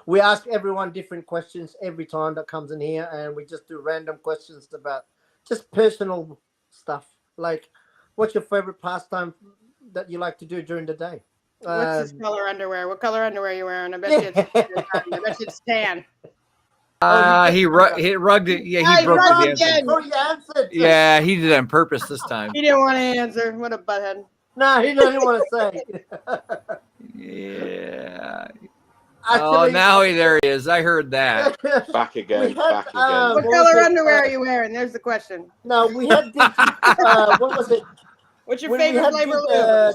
We ask everyone different questions every time that comes in here, and we just do random questions about just personal stuff. Like, what's your favorite pastime that you like to do during the day? What's his color underwear? What color underwear are you wearing? I bet you it's tan. He rugged it. Yeah, he broke the answer. Yeah, he did it on purpose this time. He didn't want to answer. What a butthead. No, he didn't want to say. Yeah. Actually, now there he is. I heard that. Back again. What color underwear are you wearing? There's the question. No, we had what was it? What's your favorite flavor?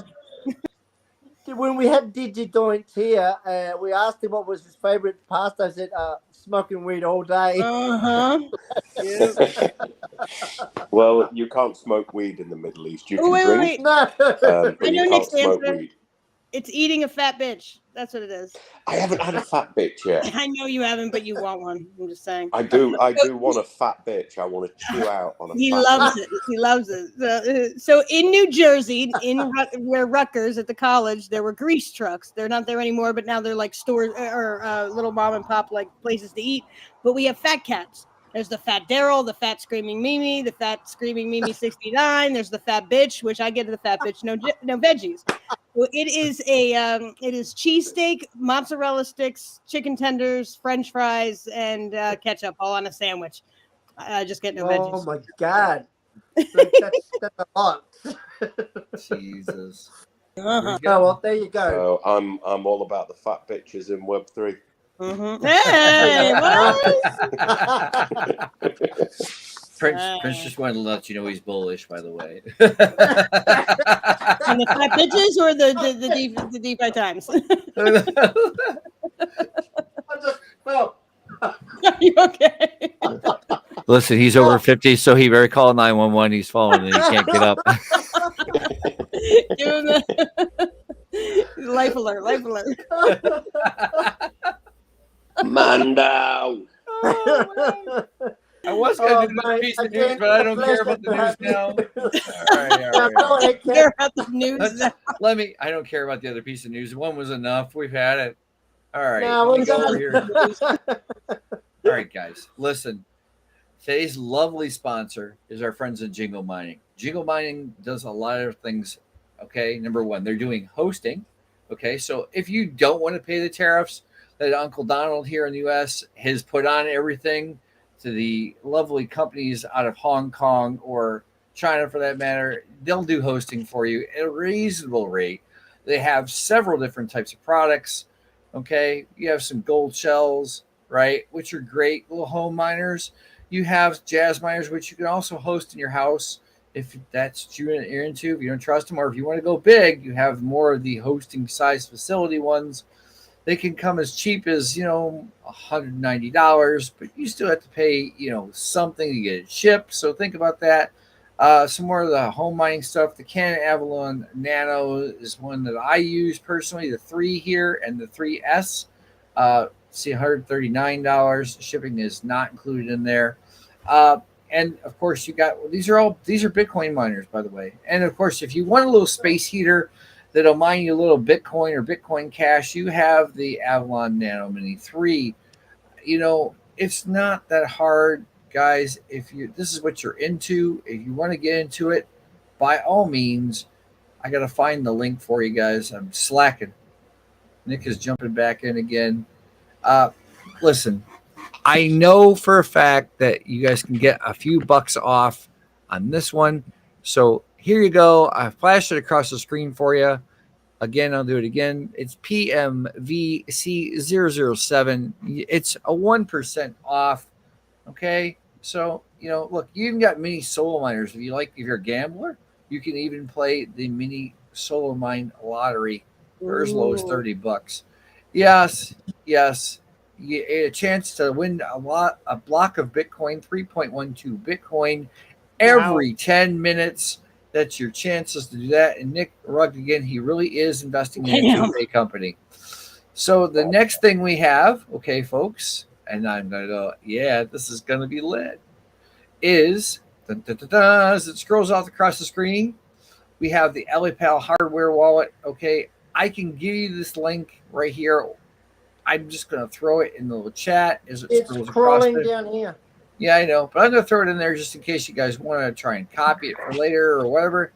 When we had DigiDoint here, we asked him what was his favorite pastime. I said, smoking weed all day. Well, you can't smoke weed in the Middle East. You can drink. No. But you can't smoke weed. It's eating a fat bitch. That's what it is. I haven't had a fat bitch yet. I know you haven't, but you want one. I'm just saying. I do want a fat bitch. I want to chew out on a He fat loves bitch. it. He loves it. So in New Jersey, where Rutgers at the college, there were grease trucks. They're not there anymore, but now they're like stores or little mom and pop like places to eat. But we have fat cats. There's the fat Daryl, the fat screaming Mimi, the fat screaming Mimi 69. There's the fat bitch, which I get to the fat bitch, no veggies. Well, it is cheesesteak, mozzarella sticks, chicken tenders, French fries, and ketchup all on a sandwich. I just get no veggies. Oh my God. That's a lot. Jesus. Uh-huh. Oh, well, there you go. So I'm all about the fat bitches in Web3. Mm-hmm. Hey, Prince just wanted to let you know he's bullish, by the way. And the fat bitches or the DefiTimez? Well, Are you okay? Listen, he's over 50, so he better call 911. He's falling and he can't get up. Give him the life alert. Life alert. Mando. I was going to do this piece of news, but I don't care about the news now. All right. Care about the news now. I don't care about the other piece of news. One was enough. We've had it. All right. No, Let me we're go done. over here. All right, guys. Listen. Today's lovely sponsor is our friends at JingleMining. JingleMining does a lot of things. Okay. Number one, they're doing hosting. Okay. So if you don't want to pay the tariffs that Uncle Donald here in the U.S. has put on everything to the lovely companies out of Hong Kong or China for that matter, they'll do hosting for you at a reasonable rate. They have several different types of products. Okay. You have some gold shells, right? Which are great little home miners. You have jazz miners, which you can also host in your house if that's what you're into. If you don't trust them, or if you want to go big, you have more of the hosting size facility ones. They can come as cheap as $190, but you still have to pay something to get it shipped. So think about that. Some more of the home mining stuff. The Canon Avalon Nano is one that I use personally. The 3 here and the 3S. See, $139. Shipping is not included in there. And of course, these are Bitcoin miners, by the way. And of course, if you want a little space heater that'll mine you a little Bitcoin or Bitcoin Cash, you have the Avalon Nano Mini 3. It's not that hard, guys. If this is what you're into, if you want to get into it, by all means, I got to find the link for you guys. I'm slacking. Nick is jumping back in again. Listen, I know for a fact that you guys can get a few bucks off on this one. So here you go. I flashed it across the screen for you. Again, I'll do it again. It's PMVC007. It's a 1% off. Okay. So, look, you even got mini solo miners. If you're a gambler, you can even play the mini solo mine lottery for as low as $30. Yes. A chance to win a block of Bitcoin, 3.12 Bitcoin every 10 minutes. That's your chances to do that. And Nick Rugg, again, he really is investing in a 2K company. So the next thing we have, okay, folks, and I'm going to go, yeah, this is going to be lit, is, as it scrolls off across the screen, we have the LAPAL hardware wallet. Okay, I can give you this link right here. I'm just going to throw it in the chat as it scrolls across. It's crawling down here. Yeah, I know, but I'm going to throw it in there just in case you guys want to try and copy it for later or whatever.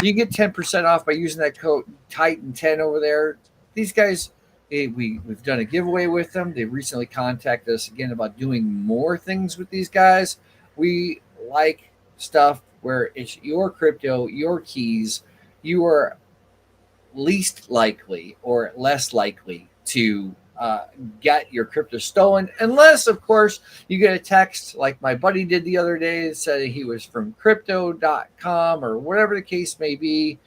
You get 10% off by using that code Titan10 over there. These guys, we've done a giveaway with them. They recently contacted us again about doing more things with these guys. We like stuff where it's your crypto, your keys. You are least likely or less likely to get your crypto stolen, unless, of course, you get a text like my buddy did the other day that said he was from crypto.com or whatever the case may be.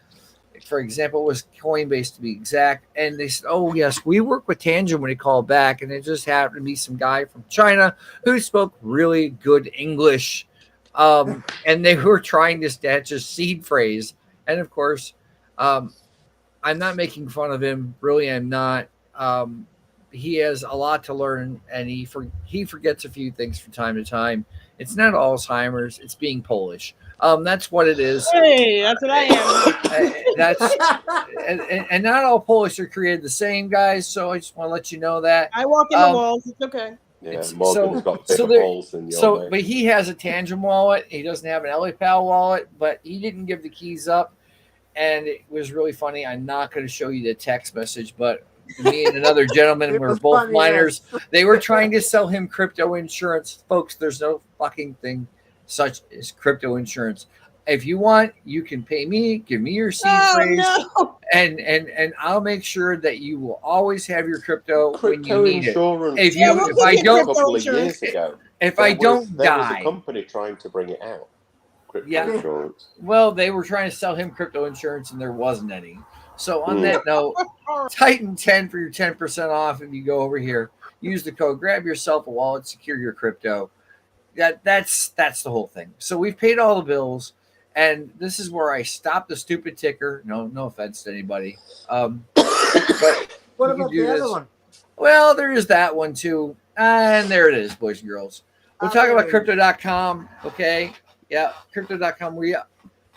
For example, it was Coinbase to be exact. And they said, oh, yes, we work with Tangent when he called back. And it just happened to be some guy from China who spoke really good English. And they were trying to snatch a seed phrase. And, of course, I'm not making fun of him. Really, I'm not. He has a lot to learn, and he forgets a few things from time to time. It's not Alzheimer's; it's being Polish. That's what it is. Hey, that's what I am. That's and not all Polish are created the same, guys. So I just want to let you know that. I walk in the walls. It's okay. Yeah, Morgan's got bigger balls than your mate. But he has a Tangent wallet. He doesn't have an LAPAL wallet, but he didn't give the keys up. And it was really funny. I'm not going to show you the text message, but me and another gentleman were both funny, minors. Yes. They were trying to sell him crypto insurance. Folks, there's no fucking thing such as crypto insurance. If you want, you can pay me, give me your seed phrase, and I'll make sure that you will always have your crypto when you need it. If I don't, a couple of years ago, if I don't die, there was a company trying to bring it out. Crypto insurance. Well, they were trying to sell him crypto insurance, and there wasn't any. So on that note, Titan 10 for your 10% off if you go over here. Use the code. Grab yourself a wallet. Secure your crypto. That's the whole thing. So we've paid all the bills. And this is where I stop the stupid ticker. No offense to anybody. But what about the other one? Well, there is that one too. And there it is, boys and girls. We'll talk about crypto.com. Okay. Yeah, crypto.com.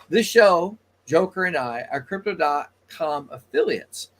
This show, Joker and I, are crypto.com affiliates.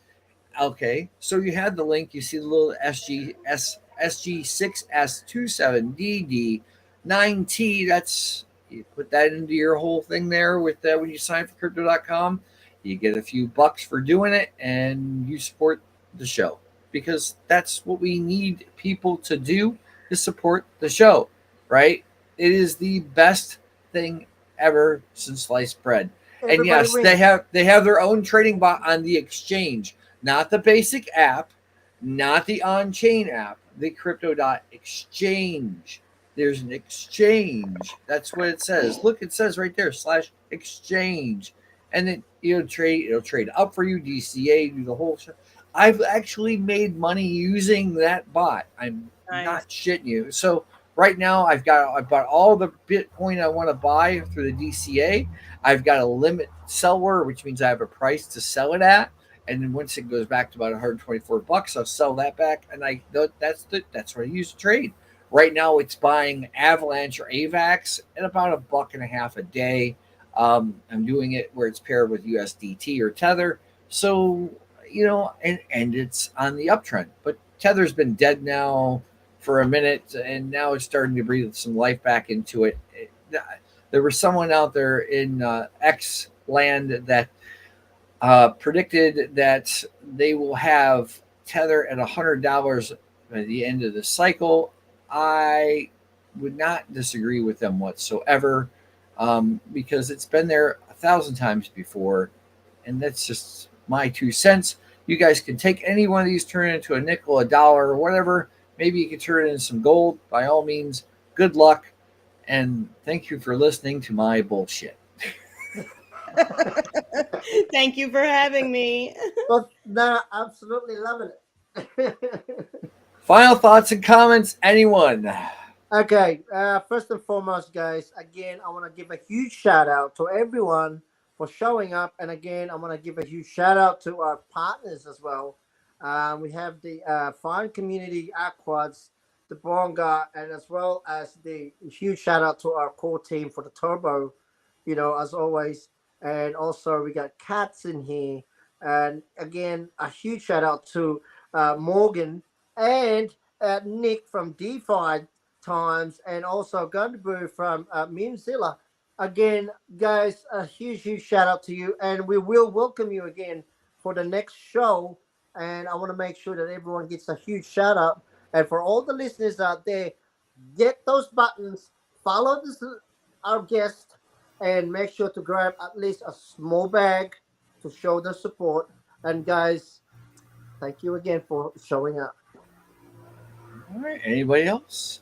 Okay. So you had the link. You see the little SG6S27DD9T. That's. You put that into your whole thing there with when you sign for crypto.com, you get a few bucks for doing it and you support the show because that's what we need people to do is support the show, right? It is the best thing ever since sliced bread. And yes, they have their own trading bot on the exchange, not the basic app, not the on-chain app, the crypto.exchange. There's an exchange. That's what it says. Look, it says right there, /exchange. And then it'll trade up for you, DCA, do the whole show. I've actually made money using that bot. I'm not shitting you. So right now I've bought all the Bitcoin I want to buy through the DCA. I've got a limit seller, which means I have a price to sell it at. And then once it goes back to about $124, I'll sell that back. And that's what I use to trade. Right now, it's buying Avalanche or AVAX at about $1.50 a day. I'm doing it where it's paired with USDT or Tether. So, and it's on the uptrend. But Tether's been dead now for a minute, and now it's starting to breathe some life back into it. There was someone out there in X land that predicted that they will have Tether at $100 at the end of the cycle. I would not disagree with them whatsoever because it's been there 1,000 times before, and that's just my 2 cents. You guys can take any one of these, turn it into a nickel, a dollar, or whatever. Maybe you can turn it into some gold. By all means, good luck, and thank you for listening to my bullshit. Thank you for having me. Well, no, absolutely loving it. Final thoughts and comments, anyone? Okay, first and foremost, guys, again, I want to give a huge shout out to everyone for showing up. And again, I want to give a huge shout out to our partners as well. We have the Fine Community Aquads, the Bonga, and as well as the huge shout out to our core team for the Turbo, as always. And also we got Cats in here. And again, a huge shout out to Morgan and Nick from DefiTimez, and also Gunderboo from Memezilla. Again, guys, a huge shout out to you, and we will welcome you again for the next show. And I want to make sure that everyone gets a huge shout out. And for all the listeners out there, get those buttons, follow our guest, and make sure to grab at least a small bag to show the support. And guys, thank you again for showing up. All right. Anybody else?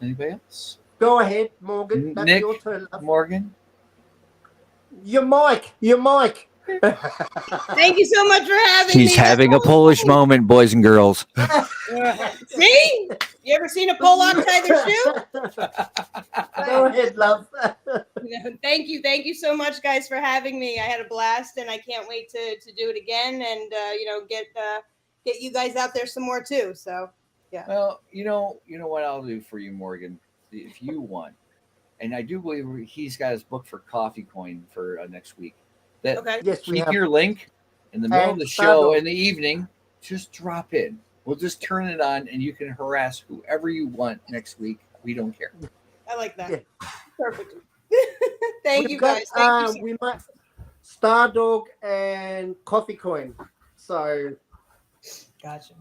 Go ahead, Morgan. That's Nick, your turn. Morgan. Your mic. Thank you so much for having me. He's having a Polish moment, boys and girls. See? You ever seen a Polak tie their shoe? Go ahead, love. No, thank you so much, guys, for having me. I had a blast, and I can't wait to do it again, and get you guys out there some more too. So yeah. Well, you know what I'll do for you, Morgan, if you want. And I do believe he's got his book for Coffee Coin for next week. That Okay. Yes, we keep have. your link in the middle of And the show Sado. in the evening. Just drop in. We'll just turn it on, and you can harass whoever you want next week. We don't care. I like that. Yeah. Perfect. Thank you, We've got, guys. Thank you. So we might Stardog and Coffee Coin. So Gotcha.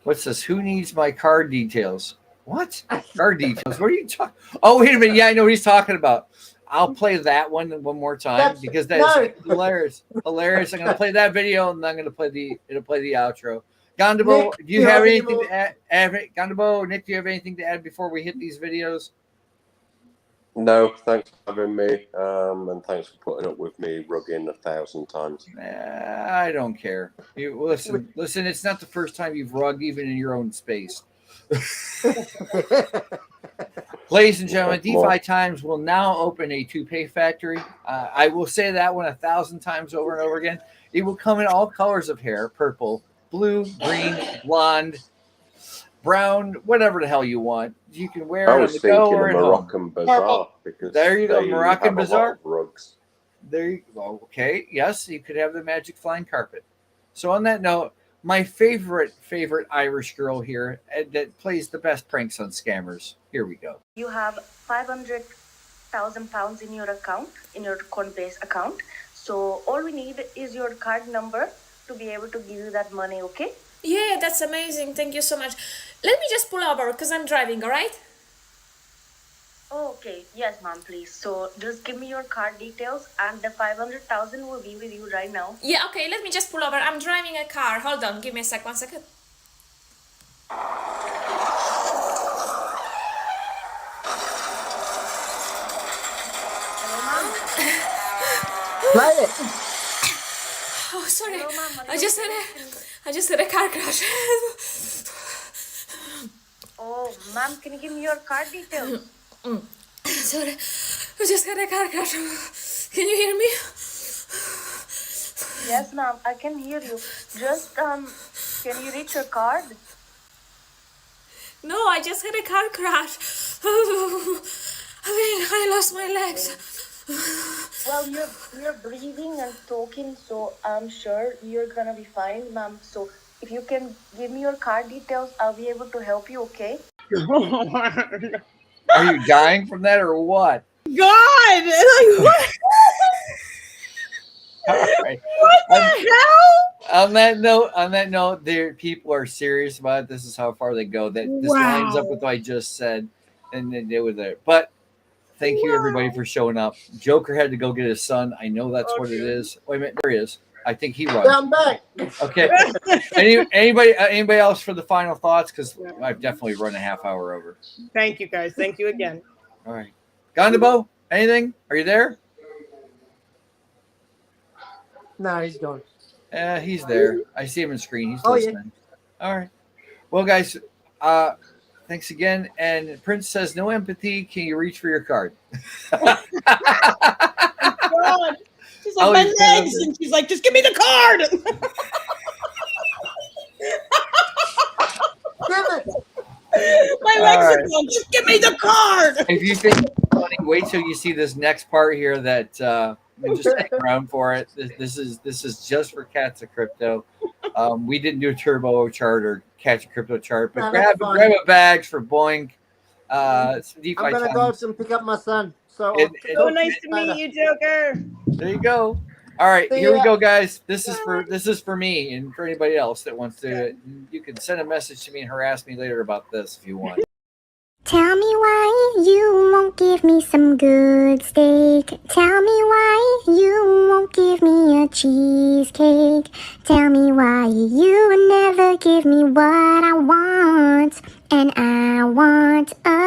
What's this? Who needs my card details? What? Card details? What are you talking? Oh, wait a minute. Yeah, I know what he's talking about. I'll play that one more time because that's hilarious. Hilarious. I'm gonna play that video and I'm gonna play the outro. Gondabo, do you have anything to add? Gondabo, Nick, do you have anything to add before we hit these videos? No, thanks for having me, and thanks for putting up with me rugging 1,000 times. I don't care. You listen. It's not the first time you've rugged, even in your own space. Ladies and gentlemen, DefiTimez will now open a toupee factory. I will say that one 1,000 times over and over again. It will come in all colors of hair: purple, blue, green, blonde, brown, whatever the hell you want. You can wear it on the go or at home. Moroccan Bazaar because there you go, Moroccan Bazaar. Rugs. There you go. Okay, yes, you could have the magic flying carpet. So on that note, my favorite Irish girl here that plays the best pranks on scammers. Here we go. You have 500,000 pounds in your account, in your Coinbase account. So all we need is your card number to be able to give you that money, okay? Yeah, that's amazing. Thank you so much. Let me just pull over because I'm driving, all right? Okay, yes, ma'am, please. So just give me your card details and the 500,000 will be with you right now. Yeah, okay, let me just pull over. I'm driving a car. Hold on, give me a sec, 1 second. play it. Oh, sorry. Hello, ma'am. I just had a car crash. Oh, ma'am, can you give me your card details? Sorry, I just had a car crash. Can you hear me? Yes, ma'am, I can hear you. Just, can you reach your card? No, I just had a car crash. I think I lost my legs. Well, you're breathing and talking, so I'm sure you're gonna be fine, ma'am. So if you can give me your card details, I'll be able to help you, okay? Are you dying from that or what? God! Like, what? All right. What the hell? On that note, there people are serious about it. This is how far they go. That this lines up with what I just said, and then they were there. But thank you everybody for showing up. Joker had to go get his son. I know that's what it is. Wait a minute, there he is. I think he runs. I'm back. Okay. Anybody else for the final thoughts? Because I've definitely run a half hour over. Thank you, guys. Thank you again. All right. Gondabo, anything? Are you there? No, he's gone. He's there. I see him on screen. He's Oh, listening. Yeah. All right. Well, guys, thanks again. And Prince says, no empathy. Can you reach for your card? God. She's like, my legs. And she's like, just give me the card. My legs are gone. Just give me the card. If you think it's funny, wait till you see this next part here that just stick around for it. This is just for Cats of Crypto. We didn't do a turbo chart or Cats of Crypto chart, but grab a bags for Boink. Some DeFi I'm gonna go and pick up my son. So Nice to meet you, Joker. There you go. All right, here we go, guys. This is for me and for anybody else that wants to. You can send a message to me and harass me later about this if you want. Tell me why you won't give me some good steak. Tell me why you won't give me a cheesecake. Tell me why you never give me what I want. And I want a